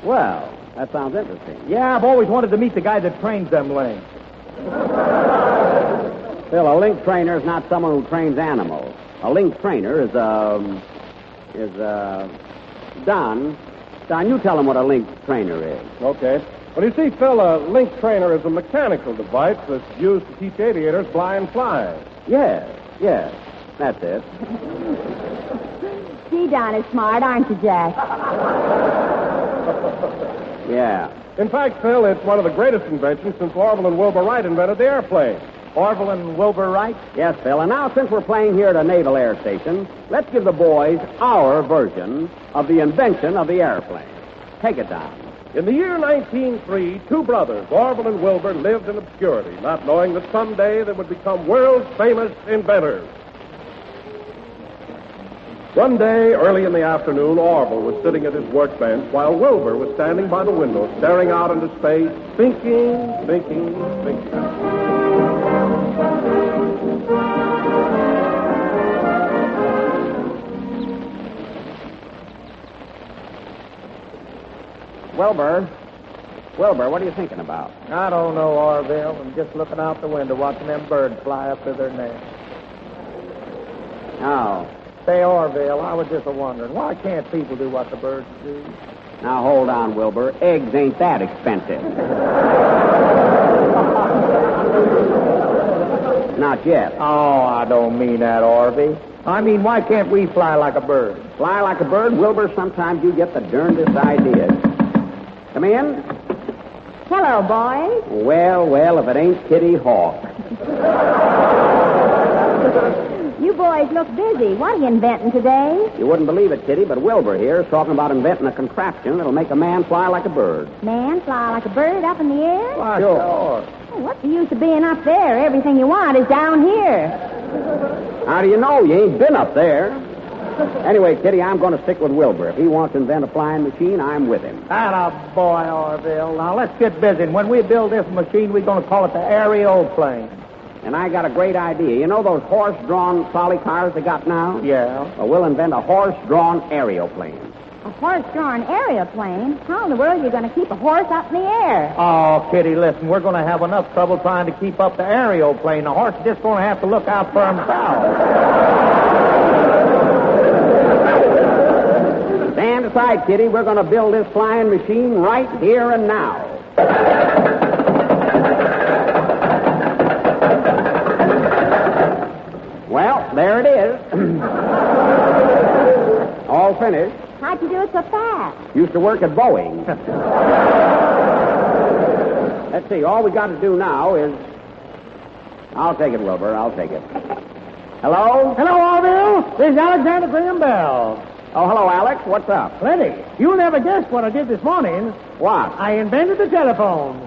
Well, that sounds interesting. Yeah, I've always wanted to meet the guy that trains them lynx. Phil, a lynx trainer is not someone who trains animals. A lynx trainer is Don, you tell him what a lynx trainer is. Okay. Well, you see, Phil, a lynx trainer is a mechanical device that's used to teach aviators blind flying. Yes, that's it. Gee, Don is smart, aren't you, Jack? Yeah. In fact, Phil, it's one of the greatest inventions since Orville and Wilbur Wright invented the airplane. Orville and Wilbur Wright? Yes, Phil. And now, since we're playing here at a naval air station, let's give the boys our version of the invention of the airplane. Take it down. In the year 1903, two brothers, Orville and Wilbur, lived in obscurity, not knowing that someday they would become world-famous inventors. One day, early in the afternoon, Orville was sitting at his workbench while Wilbur was standing by the window, staring out into space, thinking. Wilbur, what are you thinking about? I don't know, Orville. I'm just looking out the window, watching them birds fly up to their nest. Oh. Say, Orville, I was just wondering, why can't people do what the birds do? Now, hold on, Wilbur. Eggs ain't that expensive. Not yet. Oh, I don't mean that, Orville. I mean, why can't we fly like a bird? Fly like a bird? Wilbur, sometimes you get the darndest ideas. Come in. Hello, boys. Well, if it ain't Kitty Hawk. You boys look busy. What are you inventing today? You wouldn't believe it, Kitty, but Wilbur here is talking about inventing a contraption that'll make a man fly like a bird. Man fly like a bird up in the air? Why, sure. Well, what's the use of being up there? Everything you want is down here. How do you know? You ain't been up there. Anyway, Kitty, I'm going to stick with Wilbur. If he wants to invent a flying machine, I'm with him. Atta boy, Orville. Now, let's get busy. And when we build this machine, we're going to call it the aeroplane. And I got a great idea. You know those horse-drawn trolley cars they got now? Yeah. Well, we'll invent a horse-drawn aeroplane. A horse-drawn aeroplane? How in the world are you going to keep a horse up in the air? Oh, Kitty, listen, we're going to have enough trouble trying to keep up the aeroplane. The horse is just going to have to look out for himself. Stand aside, Kitty. We're going to build this flying machine right here and now. Well, there it is. All finished. How'd you do it so fast? Used to work at Boeing. Let's see, all we got to do now is... I'll take it, Wilbur, I'll take it. Hello? Hello, Orville. This is Alexander Graham Bell. Oh, hello, Alex. What's up? Plenty. You'll never guess what I did this morning. What? I invented the telephone.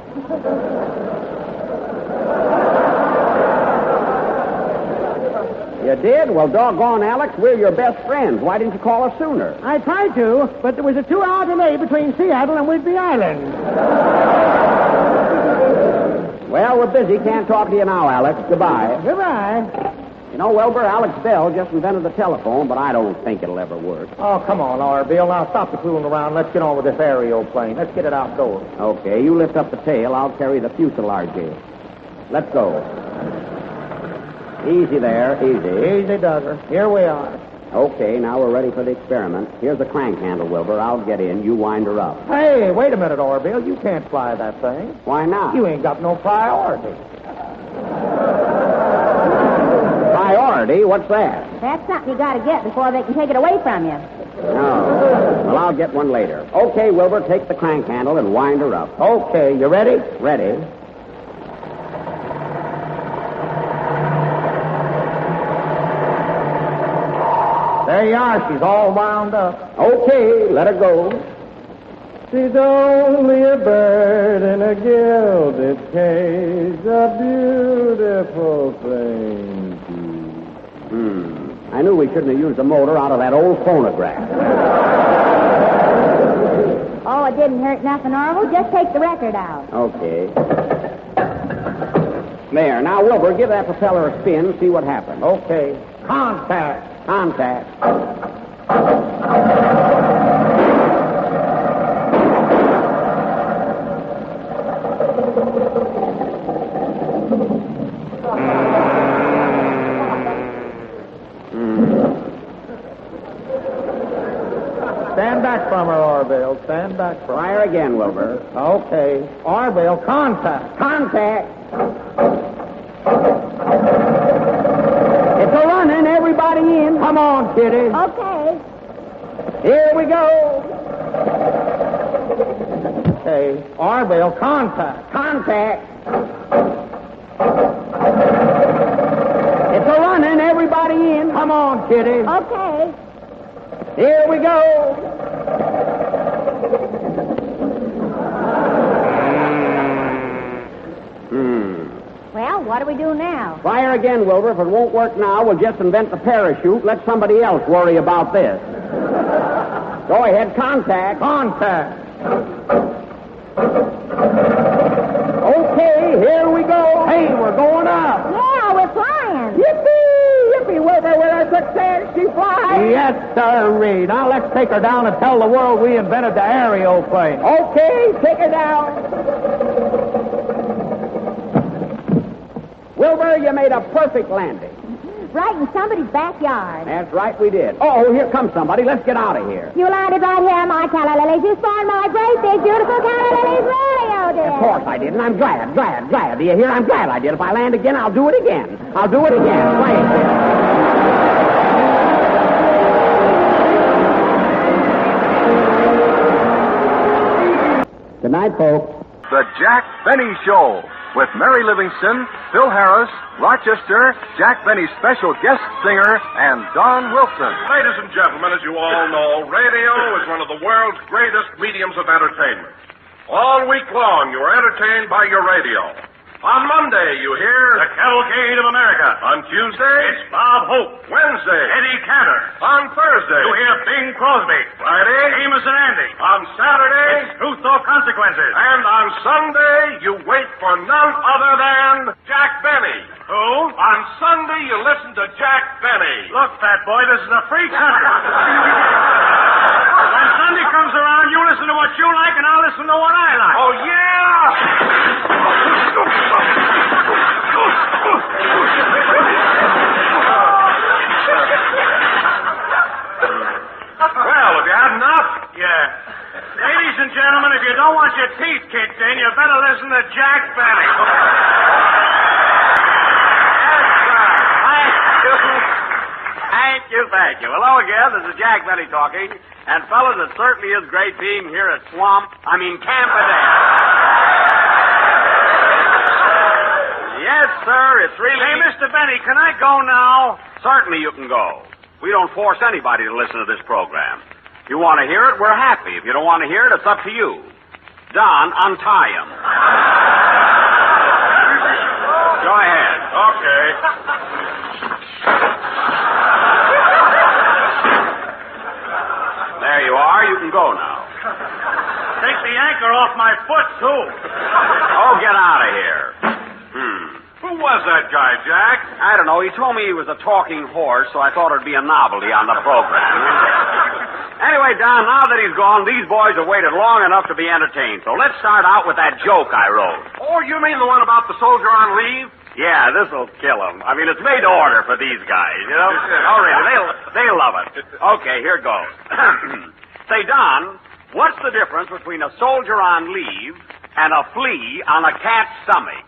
You did? Well, doggone, Alex, we're your best friends. Why didn't you call us sooner? I tried to, but there was a 2-hour delay between Seattle and Woodby Island. Well, we're busy. Can't talk to you now, Alex. Goodbye. Goodbye. You know, Wilbur, Alex Bell just invented the telephone, but I don't think it'll ever work. Oh, come on, Orville. Now stop the fooling around. Let's get on with this aeroplane. Let's get it outdoors. Okay, you lift up the tail. I'll carry the fuselage here. Let's go. Easy there, easy. Easy, Duggar. Here we are. Okay, now we're ready for the experiment. Here's the crank handle, Wilbur. I'll get in. You wind her up. Hey, wait a minute, Orville. You can't fly that thing. Why not? You ain't got no priority. Priority? What's that? That's something you got to get before they can take it away from you. No. Well, I'll get one later. Okay, Wilbur, take the crank handle and wind her up. Okay, you ready? Ready. There you are. She's all wound up. Okay, let her go. She's only a bird in a gilded cage, a beautiful thing. I knew we shouldn't have used the motor out of that old phonograph. Oh, it didn't hurt nothing, Orville. Just take the record out. Okay. There. Now, Wilbur, give that propeller a spin, see what happens. Okay. Contact. Contact. Stand back from her, Orville. Stand back from her. Fire again, Wilbur. Okay. Orville, contact. Contact. It's a running. Everybody in. Come on, kitty. Okay. Here we go. Okay. Orville, contact. Contact. It's a running. Everybody in. Come on, kitty. Okay. Here we go. Well, what do we do now? Fire again, Wilbur. If it won't work now, we'll just invent the parachute. Let somebody else worry about this. Go ahead. Contact. Contact. Okay, here we go. Hey, we're going up. Yeah, we're flying. Yippee! Yippee, Wilbur, with our success, she flies. Yes, sir, Now let's take her down and tell the world we invented the aeroplane. Okay, take her down. Wilbur, you made a perfect landing. Right in somebody's backyard. That's right, we did. Oh, here comes somebody. Let's get out of here. You landed right here, my Calla Lilies. You spawned my great big, beautiful Calla Lilies radio, dear. Of course I did, and I'm glad. Do you hear? I'm glad I did. If I land again, I'll do it again. I'll do it again. Play it. Good night, folks. The Jack Benny Show with Mary Livingston, Phil Harris, Rochester, Jack Benny's special guest singer, and Don Wilson. Ladies and gentlemen, as you all know, radio is one of the world's greatest mediums of entertainment. All week long, you are entertained by your radio. On Monday, you hear The Cavalcade of America. On Tuesday, It's Bob Hope. Wednesday, Eddie Cantor. On Thursday, You hear Bing Crosby. Friday, Amos and Andy. On Saturday, It's Truth or Consequences. and on Sunday, you wait for none other than Jack Benny. Who? On Sunday, you listen to Jack Benny. Look, fat boy, this is a free country. When Sunday comes around, you listen to what you like, and I'll listen to what I like. Oh, yeah! Well, have you had enough? Yeah. Ladies and gentlemen, if you don't want your teeth kicked in, you better listen to Jack Benny. I Thank you. Hello again. This is Jack Benny talking. And, fellas, it certainly is great being here at Camp Adair. Yes, sir, it's really... Hey, Mr. Benny, can I go now? Certainly you can go. We don't force anybody to listen to this program. If you want to hear it, we're happy. If you don't want to hear it, it's up to you. Don, untie him. Go ahead. Okay. There you are. You can go now. Take the anchor off my foot, too. Oh, get out of here. Who was that guy, Jack? I don't know. He told me he was a talking horse, so I thought it'd be a novelty on the program. Anyway, Don, now that he's gone, these boys have waited long enough to be entertained. So let's start out with that joke I wrote. Oh, you mean the one about the soldier on leave? Yeah, this'll kill him. I mean, it's made to order for these guys, you know? Oh, really, they'll love it. Okay, here goes. Say, Don, what's the difference between a soldier on leave and a flea on a cat's stomach?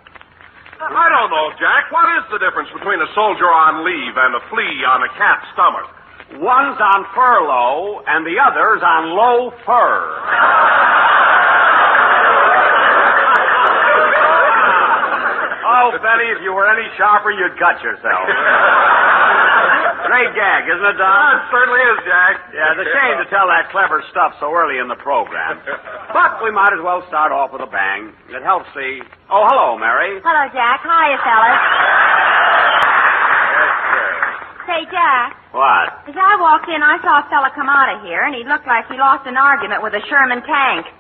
I don't know, Jack. What is the difference between a soldier on leave and a flea on a cat's stomach? One's on furlough and the other's on low fur. Oh, Benny, if you were any sharper, you'd cut yourself. Great gag, isn't it, Don? It certainly is, Jack. Yeah, it's a shame to tell that clever stuff so early in the program. But we might as well start off with a bang. It helps see. Oh, hello, Mary. Hello, Jack. Hiya, fellas. Say, Jack. What? As I walked in, I saw a fella come out of here, and he looked like he lost an argument with a Sherman tank.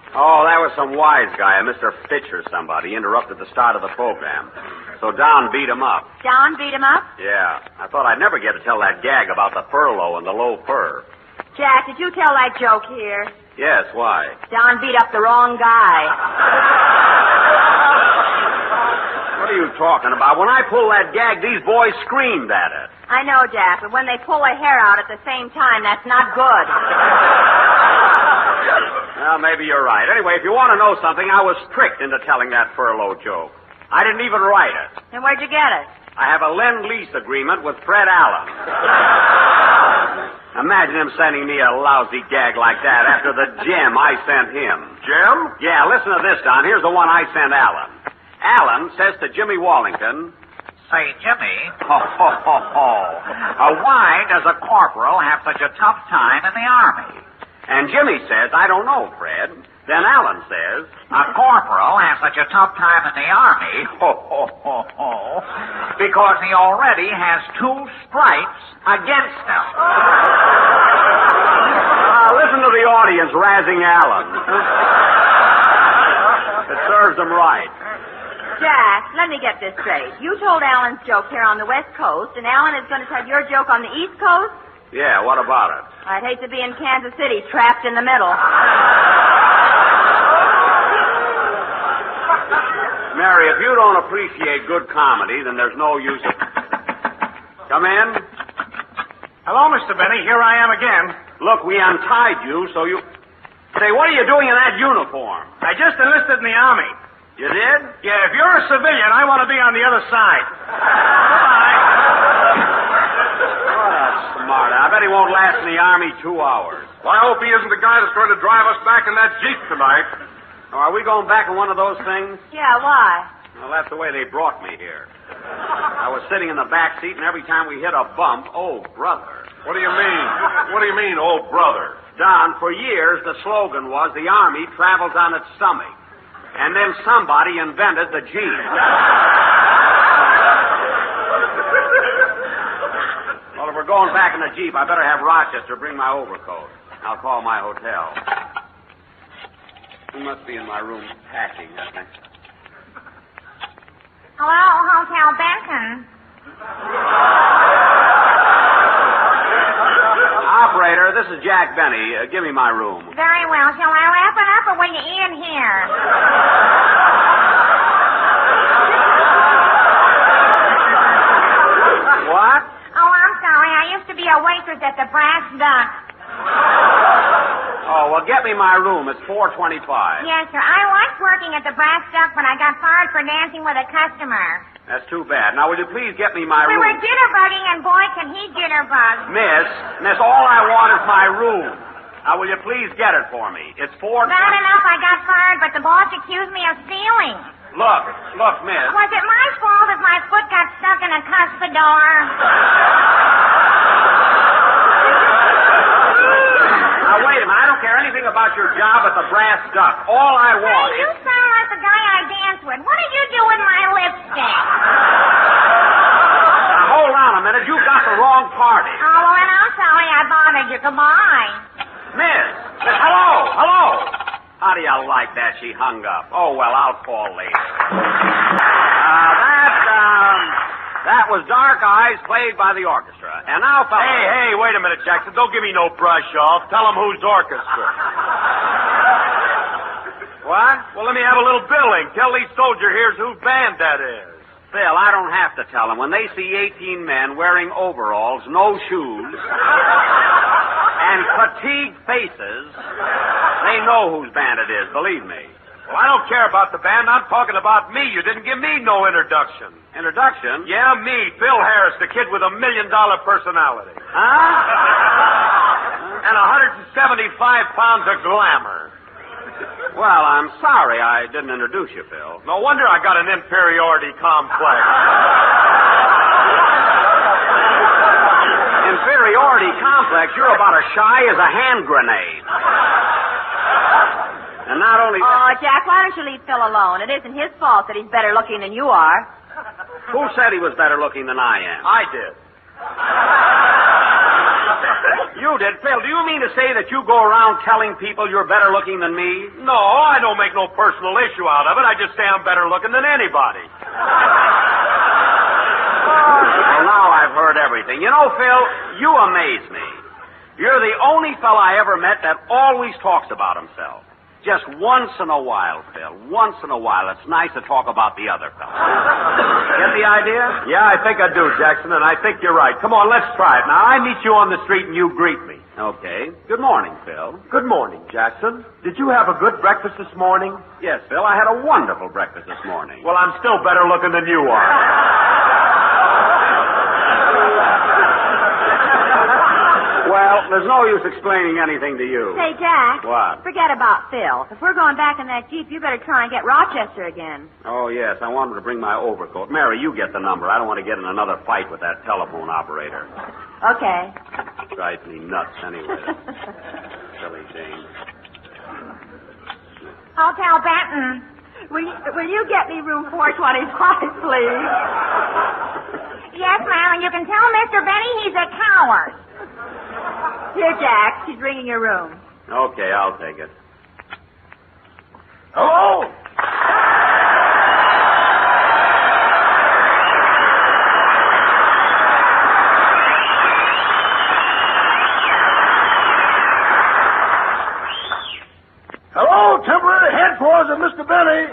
Oh, that was some wise guy, a Mr. Fitch or somebody, interrupted the start of the program. So Don beat him up. Don beat him up? Yeah. I thought I'd never get to tell that gag about the furlough and the low fur. Jack, did you tell that joke here? Yes, why? Don beat up the wrong guy. What are you talking about? When I pulled that gag, these boys screamed at it. I know, Jack, but when they pull their hair out at the same time, that's not good. Well, maybe you're right. Anyway, if you want to know something, I was tricked into telling that furlough joke. I didn't even write it. Then where'd you get it? I have a lend-lease agreement with Fred Allen. Imagine him sending me a lousy gag like that after the gem I sent him. Jim? Yeah, listen to this, Don. Here's the one I sent Allen. Allen says to Jimmy Wallington, Say, Jimmy, why does a corporal have such a tough time in the Army? And Jimmy says, I don't know, Fred. Then Allen says, a corporal has such a tough time in the Army, because he already has 2 stripes against him. Listen to the audience razzing Allen. It serves them right. Jack, let me get this straight. You told Alan's joke here on the West Coast, and Alan is going to tell your joke on the East Coast? Yeah, what about it? I'd hate to be in Kansas City, trapped in the middle. Mary, if you don't appreciate good comedy, then there's no use of... Come in. Hello, Mr. Benny. Here I am again. Look, we untied you, so you... Say, what are you doing in that uniform? I just enlisted in the Army. You did? Yeah, if you're a civilian, I want to be on the other side. Goodbye. What a smart. I bet he won't last in the Army 2 hours. Well, I hope he isn't the guy that's going to drive us back in that Jeep tonight. Oh, are we going back in one of those things? Yeah, why? Well, that's the way they brought me here. I was sitting in the back seat, and every time we hit a bump, oh, brother. What do you mean? What do you mean, oh, brother? Don, for years the slogan was the Army travels on its stomach. And then somebody invented the Jeep. Well, if we're going back in the Jeep, I better have Rochester bring my overcoat. I'll call my hotel. He must be in my room packing, I think. Hello, Hotel Benton. Operator, this is Jack Benny. Give me my room. Very well. Shall I wrap it up or will you in here? What? Oh, I'm sorry. I used to be a waitress at the Brass Duck. Oh, well, get me my room. It's 425. Yes, sir. I was stopped working at the Brass Duck when I got fired for dancing with a customer. That's too bad. Now, will you please get me my We room? were jitterbugging, and boy, can he jitterbug. Miss, all I want is my room. Now, will you please get it for me? It's $4. Bad enough I got fired, but the boss accused me of stealing. Look, miss. Was it my fault if my foot got stuck in a cuspidor? Now, wait a minute. I don't care anything about your job at the Brass Duck. All I want Hey, you sound like the guy I danced with. What did you do with my lipstick? Now, hold on a minute. You've got the wrong party. Oh, well, then I'm sorry I bothered you. Goodbye. Miss, hello. How do you like that? She hung up. Oh, well, I'll call later. That was Dark Eyes played by the orchestra. And now, fellas... Hey, wait a minute, Jackson. Don't give me no brush off. Tell them who's orchestra. What? Well, let me have a little billing. Tell these soldier here's whose band that is. Phil, I don't have to tell them. When they see 18 men wearing overalls, no shoes, and fatigued faces, they know whose band it is, believe me. Well, I don't care about the band. I'm talking about me. You didn't give me no introduction. Introduction? Yeah, me, Phil Harris, the kid with $1 million personality. Huh? And 175 pounds of glamour. Well, I'm sorry I didn't introduce you, Phil. No wonder I got an inferiority complex. Inferiority complex? You're about as shy as a hand grenade. And not only... Oh, Jack, why don't you leave Phil alone? It isn't his fault that he's better looking than you are. Who said he was better looking than I am? I did. You did? Phil, do you mean to say that you go around telling people you're better looking than me? No, I don't make no personal issue out of it. I just say I'm better looking than anybody. Well, now I've heard everything. You know, Phil, you amaze me. You're the only fella I ever met that always talks about himself. Just once in a while, Phil. Once in a while. It's nice to talk about the other fella. Get the idea? Yeah, I think I do, Jackson, and I think you're right. Come on, let's try it. Now, I meet you on the street and you greet me. Okay. Good morning, Phil. Good morning, Jackson. Did you have a good breakfast this morning? Yes, Phil, I had a wonderful breakfast this morning. Well, I'm still better looking than you are. Well, there's no use explaining anything to you. Say, Jack. What? Forget about Phil. If we're going back in that Jeep, you better try and get Rochester again. Oh, yes. I wanted to bring my overcoat. Mary, you get the number. I don't want to get in another fight with that telephone operator. Okay. Drives me nuts anyway. Silly thing. Hotel Benton. Will you get me room 425, please? Yes, ma'am, and you can tell Mr. Benny he's a coward. Here, Jack. She's ringing your room. Okay, I'll take it. Hello? Hello, temporary headquarters of Mr. Benny.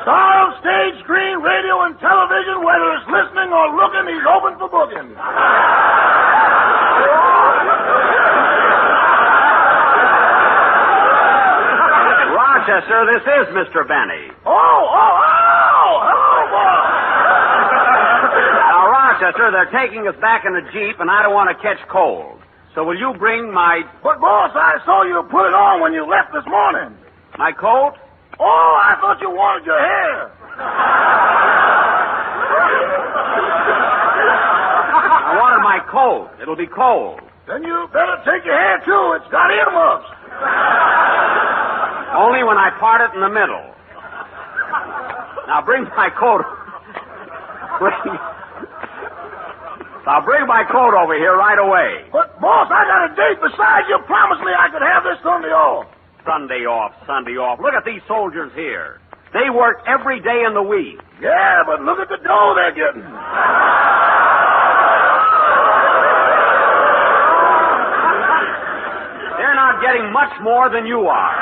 Star of stage, screen, radio, and television, whether it's listening or looking, he's open for booking. Rochester, this is Mr. Benny. Hello, boy. Now, Rochester, they're taking us back in the Jeep, and I don't want to catch cold. So will you bring my... But, boss, I saw you put it on when you left this morning. My coat? Oh, I thought you wanted your hair. I wanted my coat. It'll be cold. Then you better take your hair, too. It's got earmuffs. Only when I part it in the middle. Now, bring my coat. Now, bring my coat over here right away. But, boss, I got a date. Besides, you promised me I could have this Sunday off. Sunday off. Look at these soldiers here. They work every day in the week. Yeah, but look at the dough they're getting. They're not getting much more than you are.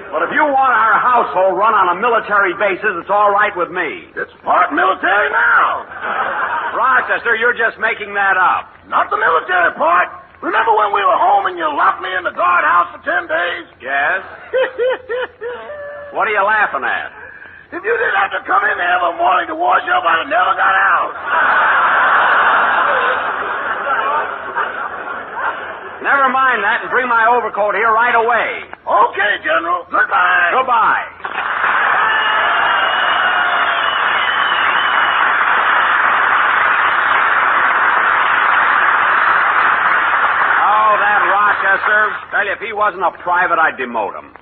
But if you want our household run on a military basis, it's all right with me. It's part military now. Rochester, you're just making that up. Not the military part. Remember when we were home and you locked me in the guardhouse for 10 days? Yes? What are you laughing at? If you didn't have to come in there every morning to wash up, I'd have never got out. Never mind that and bring my overcoat here right away. Okay, General. Goodbye. Goodbye. Oh, that Rochester. Tell you, if he wasn't a private, I'd demote him.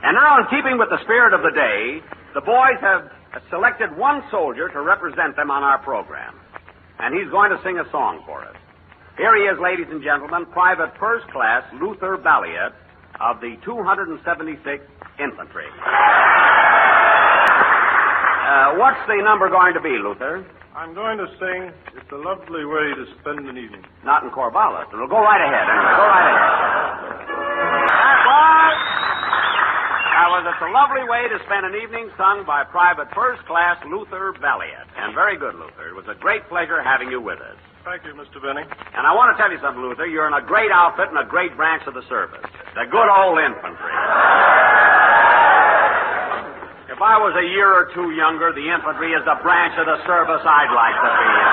And now, in keeping with the spirit of the day, the boys have selected one soldier to represent them on our program. And he's going to sing a song for us. Here he is, ladies and gentlemen, Private First Class Luther Balliet of the 276th Infantry. What's the number going to be, Luther? I'm going to sing It's a Lovely Way to Spend an Evening. Not in Corvallis. It'll go right ahead. Anyway, go right ahead. That was It's a Lovely Way to Spend an Evening, sung by Private First Class Luther Balliet. And very good, Luther. It was a great pleasure having you with us. Thank you, Mr. Benny. And I want to tell you something, Luther. You're in a great outfit and a great branch of the service. The good old infantry. If I was a year or two younger, the infantry is the branch of the service I'd like to be in.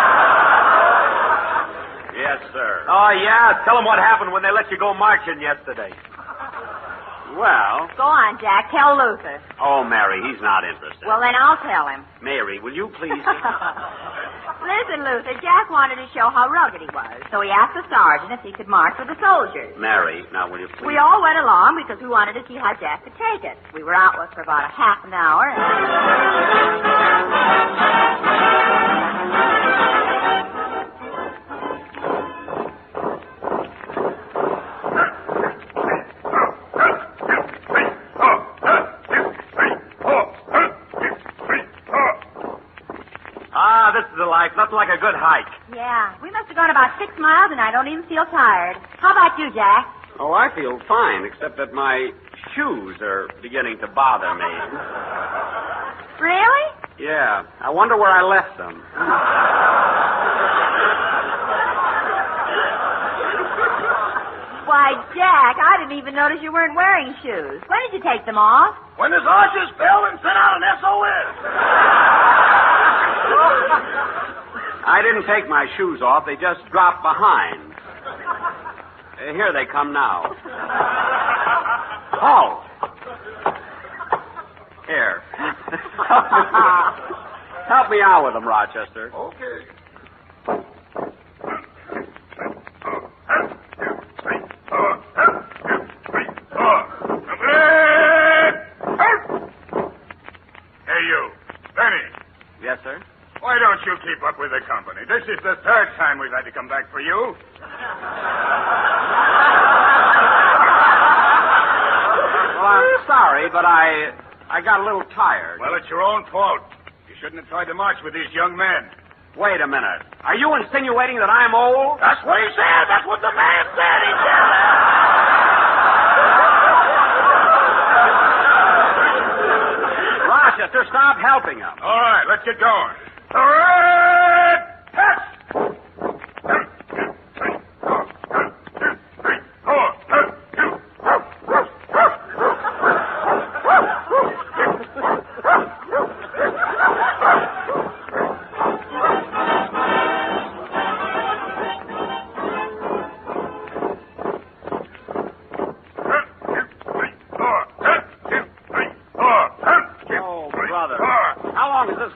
Yes, sir. Oh, yeah? Tell them what happened when they let you go marching yesterday. Well... Go on, Jack. Tell Luther. Oh, Mary, he's not interested. Well, then I'll tell him. Mary, will you please... Listen, Luther, Jack wanted to show how rugged he was, so he asked the sergeant if he could march with the soldiers. Mary, now will you please... We all went along because we wanted to see how Jack could take it. We were out with for about a half an hour. Nothing like a good hike. Yeah, we must have gone about 6 miles, and I don't even feel tired. How about you, Jack? Oh, I feel fine, except that my shoes are beginning to bother me. Really? Yeah. I wonder where I left them. Why, Jack, I didn't even notice you weren't wearing shoes. When did you take them off? When this archers fell and sent out an SOS. I didn't take my shoes off. They just dropped behind. Here they come now. Halt. Here. Help me out with them, Rochester. Okay. Hey, you. Benny. Yes, sir? Why don't you keep up with the company? This is the third time we've had to come back for you. Well, I'm sorry, but I got a little tired. Well, it's your own fault. You shouldn't have tried to march with these young men. Wait a minute. Are you insinuating that I'm old? That's what he said. That's what the man said. He said that. Rochester, stop helping him. All right, let's get going. All right, pass!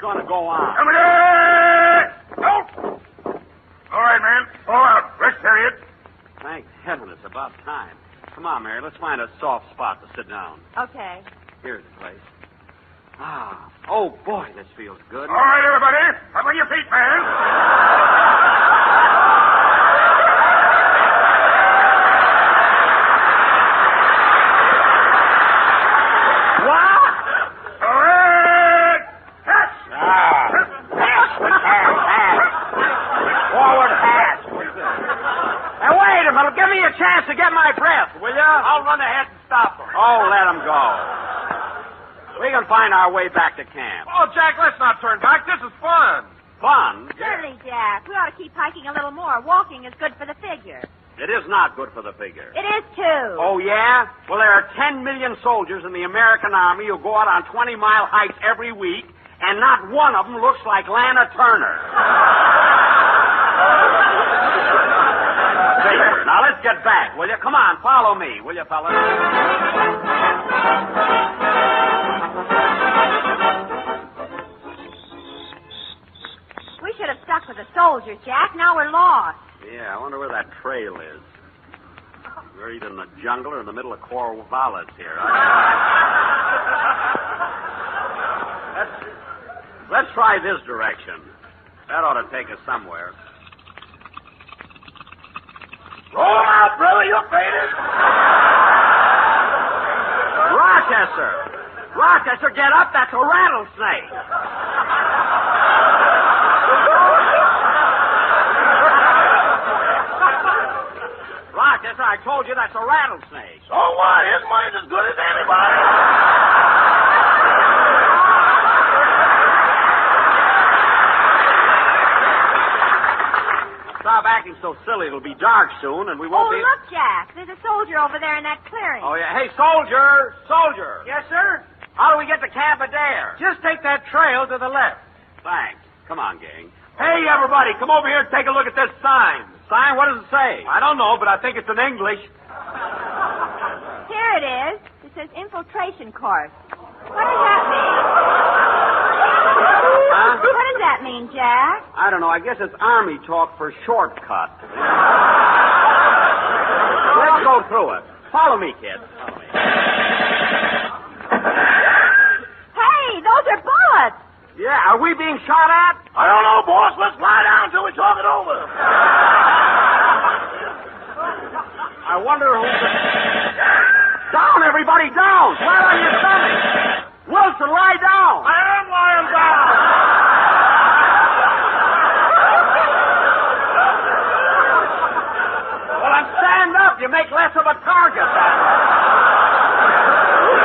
Going to go on. Come here! Out! All right, man. Fall out. Rest period. Thank heaven it's about time. Come on, Mary. Let's find a soft spot to sit down. Okay. Here's the place. Ah. Oh, boy, this feels good. All right, everybody. Up on your feet, man. Give me a chance to get my breath, will you? I'll run ahead and stop them. Oh, let them go. We can find our way back to camp. Oh, Jack, let's not turn back. This is fun. Fun? Certainly, Jack. We ought to keep hiking a little more. Walking is good for the figure. It is not good for the figure. It is, too. Oh, yeah? Well, there are 10 million soldiers in the American Army who go out on 20-mile hikes every week, and not one of them looks like Lana Turner. There. Now, let's get back, will you? Come on, follow me, will you, fellas? We should have stuck with the soldiers, Jack. Now we're lost. Yeah, I wonder where that trail is. We're either in the jungle or in the middle of Corvallis here. Let's try this direction. That ought to take us somewhere. Roll out, brother, you're faded. Rochester, get up. That's a rattlesnake. Rochester, I told you that's a rattlesnake. So what? His money's as good as anybody. Stop acting so silly. It'll be dark soon, and we won't be... look, Jack. There's a soldier over there in that clearing. Oh, yeah. Hey, soldier! Soldier! Yes, sir? How do we get to Camp Adair? Just take that trail to the left. Thanks. Come on, gang. Hey, everybody, come over here and take a look at this sign. Sign? What does it say? I don't know, but I think it's in English. Here it is. It says infiltration course. What does that mean? Huh? What does that mean, Jack? I don't know. I guess it's Army talk for shortcut. Let's go through it. Follow me, kid. Follow me. Hey, those are bullets. Yeah, are we being shot at? I don't know, boss. Let's lie down until we talk it over. I wonder who's... Down, everybody, down! Flat on your stomach! Wilson, lie down! I am lying down! Well, then stand up. You make less of a target.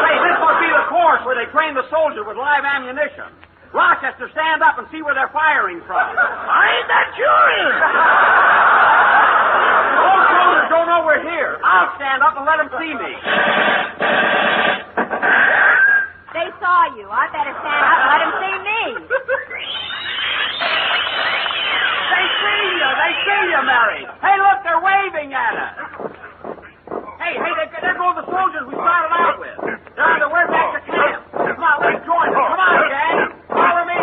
Hey, this must be the course where they train the soldier with live ammunition. Rochester, stand up and see where they're firing from. I ain't that curious. Those soldiers don't know we're here. I'll stand up and let them see me. They saw you. I better stand up and let them see me. They see you, Mary. Hey, look, they're waving at us. Hey, there go the soldiers we started out with. They're on their way back to camp. Come on, let's join them. Come on, gang. Follow me.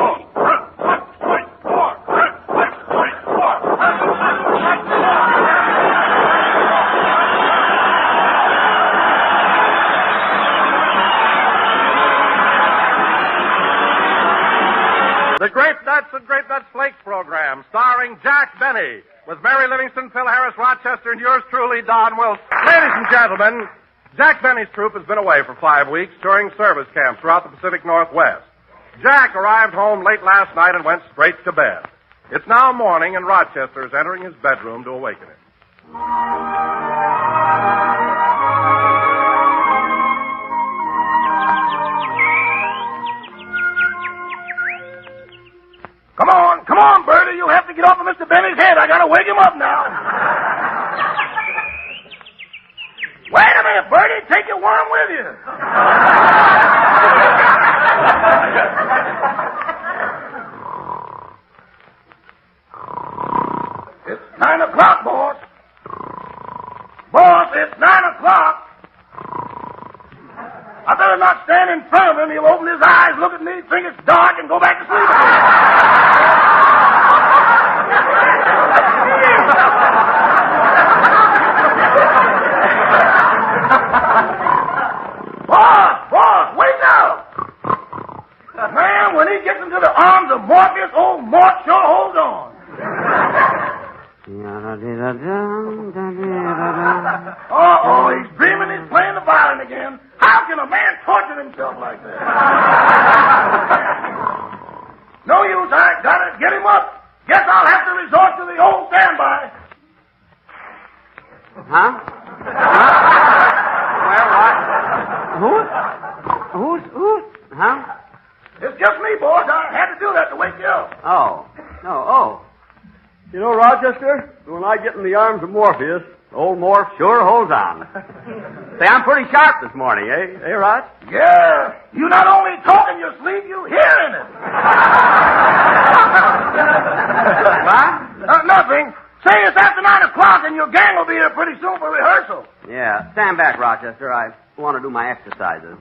The Grape Nuts and Grape Nuts Flakes program, starring Jack Benny, with Mary Livingston, Phil Harris, Rochester, and yours truly, Don Wilson. Ladies and gentlemen, Jack Benny's troupe has been away for 5 weeks touring service camps throughout the Pacific Northwest. Jack arrived home late last night and went straight to bed. It's now morning, and Rochester is entering his bedroom to awaken him. Come on, Bertie. You'll have to get off of Mr. Benny's head. I gotta wake him up now. Wait a minute, Bertie. Take your worm with you. It's 9 o'clock, boss. Boss, it's 9 o'clock. I better not stand in front of him. He'll open his eyes, look at me, think it's dark, and go back to sleep again. Boss, wake up! Man, when he gets into the arms of Morpheus, old Mort sure holds on. Uh-oh, he's dreaming he's playing the violin again. How can a man torture himself like that? No use, I gotta get him up. Guess I'll have to resort to the old standby. Huh? Who? Huh? It's just me, boss. I had to do that to wake you up. Oh. You know, Rochester, when I get in the arms of Morpheus, old Morph sure holds on. Say, I'm pretty sharp this morning, eh? Hey, Rod? Yeah. You not only talk in your sleep, you hearing it. What? Nothing. Say it's after 9 o'clock and your gang will be here pretty soon for rehearsal. Yeah, stand back, Rochester. I want to do my exercises.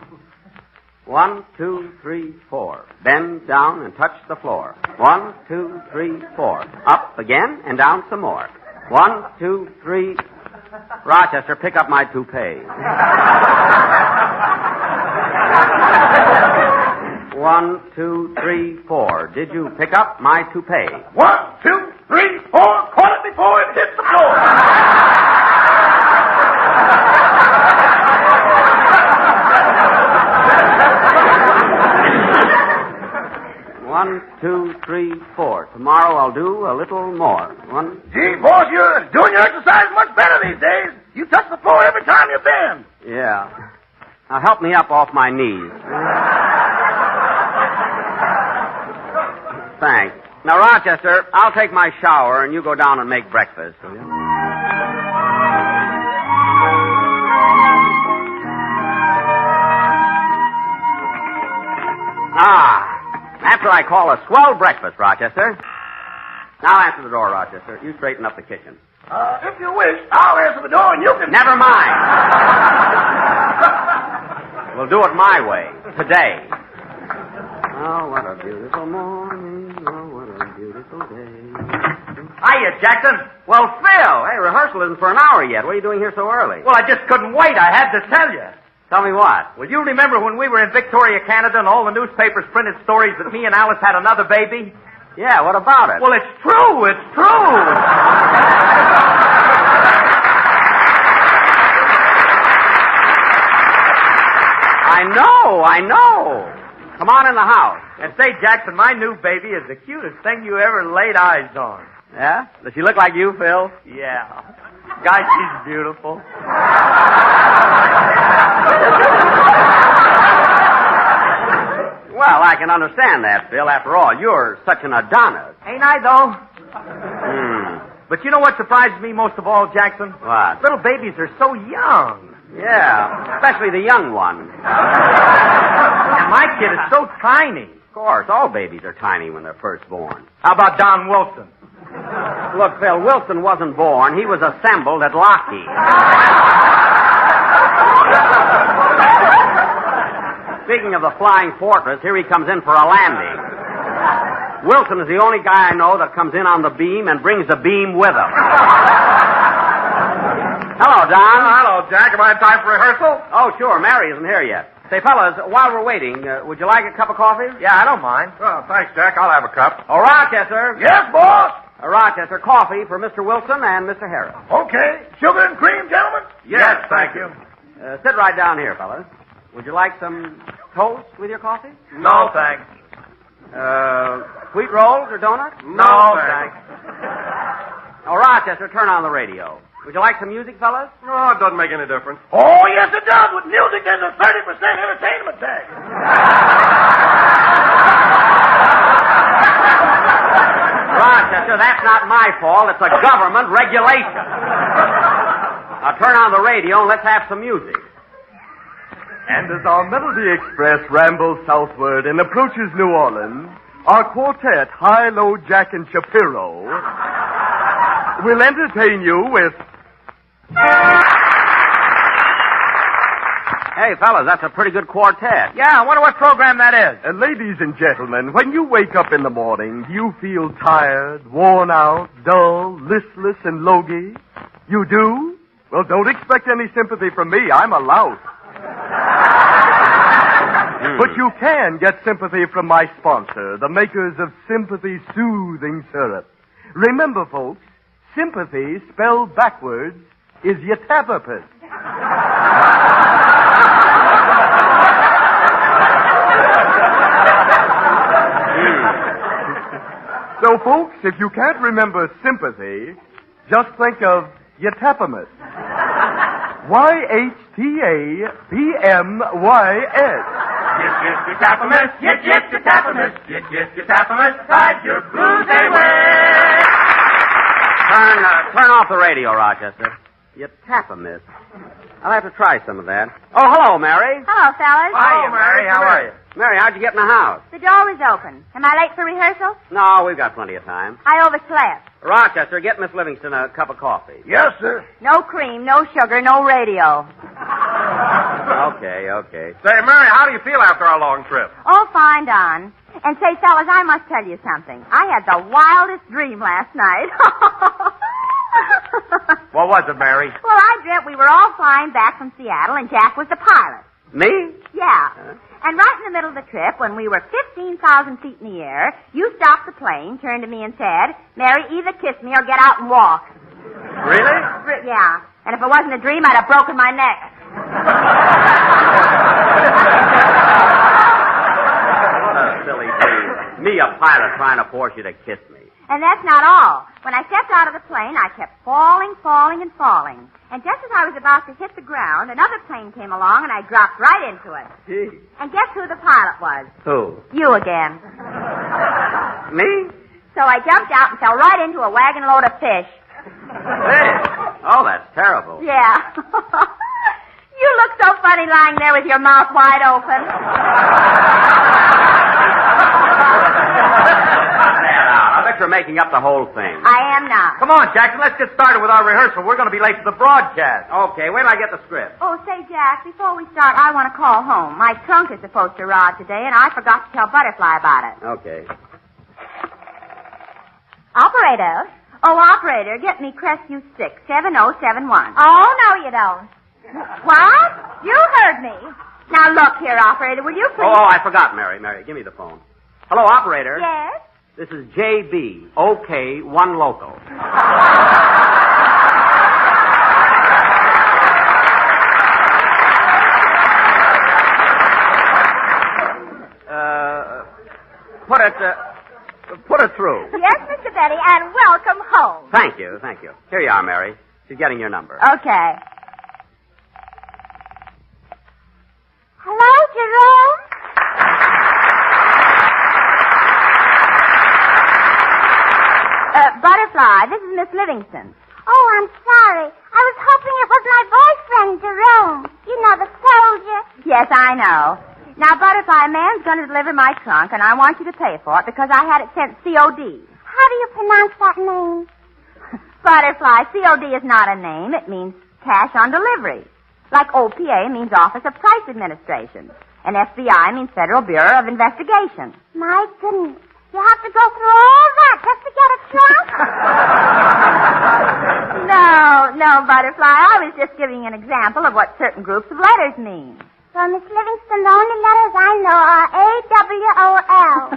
1, 2, 3, 4. Bend down and touch the floor. 1, 2, 3, 4. Up again and down some more. 1, 2, 3. Rochester, pick up my toupee. 1, 2, 3, 4. Did you pick up my toupee? 1, 2, 3, 4. Caught it before it hit the floor. 1, 2, 3, 4. Tomorrow I'll do a little more. 1. Gee, boss, you're doing your exercise much better these days. You touch the floor every time you bend. Yeah. Now help me up off my knees. Thanks. Now, Rochester, I'll take my shower and you go down and make breakfast, will you? That's what I call a swell breakfast, Rochester. Now answer the door, Rochester. You straighten up the kitchen. If you wish, I'll answer the door and you can... Never mind. We'll do it my way, today. Oh, what a beautiful morning. Oh, what a beautiful day. Hiya, Jackson. Well, Phil, hey, rehearsal isn't for an hour yet. What are you doing here so early? Well, I just couldn't wait. I had to tell you. Tell me what? Well, you remember when we were in Victoria, Canada, and all the newspapers printed stories that me and Alice had another baby? Yeah, what about it? Well, it's true. It's true. I know. Come on in the house. And say, Jackson, my new baby is the cutest thing you ever laid eyes on. Yeah? Does she look like you, Phil? Yeah. God, she's beautiful. Well, I can understand that, Phil. After all, you're such an Adonis. Ain't I, though? But you know what surprises me most of all, Jackson? What? Little babies are so young. Yeah, especially the young one. And my kid is so tiny. Of course, all babies are tiny when they're first born. How about Don Wilson? Look, Phil, Wilson wasn't born. He was assembled at Lockheed. Speaking of the Flying Fortress, here he comes in for a landing. Wilson is the only guy I know that comes in on the beam and brings the beam with him. Hello, Don. Hello, Jack. Am I in time for rehearsal? Oh, sure. Mary isn't here yet. Say, fellas, while we're waiting, would you like a cup of coffee? Yeah, I don't mind. Oh, thanks, Jack. I'll have a cup. Oh, Rochester. Yes, boss? Rochester, coffee for Mr. Wilson and Mr. Harris. Okay. Sugar and cream, gentlemen? Yes, thank you. Sit right down here, fellas. Would you like some toast with your coffee? No, thanks. Sweet rolls or donuts? No, thanks. Oh, Rochester, turn on the radio. Would you like some music, fellas? No, it doesn't make any difference. Oh, yes, it does. With music, there's a 30% entertainment tax. Rochester, that's not my fault. It's a government regulation. Now turn on the radio and let's have some music. And as our Melody Express rambles southward and approaches New Orleans, our quartet, High, Low, Jack, and Shapiro, will entertain you with... Hey, fellas, that's a pretty good quartet. Yeah, I wonder what program that is. Ladies and gentlemen, when you wake up in the morning, do you feel tired, worn out, dull, listless, and logy? You do? Well, don't expect any sympathy from me. I'm a lout. But you can get sympathy from my sponsor, the makers of Sympathy Soothing Syrup. Remember, folks, sympathy spelled backwards is yatapapus. So, folks, if you can't remember sympathy, just think of yatapamus. YHTAPMYS. Yatapamus, yatapamus, yatapamus, ride your blues away. Turn off the radio, Rochester. You tap 'em, miss. I'll have to try some of that. Oh, hello, Mary. Hello, fellas. Hiya, Mary. How are you? Mary, how'd you get in the house? The door was open. Am I late for rehearsal? No, we've got plenty of time. I overslept. Rochester, get Miss Livingston a cup of coffee. Yes, sir. No cream, no sugar, no radio. Okay. Say, Mary, how do you feel after our long trip? Oh, fine, Don. And say, fellas, I must tell you something. I had the wildest dream last night. What was it, Mary? Well, I dreamt we were all flying back from Seattle, and Jack was the pilot. Me? Yeah. And right in the middle of the trip, when we were 15,000 feet in the air, you stopped the plane, turned to me and said, Mary, either kiss me or get out and walk. Really? Yeah. And if it wasn't a dream, I'd have broken my neck. What a silly dream. Me, a pilot, trying to force you to kiss me. And that's not all. When I stepped out of the plane, I kept falling. And just as I was about to hit the ground, another plane came along, and I dropped right into it. Gee. And guess who the pilot was? Who? You again. Me? So I jumped out and fell right into a wagon load of fish. Fish? Oh, that's terrible. Yeah. You look so funny lying there with your mouth wide open. I bet you're making up the whole thing. I am not. Come on, Jackson, let's get started with our rehearsal. We're going to be late for the broadcast. Okay, wait till I get the script. Oh, say, Jack, before we start, I want to call home. My trunk is supposed to arrive today, and I forgot to tell Butterfly about it. Okay. Operator. Oh, operator, get me Crestview 67071. Oh, no, you don't. What? You heard me. Now, look here, operator, will you please... Oh, I forgot, Mary. Give me the phone. Hello, operator. Yes? This is JB. OK, one local. Put it through. Yes, Mr. Betty, and welcome home. Thank you. Here you are, Mary. She's getting your number. Okay. Hello, Jerome? Butterfly, this is Miss Livingston. Oh, I'm sorry. I was hoping it was my boyfriend, Jerome. You know, the soldier. Yes, I know. Now, Butterfly, a man's going to deliver my trunk, and I want you to pay for it because I had it sent COD. How do you pronounce that name? Butterfly, COD is not a name. It means cash on delivery. Like OPA means Office of Price Administration. And FBI means Federal Bureau of Investigation. My goodness. You have to go through all that just to get a trunk? No, Butterfly. I was just giving an example of what certain groups of letters mean. Well, Miss Livingston, the only letters I know are AWOL.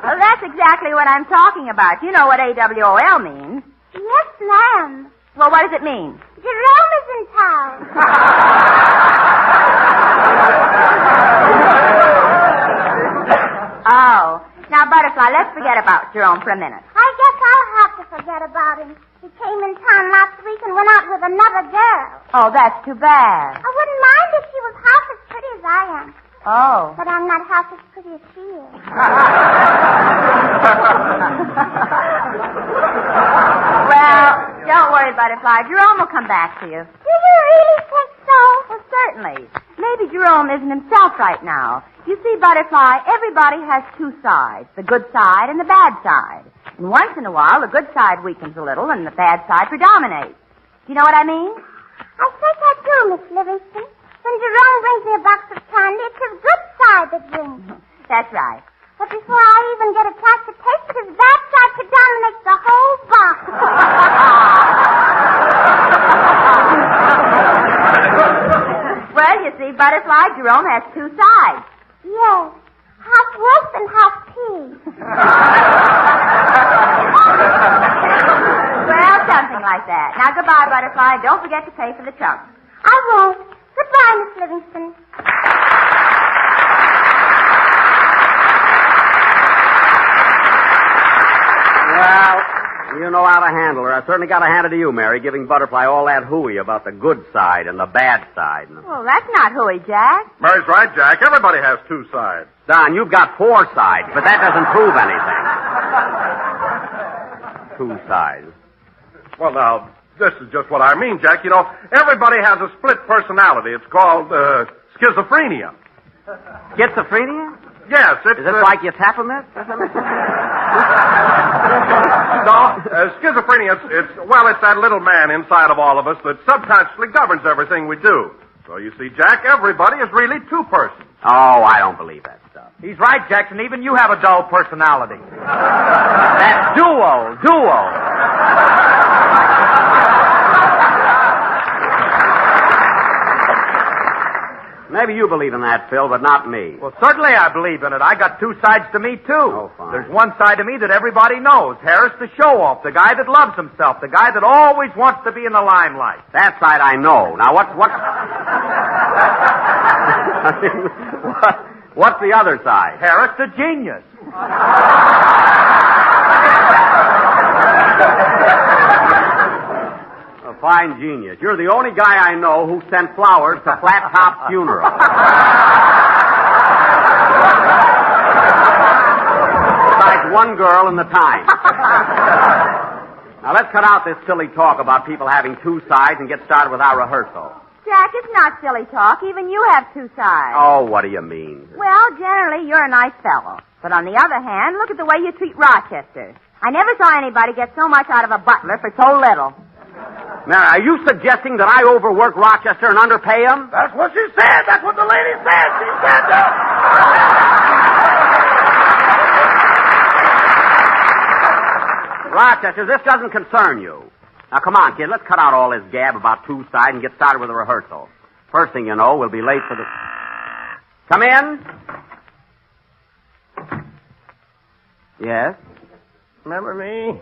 Well, that's exactly what I'm talking about. You know what AWOL means. Yes, ma'am. Well, what does it mean? Jerome is in town. Oh. Now, Butterfly, let's forget about Jerome for a minute. I guess I'll have to forget about him. He came in town last week and went out with another girl. Oh, that's too bad. I wouldn't mind if she was half as pretty as I am. Oh. But I'm not half as pretty as she is. Well, don't worry, Butterfly. Jerome will come back to you. Do you really think so? Well, certainly. Maybe Jerome isn't himself right now. You see, Butterfly, everybody has two sides, the good side and the bad side. And once in a while, the good side weakens a little and the bad side predominates. Do you know what I mean? I think I do, Miss Livingston. When Jerome brings me a box of candy, it's his good side that wins. That's right. But before I even get a chance to taste it, his bad side predominates the whole box. Well, you see, Butterfly, Jerome has two sides. Yes. Half wolf and half pea. Well, something like that. Now, goodbye, Butterfly. Don't forget to pay for the trunk. I won't. Goodbye, Miss Livingston. Well, You know how to handle her. I certainly got to hand it to you, Mary, giving Butterfly all that hooey about the good side and the bad side. Well, that's not hooey, Jack. Mary's right, Jack. Everybody has two sides. Don, you've got 4 sides, but that doesn't prove anything. 2 sides. Well, now, this is just what I mean, Jack. You know, everybody has a split personality. It's called schizophrenia. Schizophrenia? Yes, it's... Is it like you're tapping this or something? No, schizophrenia, it's that little man inside of all of us that subconsciously governs everything we do. So you see, Jack, everybody is really 2 persons. Oh, I don't believe that stuff. He's right, Jackson. Even you have a dull personality. That's duo. Maybe you believe in that, Phil, but not me. Well, certainly I believe in it. I got 2 sides to me, too. Oh, fine. There's one side of me that everybody knows. Harris, the show-off, the guy that loves himself, the guy that always wants to be in the limelight. That side I know. Now, what's the other side? Harris, the genius. A fine genius. You're the only guy I know who sent flowers to Flat Top's funeral. Besides one girl in the Times. Now, let's cut out this silly talk about people having 2 sides and get started with our rehearsal. Jack, it's not silly talk. Even you have 2 sides. Oh, what do you mean? Well, generally, you're a nice fellow. But on the other hand, look at the way you treat Rochester. I never saw anybody get so much out of a butler for so little. Mary, are you suggesting that I overwork Rochester and underpay him? That's what she said. That's what the lady said. She said that. Rochester, this doesn't concern you. Now, come on, kid. Let's cut out all this gab about 2 sides and get started with the rehearsal. First thing you know, we'll be late for the... Come in. Yes? Remember me?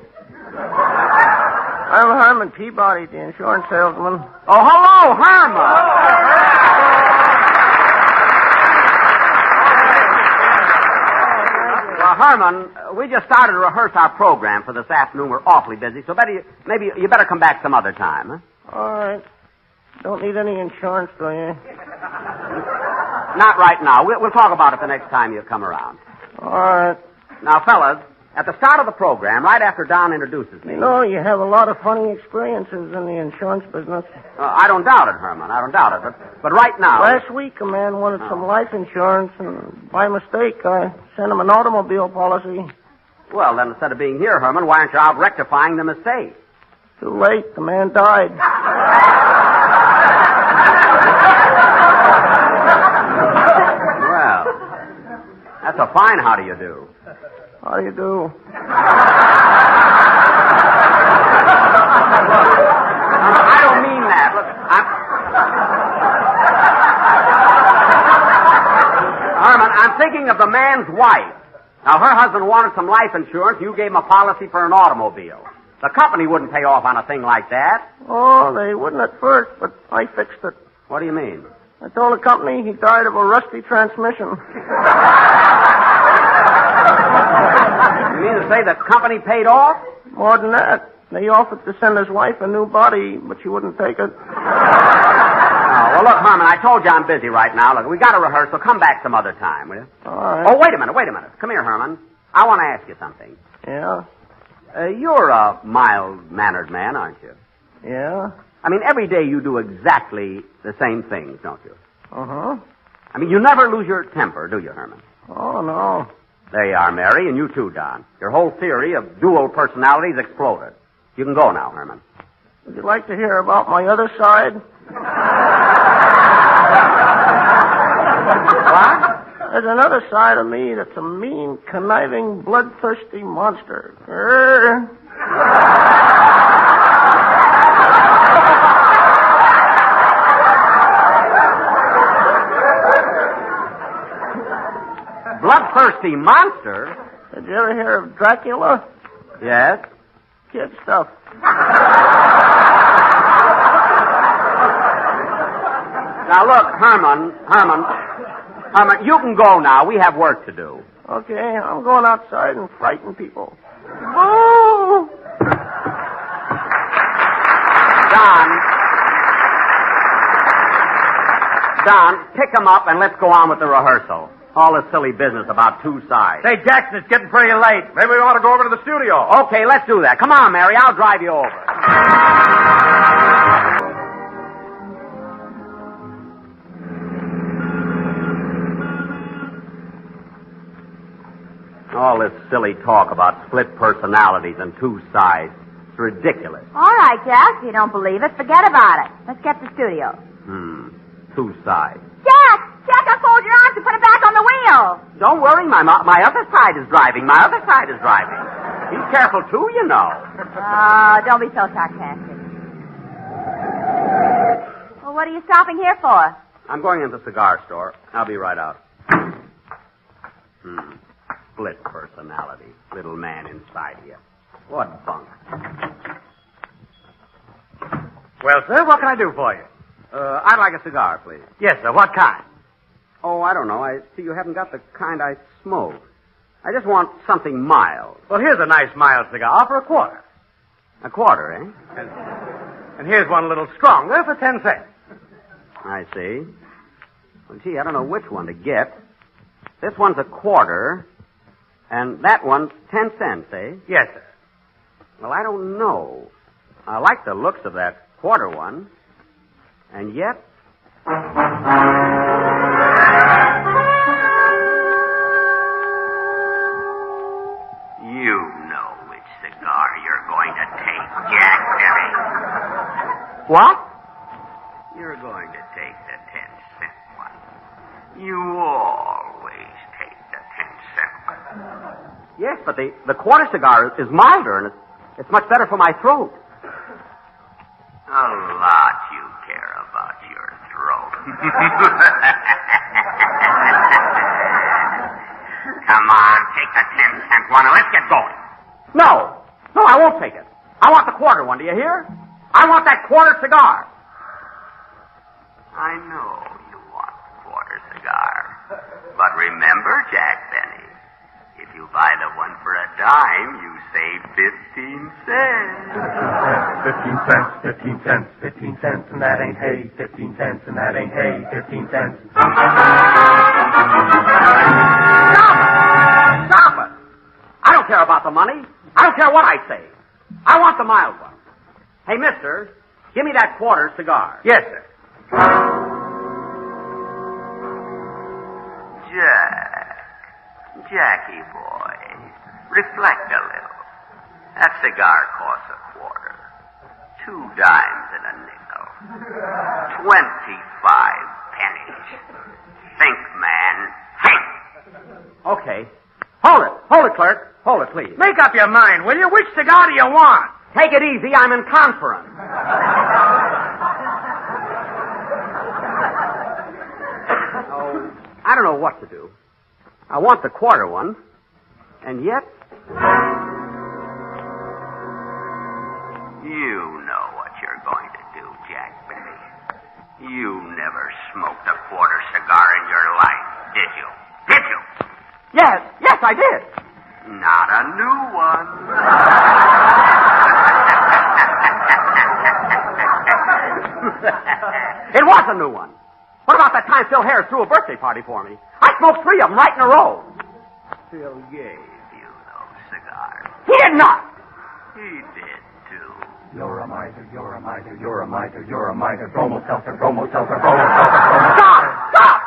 I'm Herman Peabody, the insurance salesman. Oh, hello, Herman. Well, Herman, we just started to rehearse our program for this afternoon. We're awfully busy, so maybe you better come back some other time, huh? All right. Don't need any insurance, do you? Not right now. We'll talk about it the next time you come around. All right. Now, fellas, at the start of the program, right after Don introduces me... You know, you have a lot of funny experiences in the insurance business. I don't doubt it, Herman. I don't doubt it. But right now... Last week, a man wanted some life insurance, and by mistake, I sent him an automobile policy. Well, then, instead of being here, Herman, why aren't you out rectifying the mistake? Too late. The man died. Well, that's a fine how do you do. How do you do? I don't mean that. Look, Herman, I'm thinking of the man's wife. Now, her husband wanted some life insurance. You gave him a policy for an automobile. The company wouldn't pay off on a thing like that. Oh, they wouldn't at first, but I fixed it. What do you mean? I told the company he died of a rusty transmission. You mean to say the company paid off? More than that. They offered to send his wife a new body, but she wouldn't take it. Oh, well, look, Herman, I told you I'm busy right now. Look, we got to rehearse, so come back some other time, will you? All right. Oh, wait a minute. Come here, Herman. I want to ask you something. Yeah? You're a mild-mannered man, aren't you? Yeah? I mean, every day you do exactly the same things, don't you? Uh-huh. I mean, you never lose your temper, do you, Herman? Oh, no. There you are, Mary, and you too, Don. Your whole theory of dual personalities exploded. You can go now, Herman. Would you like to hear about my other side? What? There's another side of me that's a mean, conniving, bloodthirsty monster. Bloodthirsty monster? Did you ever hear of Dracula? Yes. Kid stuff. Now, look, Herman, you can go now. We have work to do. Okay, I'm going outside and frighten people. Boo! Don, pick him up and let's go on with the rehearsal. All this silly business about two sides. Say, Jackson, it's getting pretty late. Maybe we ought to go over to the studio. Okay, let's do that. Come on, Mary. I'll drive you over. All this silly talk about split personalities and two sides. It's ridiculous. All right, Jack. If you don't believe it, forget about it. Let's get to the studio. Two sides. Jack, I'll fold your arms and put it back on the wheel. Don't worry, my other side is driving. My other side is driving. Be careful, too, you know. Don't be so sarcastic. Well, what are you stopping here for? I'm going into the cigar store. I'll be right out. Split personality. Little man inside here. What bunk. Well, sir, what can I do for you? I'd like a cigar, please. Yes, sir. What kind? Oh, I don't know. I see you haven't got the kind I smoke. I just want something mild. Well, here's a nice mild cigar for $0.25. A quarter, eh? And here's one a little stronger for 10 cents. I see. Well, gee, I don't know which one to get. This one's a quarter, and that one's 10 cents, eh? Yes, sir. Well, I don't know. I like the looks of that quarter one, and yet... You know which cigar you're going to take, Jack Berry. What? You're going to take the 10-cent one. You always take the 10-cent one. Yes, but the quarter cigar is milder, and it's much better for my throat. A lot you care about your throat. Come on, take the 10-cent one and let's get going. No, I won't take it. I want the quarter one, do you hear? I want that quarter cigar. I know you want the quarter cigar. But remember, Jack Benny, if you buy the one for a dime, you save 15 cents. 15 cents, 15 cents, and that ain't hay. 15 cents, and that ain't hay. 15 cents. Stop it! I don't care about the money. I don't care what I say. I want the mild one. Hey, mister, give me that quarter cigar. Yes, sir. Jackie boy, reflect a little. That cigar costs a quarter. 2 dimes and a nickel. 25 pennies. Think, man, think. Okay. Hold it, clerk. Hold it, please. Make up your mind, will you? Which cigar do you want? Take it easy. I'm in conference. Oh, I don't know what to do. I want the quarter one, and yet... You know what you're going to do, Jack Benny. You never smoked a quarter cigar in your life, did you? Did you? Yes, I did. Not a new one. It was a new one. What about that time Phil Harris threw a birthday party for me? I smoked 3 of them right in a row. Phil gave you those cigars. He did not. He did, too. You're a miser, you're a miser, you're a miser, you're a miser. Bromo-seltzer, bromo-seltzer, bromo-seltzer, bromo-seltzer. Stop!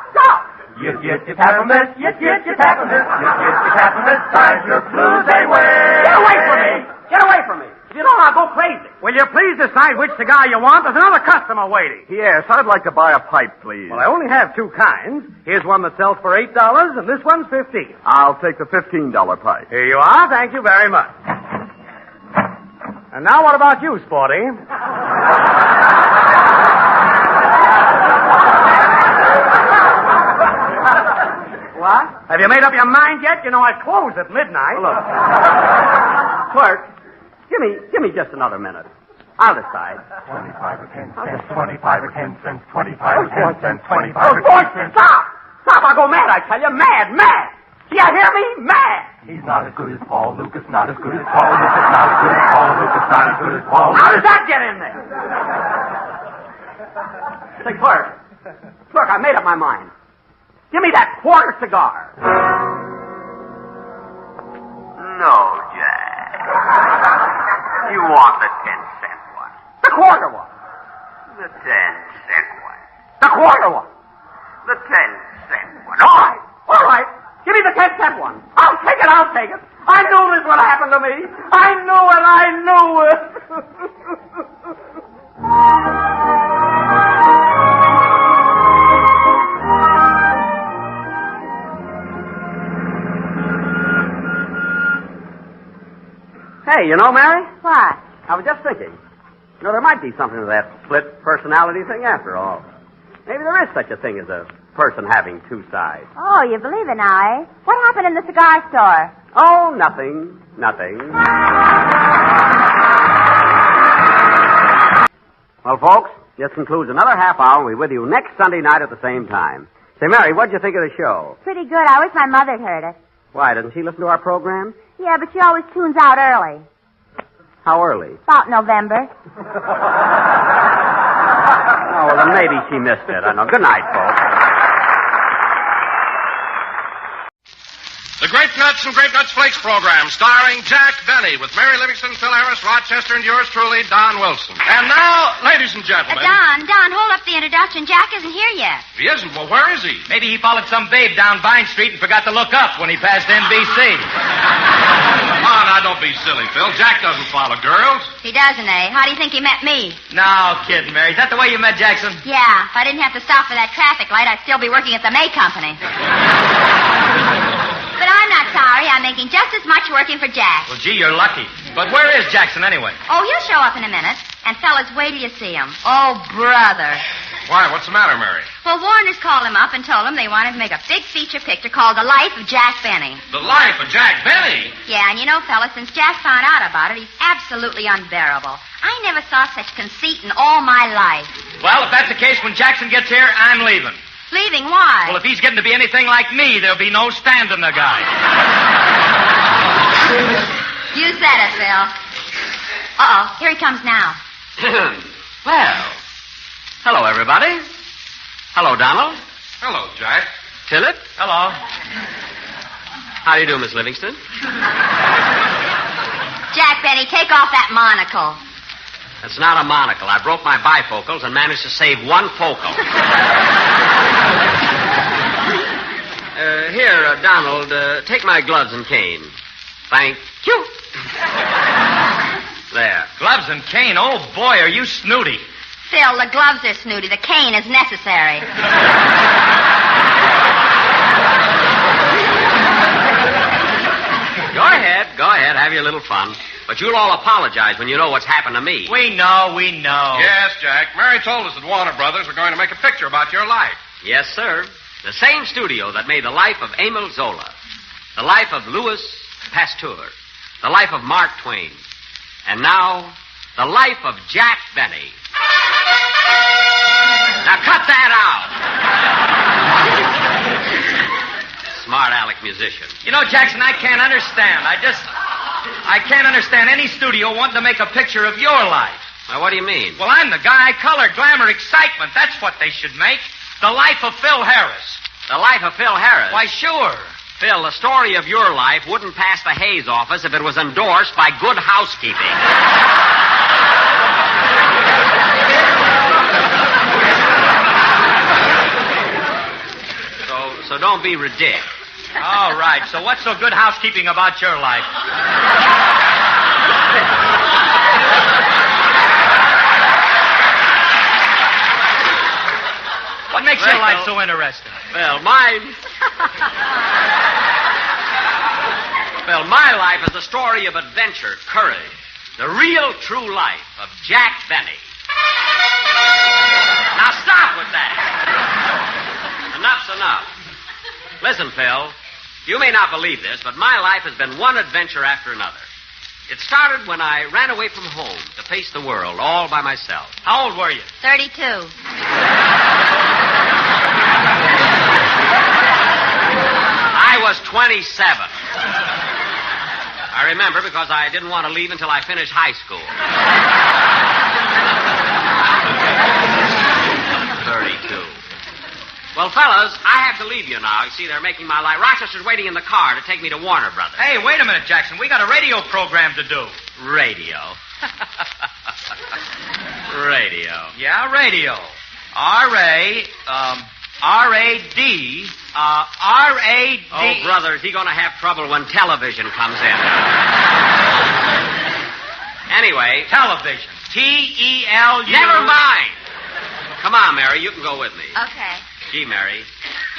Yes, you tap 'em this. Yes, you tap 'em this. Yes, you tap 'em this. Drive your blues away. Get away from me! Get away from me! If you don't, I'll go crazy. Will you please decide which cigar you want? There's another customer waiting. Yes, I'd like to buy a pipe, please. Well, I only have 2 kinds. Here's one that sells for $8, and this one's $15. I'll take the $15 pipe. Here you are. Thank you very much. And now what about you, Sporty? What? Have you made up your mind yet? You know I close at midnight. Well, look. Clerk, give me just another minute. I'll decide. 25 or 10 cents, 25 or 10 cents, 25 or 10 cents, 25 or 10 cents. Stop! I'll go mad, I tell you. Mad! Do you hear me? Mad! He's not as good as Paul Lucas, not as good as Paul Lucas, not as good as Paul Lucas, not as good as Paul Lucas. How does that get in there? Say, clerk, Look, I made up my mind. Give me that quarter cigar. No, Jack. You want the 10-cent one. The quarter one. The 10-cent one. The quarter one. The 10-cent one. All right. Give me the 10-cent one. I'll take it. I knew this would happen to me. I knew it. Hey, you know, Mary? What? I was just thinking. There might be something to that split personality thing after all. Maybe there is such a thing as a person having two sides. Oh, you believe it now, eh? What happened in the cigar store? Oh, nothing. Well, folks, this concludes another half hour, and we'll be with you next Sunday night at the same time. Say, Mary, what'd you think of the show? Pretty good. I wish my mother'd heard it. Why, doesn't she listen to our program? Yeah, but she always tunes out early. How early? About November. Oh, well, then maybe she missed it. I know. Good night, folks. The Grape Nuts and Grape Nuts Flakes program, starring Jack Benny, with Mary Livingston, Phil Harris, Rochester, and yours truly, Don Wilson. And now, ladies and gentlemen... Don, hold up the introduction. Jack isn't here yet. He isn't? Well, where is he? Maybe he followed some babe down Vine Street and forgot to look up when he passed NBC. Oh, now, don't be silly, Phil. Jack doesn't follow girls. He doesn't, eh? How do you think he met me? No kidding, Mary. Is that the way you met Jackson? Yeah, if I didn't have to stop for that traffic light, I'd still be working at the May Company. But I'm not sorry. I'm making just as much working for Jack. Well, gee, you're lucky. But where is Jackson anyway? Oh, he'll show up in a minute. And fellas, wait till you see him. Oh, brother. Why? What's the matter, Mary? Well, Warner's called him up and told him they wanted to make a big feature picture called The Life of Jack Benny. The Life of Jack Benny? Yeah, and you know, fellas, since Jack found out about it, he's absolutely unbearable. I never saw such conceit in all my life. Well, if that's the case, when Jackson gets here, I'm leaving. Leaving? Why? Well, if he's getting to be anything like me, there'll be no standing the guy. You said it, Phil. Uh-oh, here he comes now. Well, hello, everybody. Hello, Donald. Hello, Jack. Philip. Hello. How do you do, Miss Livingston? Jack Benny, take off that monocle. That's not a monocle. I broke my bifocals and managed to save one focal. Here, Donald, take my gloves and cane. Thank you. There. Gloves and cane? Oh, boy, are you snooty. Phil, the gloves are snooty. The cane is necessary. Go ahead, have your little fun. But you'll all apologize when you know what's happened to me. We know. Yes, Jack. Mary told us that Warner Brothers were going to make a picture about your life. Yes, sir. The same studio that made the life of Emile Zola, the life of Louis Pasteur, the life of Mark Twain, and now, the life of Jack Benny. Now cut that out. Smart aleck musician. You know, Jackson, I can't understand. I can't understand any studio wanting to make a picture of your life. Now, what do you mean? Well, I'm the guy. Color, glamour, excitement. That's what they should make. The life of Phil Harris. The life of Phil Harris? Why, sure. Phil, the story of your life wouldn't pass the Hayes office if it was endorsed by Good Housekeeping. So don't be ridiculous. All right. So what's so good housekeeping about your life? What makes your life so interesting? Well, my life is a story of adventure, courage, the real, true life of Jack Benny. Now stop with that. Enough's enough. Listen, Phil, you may not believe this, but my life has been one adventure after another. It started when I ran away from home to face the world all by myself. How old were you? 32. I was 27. I remember because I didn't want to leave until I finished high school. 32. Well, fellas, I have to leave you now. You see, they're making my life. Rochester's waiting in the car to take me to Warner Brothers. Hey, wait a minute, Jackson. We got a radio program to do. Radio. Radio. Yeah, radio. R-A-D. R-A-D. Oh, brother, is he going to have trouble when television comes in? Anyway. Television. T-E-L-U. Never mind. Come on, Mary, you can go with me. Okay. Gee, Mary,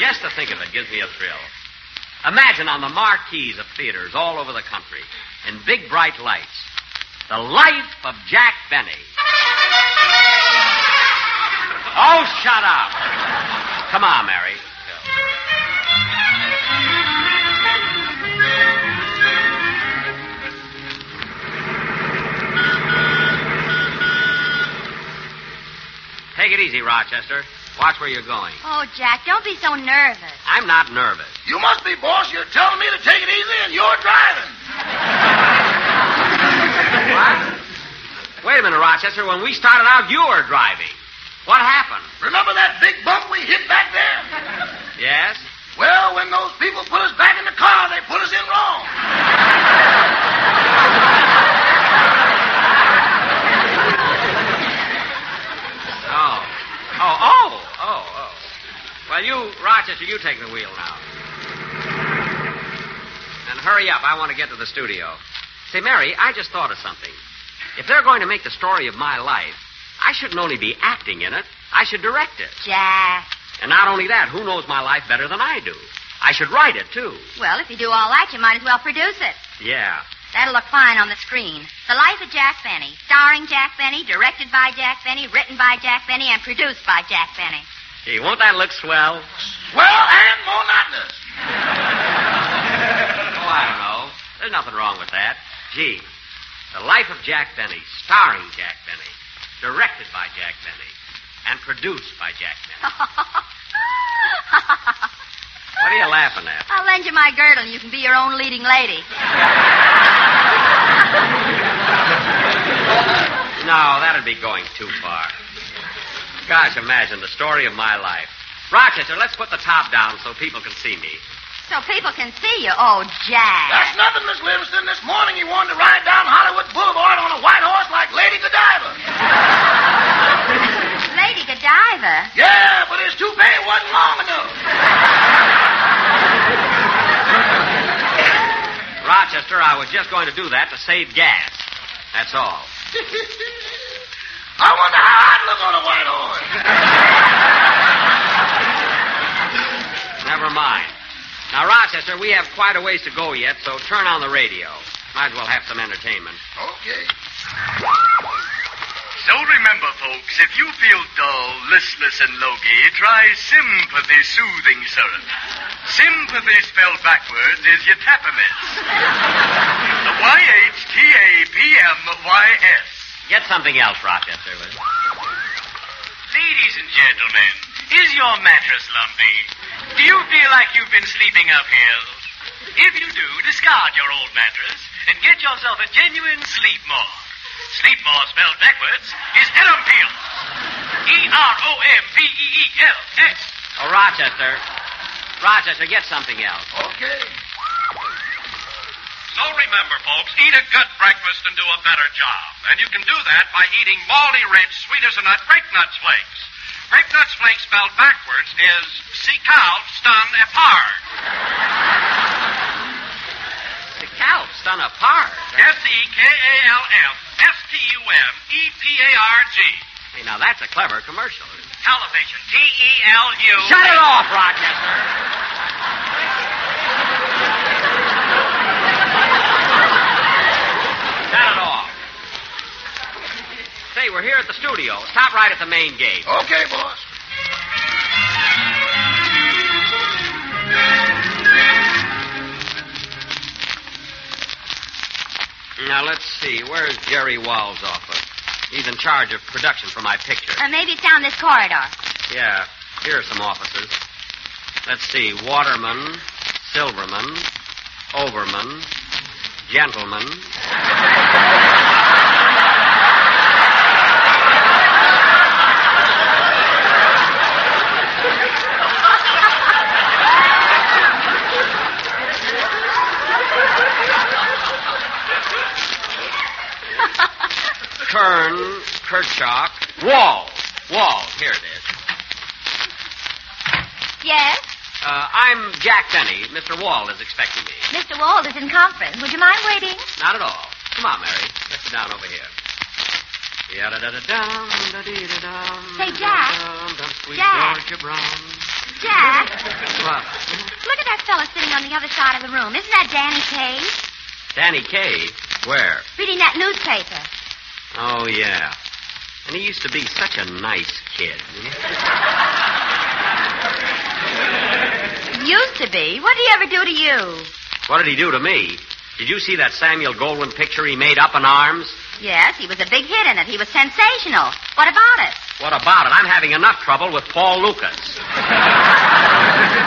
just to think of it gives me a thrill. Imagine on the marquees of theaters all over the country, in big bright lights, the life of Jack Benny. Oh, shut up. Come on, Mary. Take it easy, Rochester. Watch where you're going. Oh, Jack, don't be so nervous. I'm not nervous. You must be, boss. You're telling me to take it easy and you're driving. What? Wait a minute, Rochester. When we started out, you were driving. What happened? Remember that big bump we hit back there? Yes? Well, when those people put us back in the car, they put us in wrong. Oh. Well, you, Rochester, you take the wheel now. And hurry up. I want to get to the studio. Say, Mary, I just thought of something. If they're going to make the story of my life, I shouldn't only be acting in it, I should direct it. Jack. And not only that, who knows my life better than I do? I should write it, too. Well, if you do all that, you might as well produce it. Yeah. That'll look fine on the screen. The Life of Jack Benny, starring Jack Benny, directed by Jack Benny, written by Jack Benny, and produced by Jack Benny. Gee, won't that look swell? Well, and monotonous. Oh, I don't know. There's nothing wrong with that. Gee, The Life of Jack Benny, starring Jack Benny, directed by Jack Benny, and produced by Jack Benny. What are you laughing at? I'll lend you my girdle and you can be your own leading lady. No, that'd be going too far. Gosh, imagine the story of my life. Rochester, let's put the top down so people can see me. So people can see you. Oh, Jack. That's nothing, Miss Livingston. This morning he wanted to ride down Hollywood Boulevard on a white horse like Lady Godiva. Lady Godiva? Yeah, but his toupee wasn't long enough. Rochester, I was just going to do that to save gas. That's all. I wonder how I'd look on a white horse. Never mind. Now, Rochester, we have quite a ways to go yet, so turn on the radio. Might as well have some entertainment. Okay. So remember, folks, if you feel dull, listless, and logy, try Sympathy Soothing Syrup. Sympathy spelled backwards is Yatapamist. The Y-H-T-A-P-M-Y-S. Get something else, Rochester. Ladies and gentlemen, is your mattress lumpy? Do you feel like you've been sleeping uphill? If you do, discard your old mattress and get yourself a genuine Sleepmore. Sleepmore spelled backwards is Erompeel. E-R-O-M-P-E-E-L-S. Oh, Rochester, get something else. Okay. So remember, folks, eat a good breakfast and do a better job. And you can do that by eating malty-rich, sweet-as-a-nut Grape Nuts Flakes. Grape Nuts Flakes spelled backwards is Secal Stun Apart. Secal Stun Apart? S-E-K-A-L-F-S-T-U-M-E-P-A-R-G. Hey, now that's a clever commercial. Television. T-E-L-U. Shut it off, Rochester. Shut it off. Say, we're here at the studio. Stop right at the main gate. Okay, boss. Now, let's see. Where's Jerry Wall's office? He's in charge of production for my picture. Maybe it's down this corridor. Yeah, here are some offices. Let's see. Waterman, Silverman, Overman, Gentleman. Kern, Kirchhoff, Wall. Here it is. Yes? I'm Jack Benny. Mr. Wall is expecting me. Mr. Wald is in conference. Would you mind waiting? Not at all. Come on, Mary. Let's sit down over here. Say, Jack. Jack. Georgia Brown. Jack. What? Look at that fella sitting on the other side of the room. Isn't that Danny Kaye? Danny Kaye? Where? Reading that newspaper. Oh, yeah. And he used to be such a nice kid. Used to be? What did he ever do to you? What did he do to me? Did you see that Samuel Goldwyn picture he made up in arms? Yes, he was a big hit in it. He was sensational. What about it? What about it? I'm having enough trouble with Paul Lucas.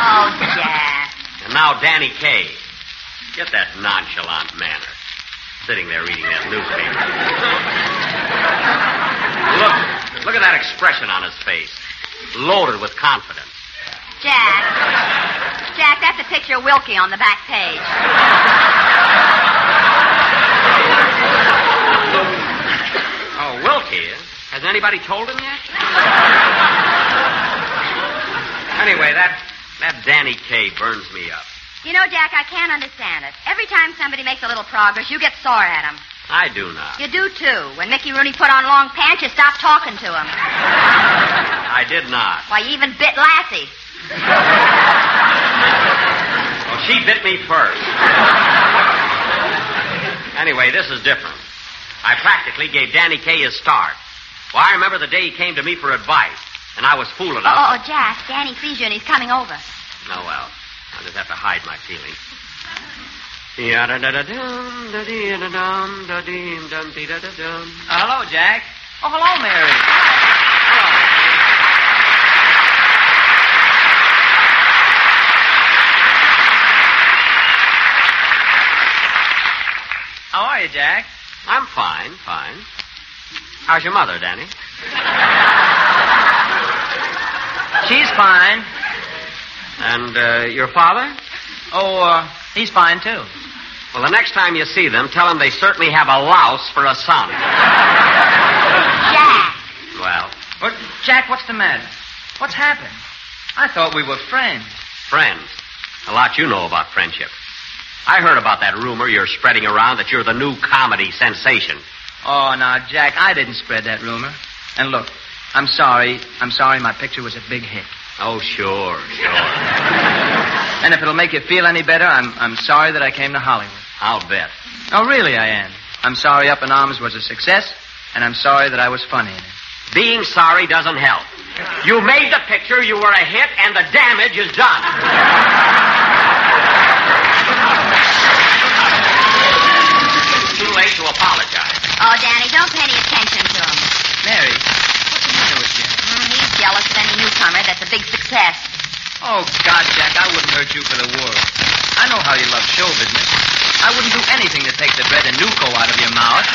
Oh, Jack. And now Danny Kaye. Get that nonchalant manner. Sitting there reading that newspaper. Look at that expression on his face. Loaded with confidence. Jack, that's a picture of Wilkie on the back page. Oh, Wilkie? Has anybody told him yet? Anyway, that Danny Kaye burns me up. You know, Jack, I can't understand it. Every time somebody makes a little progress, you get sore at him. I do not. You do, too. When Mickey Rooney put on long pants, you stopped talking to him. I did not. Why, you even bit Lassie. Well, she bit me first. Anyway, this is different. I practically gave Danny Kaye his start. Well, I remember the day he came to me for advice, and I was fool enough. Oh, Jack, Danny sees you and he's coming over. Oh, well, I'll just have to hide my feelings. Hello, Jack. Oh, hello, Mary. How are you, Jack? I'm fine. How's your mother, Danny? She's fine. And your father? Oh, he's fine, too. Well, the next time you see them, tell them they certainly have a louse for a son. Jack. Well? Jack, what's the matter? What's happened? I thought we were friends. Friends? A lot you know about friendship. I heard about that rumor you're spreading around that you're the new comedy sensation. Oh, now, Jack, I didn't spread that rumor. And look, I'm sorry my picture was a big hit. Oh, sure. And if it'll make you feel any better, I'm sorry that I came to Hollywood. I'll bet. Oh, really, I am. I'm sorry Up in Arms was a success, and I'm sorry that I was funny in it. Being sorry doesn't help. You made the picture, you were a hit, and the damage is done. It's too late to apologize. Oh, Danny, don't pay any attention to him. Mary, what's the matter with you? He's jealous of any newcomer that's a big success. Oh, God, Jack, I wouldn't hurt you for the world. I know how you love show business. I wouldn't do anything to take the bread and Nuco out of your mouth.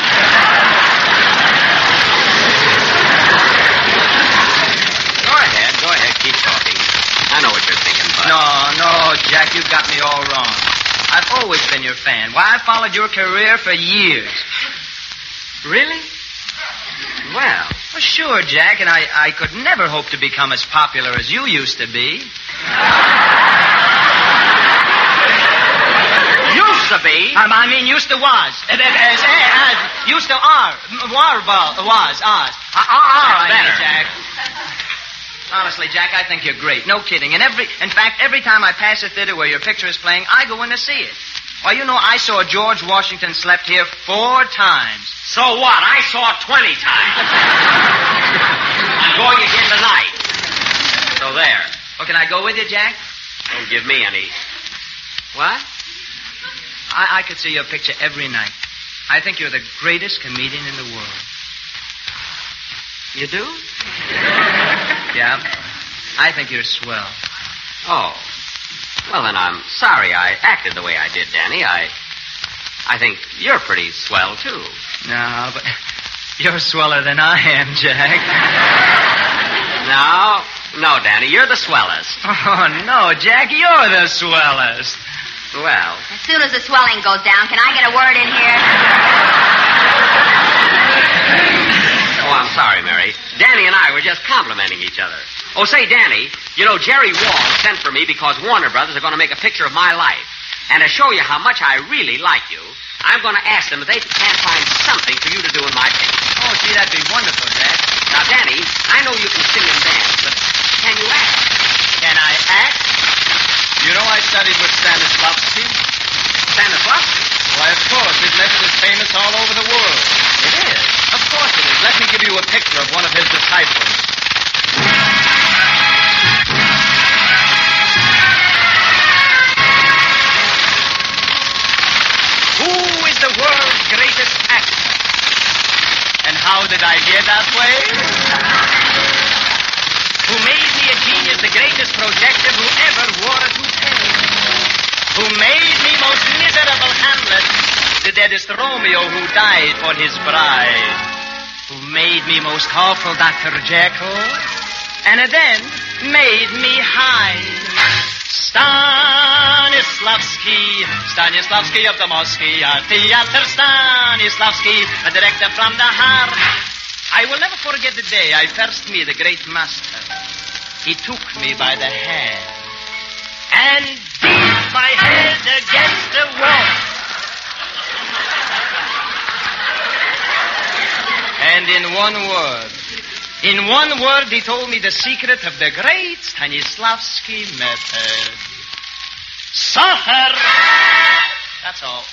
Go ahead, keep talking. I know what you're thinking, but... No, Jack, you've got me all wrong. I've always been your fan. Why, I followed your career for years. Really? Well, sure, Jack, and I could never hope to become as popular as you used to be. Used to be? I mean, used to was. Used to are. Was. All right, Jack. Honestly, Jack, I think you're great. No kidding. And in fact, every time I pass a theater where your picture is playing, I go in to see it. Well, you know, I saw George Washington slept here 4 times. So what? I saw it 20 times. I'm going again tonight. So there. Well, can I go with you, Jack? Don't give me any. What? I could see your picture every night. I think you're the greatest comedian in the world. You do? Yeah. I think you're swell. Oh. Well, then I'm sorry I acted the way I did, Danny. I think you're pretty swell, too. No, but you're sweller than I am, Jack. No, Danny, you're the swellest. Oh, no, Jack, you're the swellest. Well. As soon as the swelling goes down, can I get a word in here? and I were just complimenting each other. Oh, say, Danny, you know, Jerry Wall sent for me because Warner Brothers are going to make a picture of my life. And to show you how much I really like you, I'm going to ask them if they can't find something for you to do in my picture. Oh, gee, that'd be wonderful, Jack. Now, Danny, I know you can sing and dance, but can you act? Can I act? You know I studied with Stanislavski. Stanislavski? Why, of course. His method is famous all over the world. It is? Of course it is. Let me give you a picture of one of his disciples. Who is the world's greatest actor? And how did I get that way? Who made me a genius, the greatest projector who ever wore a toupee? Who made me most miserable Hamlet, the deadest Romeo who died for his bride? Who made me most awful Dr. Jekyll, and then made me hide? Stanislavski of the Moscow Theater, Stanislavski, a director from the heart. I will never forget the day I first met the great master. He took me by the hand and beat my head against the wall. And in one word, he told me the secret of the great Stanislavski method. Suffer! That's all.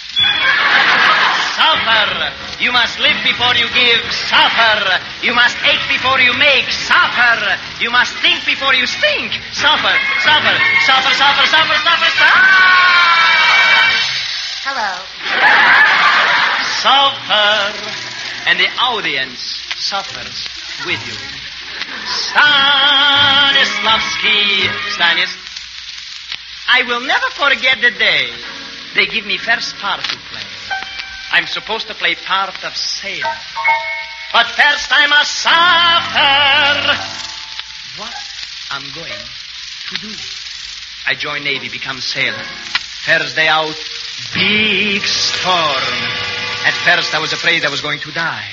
Suffer! You must live before you give. Suffer! You must ache before you make. Suffer! You must think before you stink. Suffer! Suffer! Suffer! Suffer! Suffer! Suffer! Suffer! Hello. Suffer! And the audience suffers with you. Stanislavski, I will never forget the day they give me first part to play. I'm supposed to play part of sailor. But first I must suffer. What I'm going to do? I join Navy, become sailor. First day out, big storm. At first I was afraid I was going to die.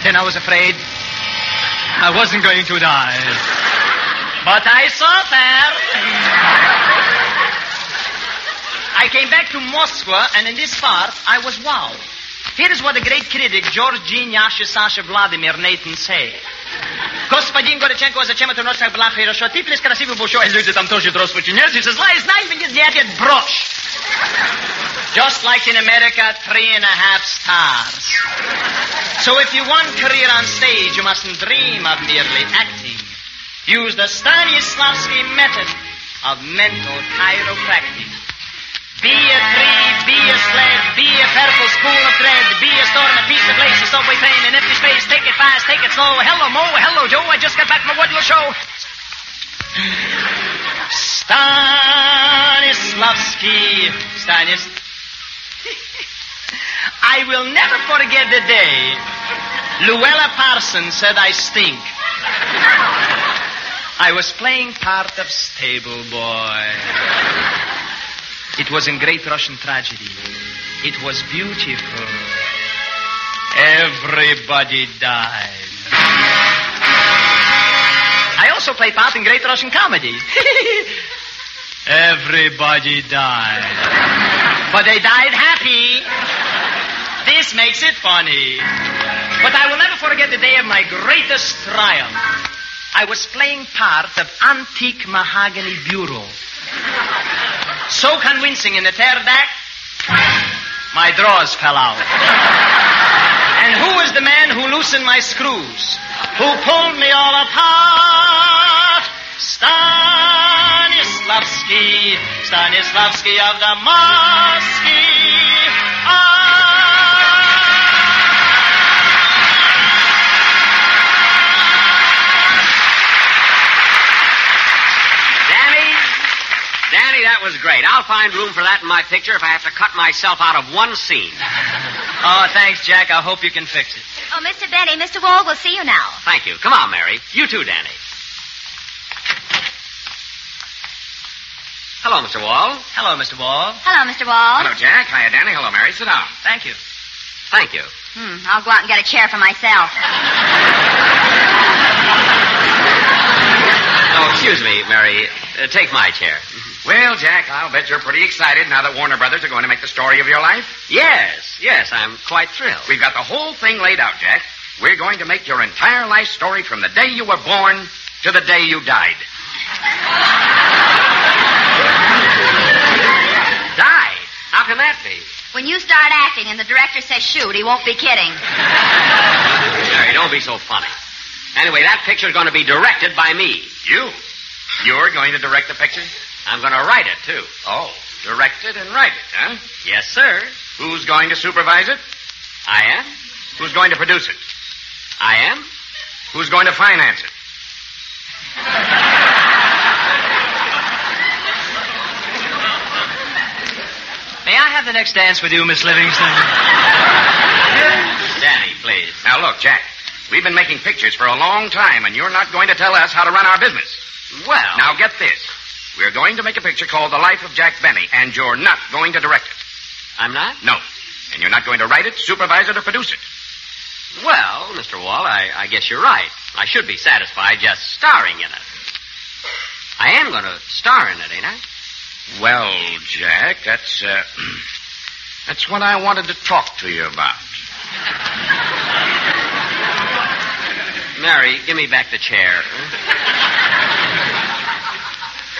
Then I was afraid I wasn't going to die. But I suffered. I came back to Moscow, and in this part, I was wowed. Here is what the great critic, George G. Sasha Vladimir Nathan said. Господин Горяченко, зачем это ночь так была хорошо? Ты плес красивый большой, люди там тоже дрожь чинят. He says, знай, get брошь. Just like in America, 3.5 stars. So if you want career on stage, you mustn't dream of merely acting. Use the Stanislavski method of mental chiropractic. Be a tree, be a sled, be a purple spool of thread, be a storm, a piece of lace, a subway train, an empty space, take it fast, take it slow. Hello, Mo, hello, Joe, I just got back from a Woodlow show. Stanislavski, I will never forget the day Louella Parsons said I stink. I was playing part of stable boy. It was in Great Russian Tragedy. It was beautiful. Everybody died. I also played part in Great Russian Comedy. Everybody died. But they died happy. This makes it funny. But I will never forget the day of my greatest triumph. I was playing part of antique mahogany bureau. So convincing in the third act, my drawers fell out. And who was the man who loosened my screws? Who pulled me all apart? Stanislavski of the Moscow. Danny, that was great. I'll find room for that in my picture if I have to cut myself out of one scene. Oh, thanks, Jack. I hope you can fix it. Oh, Mr. Benny, Mr. Wall will see you now. Thank you. Come on, Mary. You too, Danny. Hello, Mr. Wall. Hello, Mr. Wall. Hello, Mr. Wall. Hello, Jack. Hiya, Danny. Hello, Mary. Sit down. Thank you. Thank you. I'll go out and get a chair for myself. Excuse me, Mary. Take my chair. Well, Jack, I'll bet you're pretty excited now that Warner Brothers are going to make the story of your life. Yes, I'm quite thrilled. We've got the whole thing laid out, Jack. We're going to make your entire life story from the day you were born to the day you died. Died? How can that be? When you start acting and the director says shoot, he won't be kidding. Mary, don't be so funny. Anyway, that picture's going to be directed by me. You're going to direct the picture? I'm going to write it, too. Oh, direct it and write it, huh? Yes, sir. Who's going to supervise it? I am. Who's going to produce it? I am. Who's going to finance it? May I have the next dance with you, Miss Livingston? Danny, please. Now, look, Jack. We've been making pictures for a long time, and you're not going to tell us how to run our business. Well... Now, get this. We're going to make a picture called The Life of Jack Benny, and you're not going to direct it. I'm not? No. And you're not going to write it, supervise it, or produce it. Well, Mr. Wall, I guess you're right. I should be satisfied just starring in it. I am going to star in it, ain't I? Well, Jack, that's what I wanted to talk to you about. Mary, give me back the chair.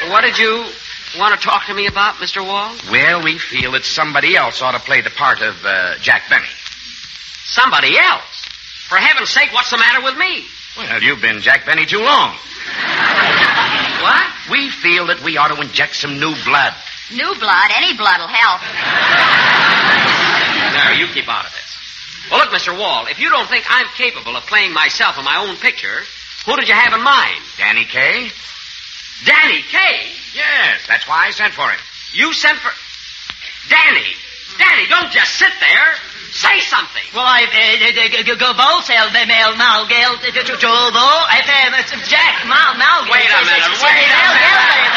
What did you want to talk to me about, Mr. Wall? Well, we feel that somebody else ought to play the part of Jack Benny. Somebody else? For heaven's sake, what's the matter with me? Well, you've been Jack Benny too long. What? We feel that we ought to inject some new blood. New blood? Any blood'll help. Mary, you keep out of this. Well, look, Mr. Wall, if you don't think I'm capable of playing myself in my own picture, who did you have in mind? Danny Kaye. Danny Kaye? Yes, that's why I sent for him. You sent for... Danny! Danny, don't just sit there. Say something. Well, I've wholesale mail now, Gail, Jack, now, Wait a minute. Wait a minute.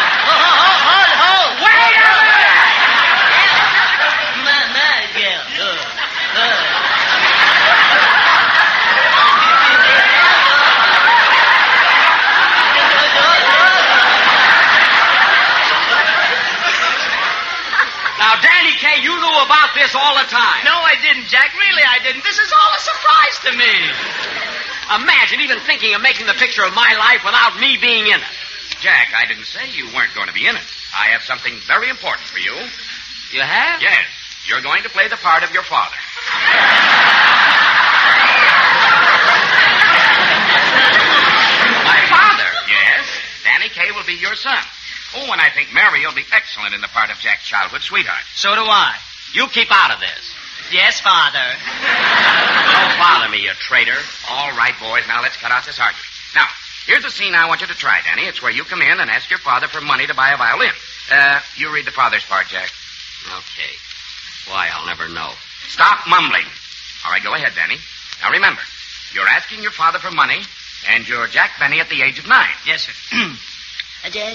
Now, Danny Kaye, you knew about this all the time. No, I didn't, Jack. Really, I didn't. This is all a surprise to me. Imagine even thinking of making the picture of my life without me being in it. Jack, I didn't say you weren't going to be in it. I have something very important for you. You have? Yes. You're going to play the part of your father. My father? Yes. Danny Kaye will be your son. Oh, and I think Mary will be excellent in the part of Jack's childhood sweetheart. So do I. You keep out of this. Yes, Father. Don't bother me, you traitor. All right, boys, now let's cut out this argument. Now, here's a scene I want you to try, Danny. It's where you come in and ask your father for money to buy a violin. You read the father's part, Jack. Okay. Why, I'll never know. Stop mumbling. All right, go ahead, Danny. Now, remember, you're asking your father for money, and you're Jack Benny at the age of 9. Yes, sir. I couldn't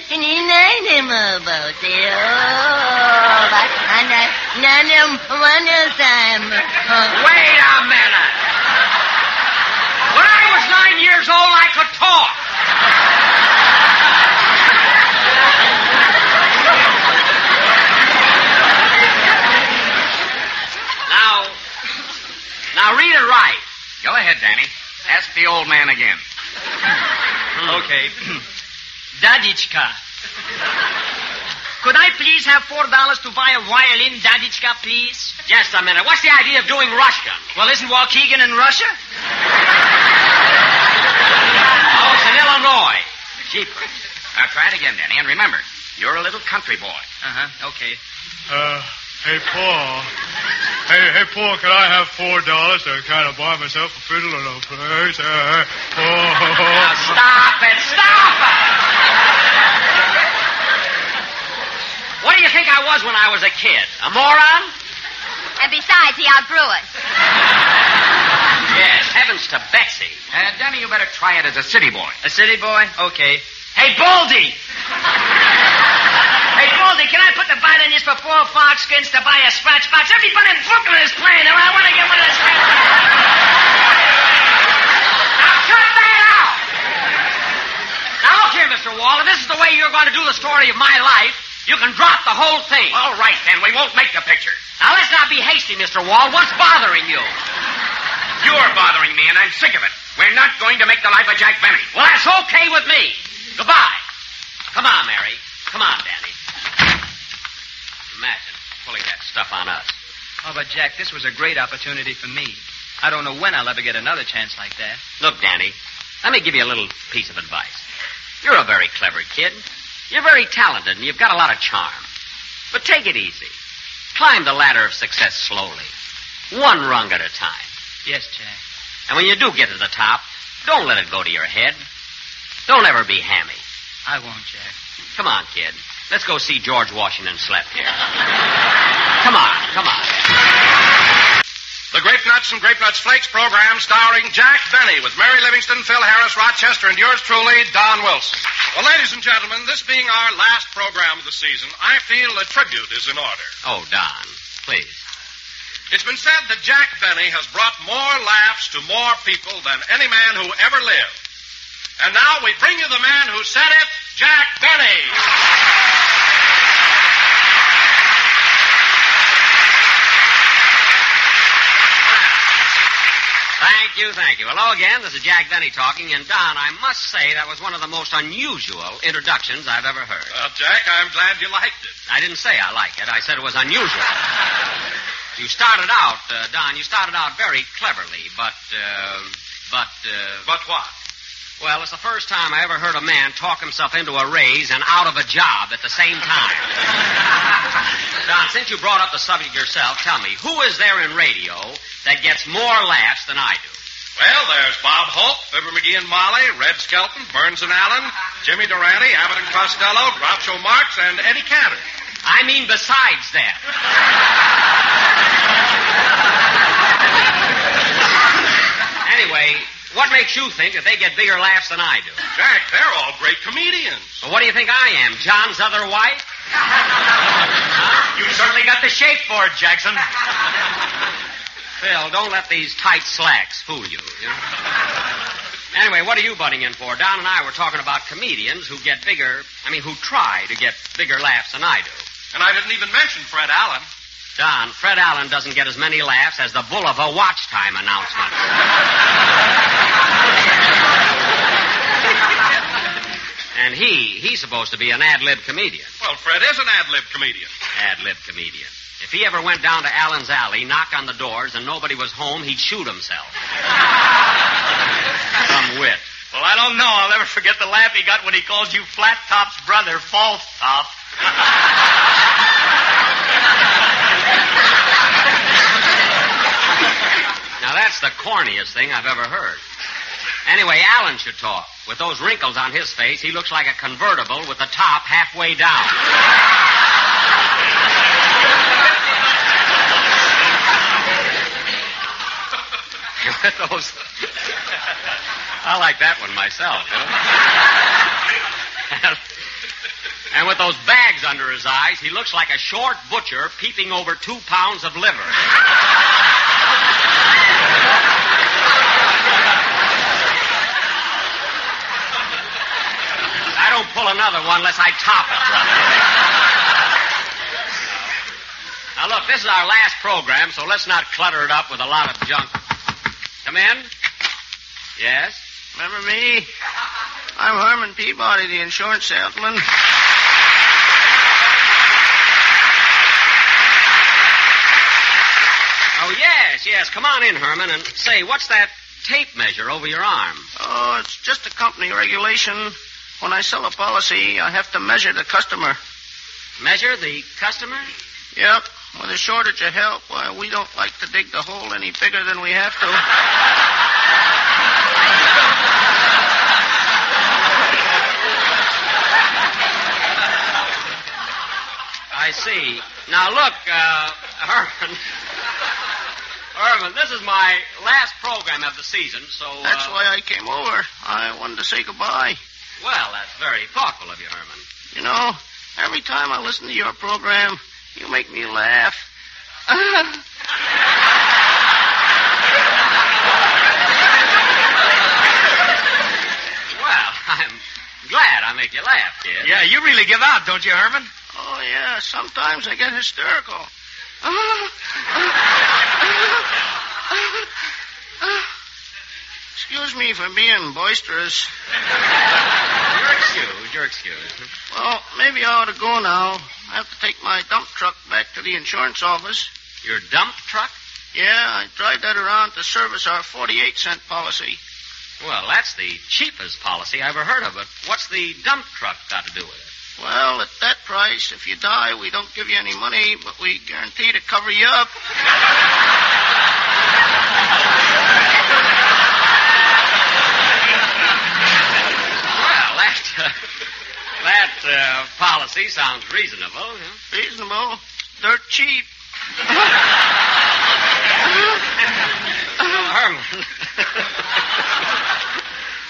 deny him about it. Wait a minute. When I was 9 years old, I could talk. Now read it right. Go ahead, Danny. Ask the old man again. Okay. Dadichka. Could I please have $4 to buy a violin, Dadichka, please? Just a minute. What's the idea of doing Russian? Well, isn't Waukegan in Russia? Oh, it's in Illinois. Jeepers. Now, try it again, Danny, and remember, you're a little country boy. Uh-huh. Okay. Hey, Paul. Hey, Paul, can I have $4 to kind of buy myself a fiddle and a place? Now, stop it. What do you think I was when I was a kid? A moron? And besides, he outgrew it. Yes, heavens to Betsy. Danny, you better try it as a city boy. A city boy? Okay. Hey, Baldy! Hey, Baldy, can I put the violinist for 4 foxskins to buy a scratch box? Everybody in Brooklyn is playing, and I want to get one of the scratch boxes. Now, cut that out! way you're going to do the story of my life, you can drop the whole thing. All right, then. We won't make the picture. Now, let's not be hasty, Mr. Wall. What's bothering you? You're bothering me, and I'm sick of it. We're not going to make the life of Jack Benny. Well, that's okay with me. Goodbye. Come on, Mary. Come on, Danny. Imagine pulling that stuff on us. Oh, but, Jack, this was a great opportunity for me. I don't know when I'll ever get another chance like that. Look, Danny, let me give you a little piece of advice. You're a very clever kid. You're very talented, and you've got a lot of charm. But take it easy. Climb the ladder of success slowly. One rung at a time. Yes, Jack. And when you do get to the top, don't let it go to your head. Don't ever be hammy. I won't, Jack. Come on, kid. Let's go see George Washington slept here. Come on, come on. The Grape Nuts and Grape Nuts Flakes program starring Jack Benny with Mary Livingston, Phil Harris, Rochester, and yours truly, Don Wilson. Well, ladies and gentlemen, this being our last program of the season, I feel a tribute is in order. Oh, Don, please. It's been said that Jack Benny has brought more laughs to more people than any man who ever lived. And now we bring you the man who said it, Jack Benny. Thank you. Hello again. This is Jack Benny talking. And, Don, I must say that was one of the most unusual introductions I've ever heard. Well, Jack, I'm glad you liked it. I didn't say I liked it. I said it was unusual. You started out, Don, very cleverly, but what? Well, it's the first time I ever heard a man talk himself into a raise and out of a job at the same time. Don, since you brought up the subject yourself, tell me, who is there in radio that gets more laughs than I do? Well, there's Bob Hope, Fibber McGee and Molly, Red Skelton, Burns and Allen, Jimmy Durante, Abbott and Costello, Groucho Marx, and Eddie Cantor. I mean besides that. Anyway, what makes you think that they get bigger laughs than I do? Jack, they're all great comedians. Well, what do you think I am, John's other wife? You certainly got the shape for it, Jackson. Phil, don't let these tight slacks fool you, Anyway, what are you butting in for? Don and I were talking about comedians who who try to get bigger laughs than I do. And I didn't even mention Fred Allen. Don, Fred Allen doesn't get as many laughs as the bull of a watch time announcement. And he's supposed to be an ad-lib comedian. Well, Fred is an ad-lib comedian. Ad-lib comedian. If he ever went down to Allen's Alley, knocked on the doors, and nobody was home, he'd shoot himself. Some wit. Well, I don't know. I'll never forget the laugh he got when he called you Flat Top's brother, False Top. Now, that's the corniest thing I've ever heard. Anyway, Allen should talk. With those wrinkles on his face, he looks like a convertible with the top halfway down. With those... I like that one myself, And with those bags under his eyes, he looks like a short butcher peeping over 2 pounds of liver. I don't pull another one unless I top it, brother. Now, look, this is our last program, so let's not clutter it up with a lot of junk. Come in. Yes? Remember me? I'm Herman Peabody, the insurance salesman. Oh, yes. Come on in, Herman, and say, what's that tape measure over your arm? Oh, it's just a company regulation. When I sell a policy, I have to measure the customer. Measure the customer? Yep. With a shortage of help, why, we don't like to dig the hole any bigger than we have to. I see. Now, look, Herman, this is my last program of the season, so... That's why I came over. I wanted to say goodbye. Well, that's very thoughtful of you, Herman. You know, every time I listen to your program, you make me laugh. Well, I'm glad I make you laugh, kid. Yeah, you really give out, don't you, Herman? Oh, yeah. Sometimes I get hysterical. Excuse me for being boisterous. You're excused. Well, maybe I ought to go now. I have to take my dump truck back to the insurance office. Your dump truck? Yeah, I drive that around to service our 48-cent policy. Well, that's the cheapest policy I ever heard of, but what's the dump truck got to do with it? Well, at that price, if you die, we don't give you any money, but we guarantee to cover you up. Well, that policy sounds reasonable. Huh? Reasonable? Dirt cheap.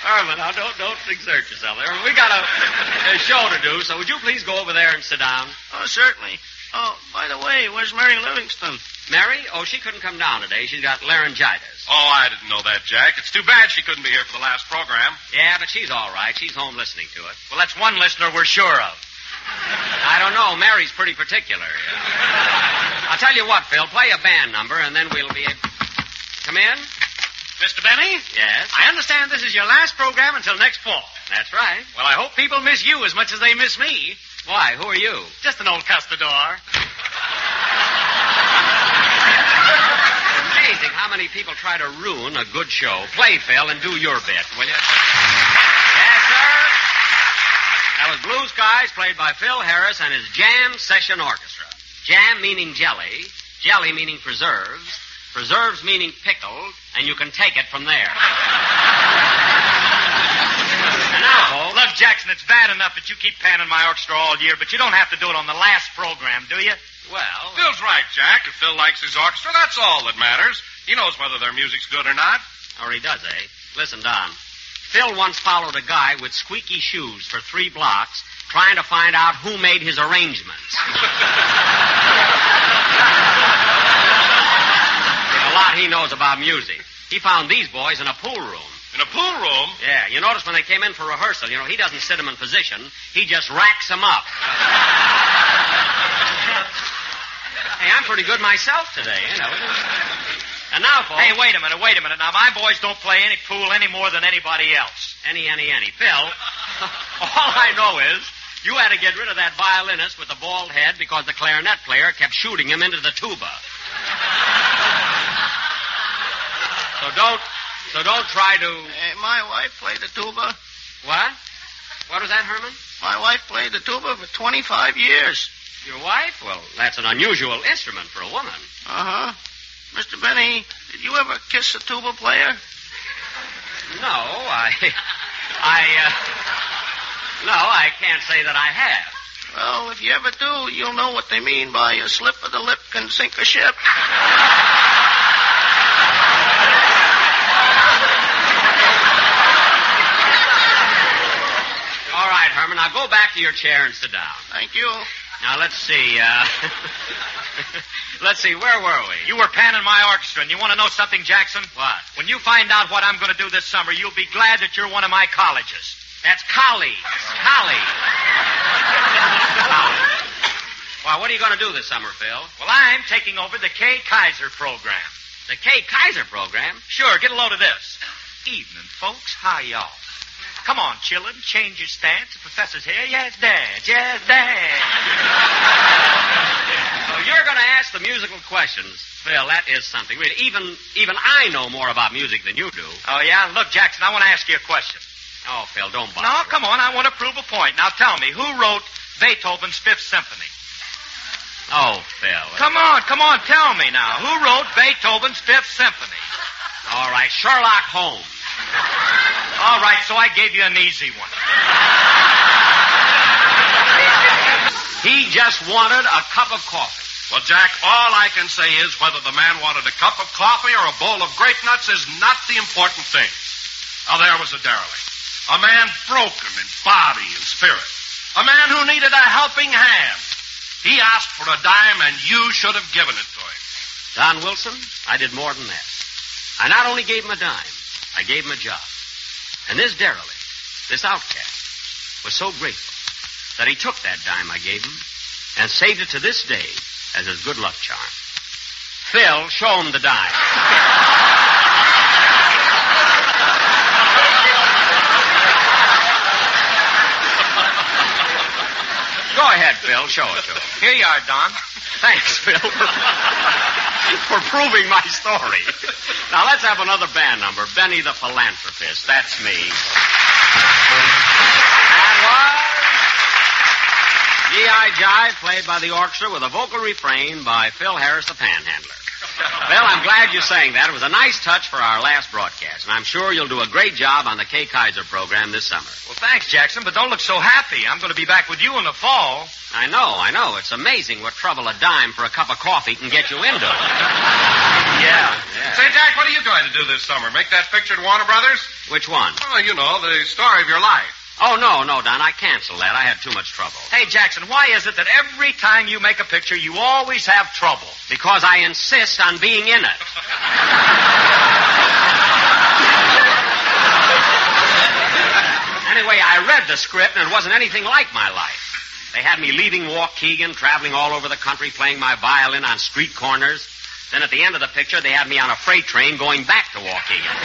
Herman, now don't exert yourself there. We got a show to do, so would you please go over there and sit down? Oh, certainly. Oh, by the way, where's Mary Livingston? Mary? Oh, she couldn't come down today. She's got laryngitis. Oh, I didn't know that, Jack. It's too bad she couldn't be here for the last program. Yeah, but she's all right. She's home listening to it. Well, that's one listener we're sure of. I don't know. Mary's pretty particular. I'll tell you what, Phil. Play a band number, and then we'll be able... Come in? Mr. Benny? Yes? I understand this is your last program until next fall. That's right. Well, I hope people miss you as much as they miss me. Why? Who are you? Just an old custodor. Amazing how many people try to ruin a good show. Play, Phil, and do your bit, will you? Yes, sir. That was Blue Skies, played by Phil Harris and his Jam Session Orchestra. Jam meaning jelly, jelly meaning preserves, preserves meaning pickled, and you can take it from there. And now, folks... Look, Jackson, it's bad enough that you keep panning my orchestra all year, but you don't have to do it on the last program, do you? Well... Phil's right, Jack. If Phil likes his orchestra, that's all that matters. He knows whether their music's good or not. Or he does, eh? Listen, Don. Phil once followed a guy with squeaky shoes for 3 blocks trying to find out who made his arrangements. There's a lot he knows about music. He found these boys in a pool room. In a pool room? Yeah, you notice when they came in for rehearsal, he doesn't sit them in position. He just racks them up. Hey, I'm pretty good myself today, And now, folks... Hey, wait a minute. Now, my boys don't play any pool any more than anybody else. Any. Phil, all I know is you had to get rid of that violinist with the bald head because the clarinet player kept shooting him into the tuba. So don't try to... Hey, my wife played the tuba. What? What was that, Herman? My wife played the tuba for 25 years. Your wife? Well, that's an unusual instrument for a woman. Uh-huh. Mr. Benny, did you ever kiss a tuba player? No, I can't say that I have. Well, if you ever do, you'll know what they mean by a slip of the lip can sink a ship. All right, Herman, now go back to your chair and sit down. Thank you. Now, let's see, let's see, where were we? You were panning my orchestra, and you want to know something, Jackson? What? When you find out what I'm going to do this summer, you'll be glad that you're one of my colleges. That's colleagues. Colleagues. Well, what are you going to do this summer, Phil? Well, I'm taking over the Kaye Kaiser program. The Kaye Kaiser program? Sure, get a load of this. Evening, folks. How y'all? Come on, children, change your stance. The professor's here. Yes, dance. Yes, dance. So you're going to ask the musical questions. Phil, that is something. Really, even I know more about music than you do. Oh, yeah? Look, Jackson, I want to ask you a question. Oh, Phil, don't bother. No, come on. I want to prove a point. Now, tell me, who wrote Beethoven's Fifth Symphony? Oh, Phil. Come on. Tell me now. Who wrote Beethoven's Fifth Symphony? All right, Sherlock Holmes. All right, so I gave you an easy one. He just wanted a cup of coffee. Well, Jack, all I can say is whether the man wanted a cup of coffee or a bowl of grape nuts is not the important thing. Now, there was a derelict. A man broken in body and spirit. A man who needed a helping hand. He asked for a dime, and you should have given it to him. Don Wilson, I did more than that. I not only gave him a dime, I gave him a job. And this derelict, this outcast, was so grateful that he took that dime I gave him and saved it to this day as his good luck charm. Phil, show him the dime. Go ahead, Phil. Show it to him. Here you are, Don. Thanks, Phil, for proving my story. Now, let's have another band number. Benny the Philanthropist. That's me. That was G.I. Jive, played by the orchestra with a vocal refrain by Phil Harris, the panhandler. Phil, I'm glad you sang that. It was a nice touch for our last broadcast, and I'm sure you'll do a great job on the Kay Kaiser program this summer. Well, thanks, Jackson, but don't look so happy. I'm going to be back with you in the fall. I know. It's amazing what trouble a dime for a cup of coffee can get you into. Yeah. Say, Jack, what are you going to do this summer? Make that picture at Warner Brothers? Which one? Oh, you know, the story of your life. Oh, no, Don. I canceled that. I had too much trouble. Hey, Jackson, why is it that every time you make a picture, you always have trouble? Because I insist on being in it. Anyway, I read the script, and it wasn't anything like my life. They had me leaving Waukegan, traveling all over the country, playing my violin on street corners. Then at the end of the picture, they had me on a freight train going back to Waukegan.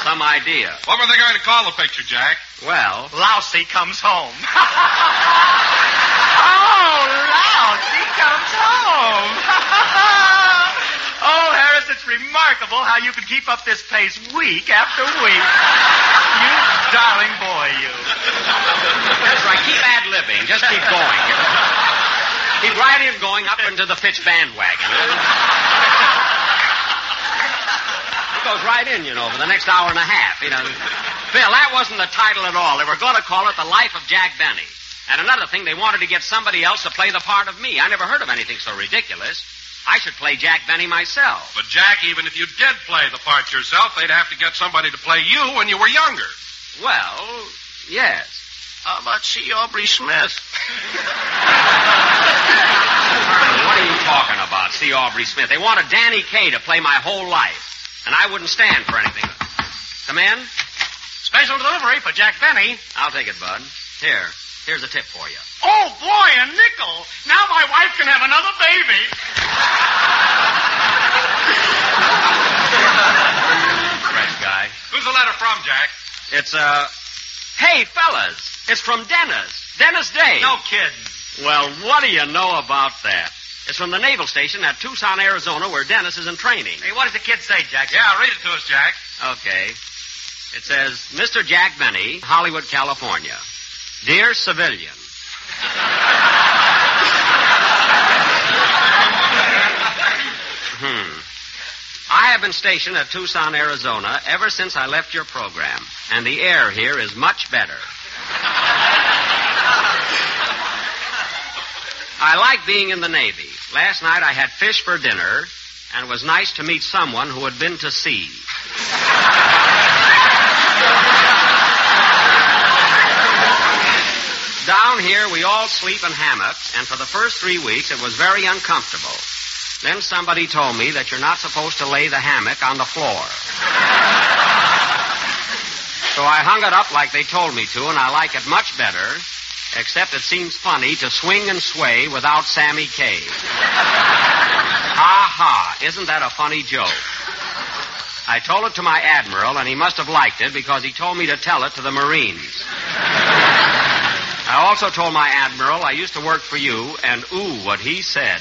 Some idea. What were they going to call the picture, Jack? Well, Lousy Comes Home. Oh, Lousy Comes Home. Oh, Harris, it's remarkable how you can keep up this pace week after week. You darling boy, you. That's right. Keep ad-libbing. Just keep going. Keep right in going up into the Fitch bandwagon. It goes right in, for the next hour and a half. Phil, that wasn't the title at all. They were going to call it The Life of Jack Benny. And another thing, they wanted to get somebody else to play the part of me. I never heard of anything so ridiculous. I should play Jack Benny myself. But, Jack, even if you did play the part yourself, they'd have to get somebody to play you when you were younger. Well, yes. How about C. Aubrey Smith? What are you talking about, C. Aubrey Smith? They wanted Danny Kaye to play my whole life. And I wouldn't stand for anything. Come in? Special delivery for Jack Benny. I'll take it, Bud. Here's a tip for you. Oh, boy, a nickel. Now my wife can have another baby. Fresh guy. Who's the letter from, Jack? It's, hey, fellas. It's from Dennis. Dennis Day. No kidding. Well, what do you know about that? It's from the naval station at Tucson, Arizona, where Dennis is in training. Hey, what does the kid say, Jack? Yeah, read it to us, Jack. Okay. It says, Mr. Jack Benny, Hollywood, California. Dear civilian. I have been stationed at Tucson, Arizona ever since I left your program, and the air here is much better. I like being in the Navy. Last night I had fish for dinner, and it was nice to meet someone who had been to sea. Down here, we all sleep in hammocks, and for the first 3 weeks, it was very uncomfortable. Then somebody told me that you're not supposed to lay the hammock on the floor. So I hung it up like they told me to, and I like it much better, except it seems funny to swing and sway without Sammy Kaye. Ha ha, isn't that a funny joke? I told it to my admiral, and he must have liked it because he told me to tell it to the Marines. I also told my admiral I used to work for you, and ooh, what he said.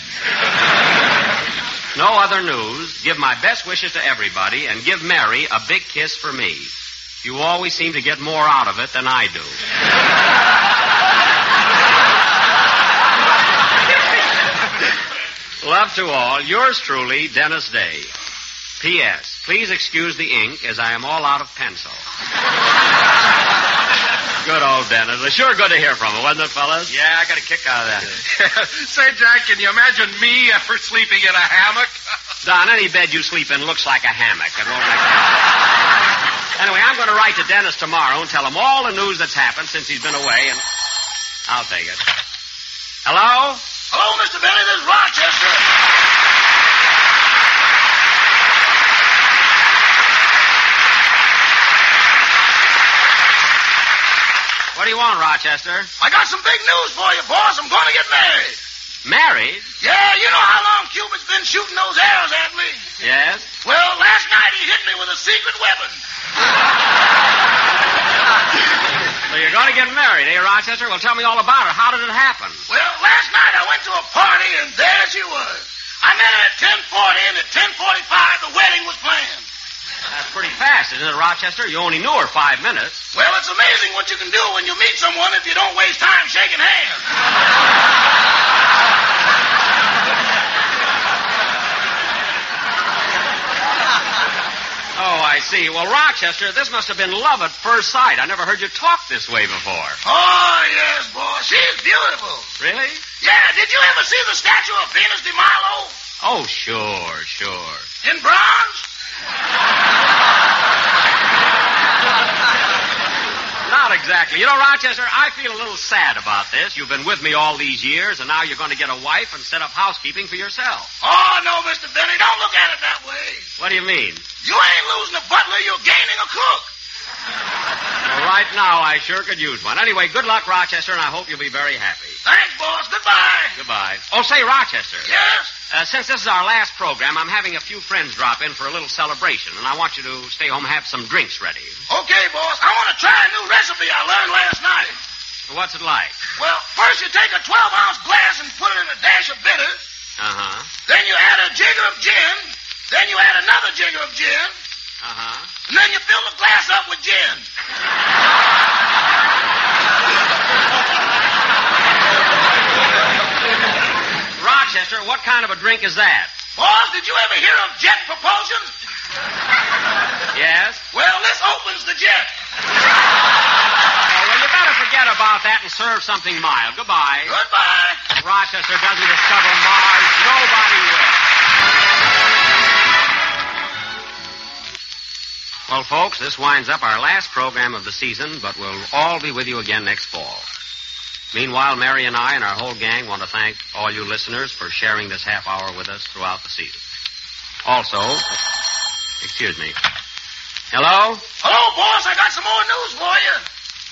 No other news. Give my best wishes to everybody, and give Mary a big kiss for me. You always seem to get more out of it than I do. Love to all. Yours truly, Dennis Day. P.S. Please excuse the ink, as I am all out of pencil. Good old Dennis. It's sure good to hear from him, wasn't it, fellas? Yeah, I got a kick out of that. Say, Jack, can you imagine me ever sleeping in a hammock? Don, any bed you sleep in looks like a hammock. It won't make sense. Anyway, I'm going to write to Dennis tomorrow and tell him all the news that's happened since he's been away, and I'll take it. Hello? Hello, Mr. Benny. This is Rochester. want, Rochester? I got some big news for you, boss. I'm going to get married. Married? Yeah, you know how long Cupid's been shooting those arrows at me? Yes. Well, last night he hit me with a secret weapon. So you're going to get married, eh, Rochester? Well, tell me all about it. How did it happen? Well, last night I went to a party, and there she was. I met her at 10:40, and at 10:45 the wedding was planned. That's pretty fast, isn't it, Rochester? You only knew her 5 minutes. Well, it's amazing what you can do when you meet someone if you don't waste time shaking hands. Oh, I see. Well, Rochester, this must have been love at first sight. I never heard you talk this way before. Oh, yes, boss. She's beautiful. Really? Yeah, did you ever see the statue of Venus de Milo? Oh, sure. In bronze? Not exactly. You know, Rochester, I feel a little sad about this. You've been with me all these years, and now you're going to get a wife and set up housekeeping for yourself. Oh, no, Mr. Benny, don't look at it that way. What do you mean? You ain't losing a butler, you're gaining a cook. Well, right now, I sure could use one. Anyway, good luck, Rochester, and I hope you'll be very happy. Thanks, boss. Goodbye. Goodbye. Oh, say, Rochester. Yes? Since this is our last program, I'm having a few friends drop in for a little celebration, and I want you to stay home and have some drinks ready. Okay, boss. I want to try a new recipe I learned last night. What's it like? Well, first you take a 12-ounce glass and put it in a dash of bitters. Uh-huh. Then you add a jigger of gin. Then you add another jigger of gin. Uh-huh. And then you fill the glass up with gin. Rochester, what kind of a drink is that? Boss, did you ever hear of jet propulsion? Yes? Well, this opens the jet. Well, you better forget about that and serve something mild. Goodbye. Goodbye. Rochester doesn't discover Mars. Nobody will. Well, folks, this winds up our last program of the season, but we'll all be with you again next fall. Meanwhile, Mary and I and our whole gang want to thank all you listeners for sharing this half hour with us throughout the season. Also, excuse me. Hello? Hello, boss. I got some more news for you.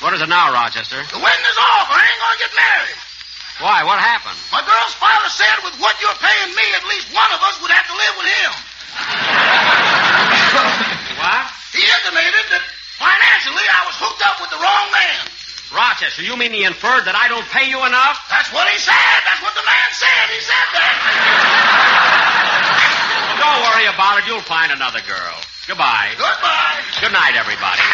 What is it now, Rochester? The wedding is off. I ain't going to get married. Why? What happened? My girl's father said with what you're paying me, at least one of us would have to live with him. What? He intimated that financially I was hooked up with the wrong man. Rochester, you mean he inferred that I don't pay you enough? That's what he said. That's what the man said. He said that. Well, don't worry about it. You'll find another girl. Goodbye. Goodbye. Good night, everybody.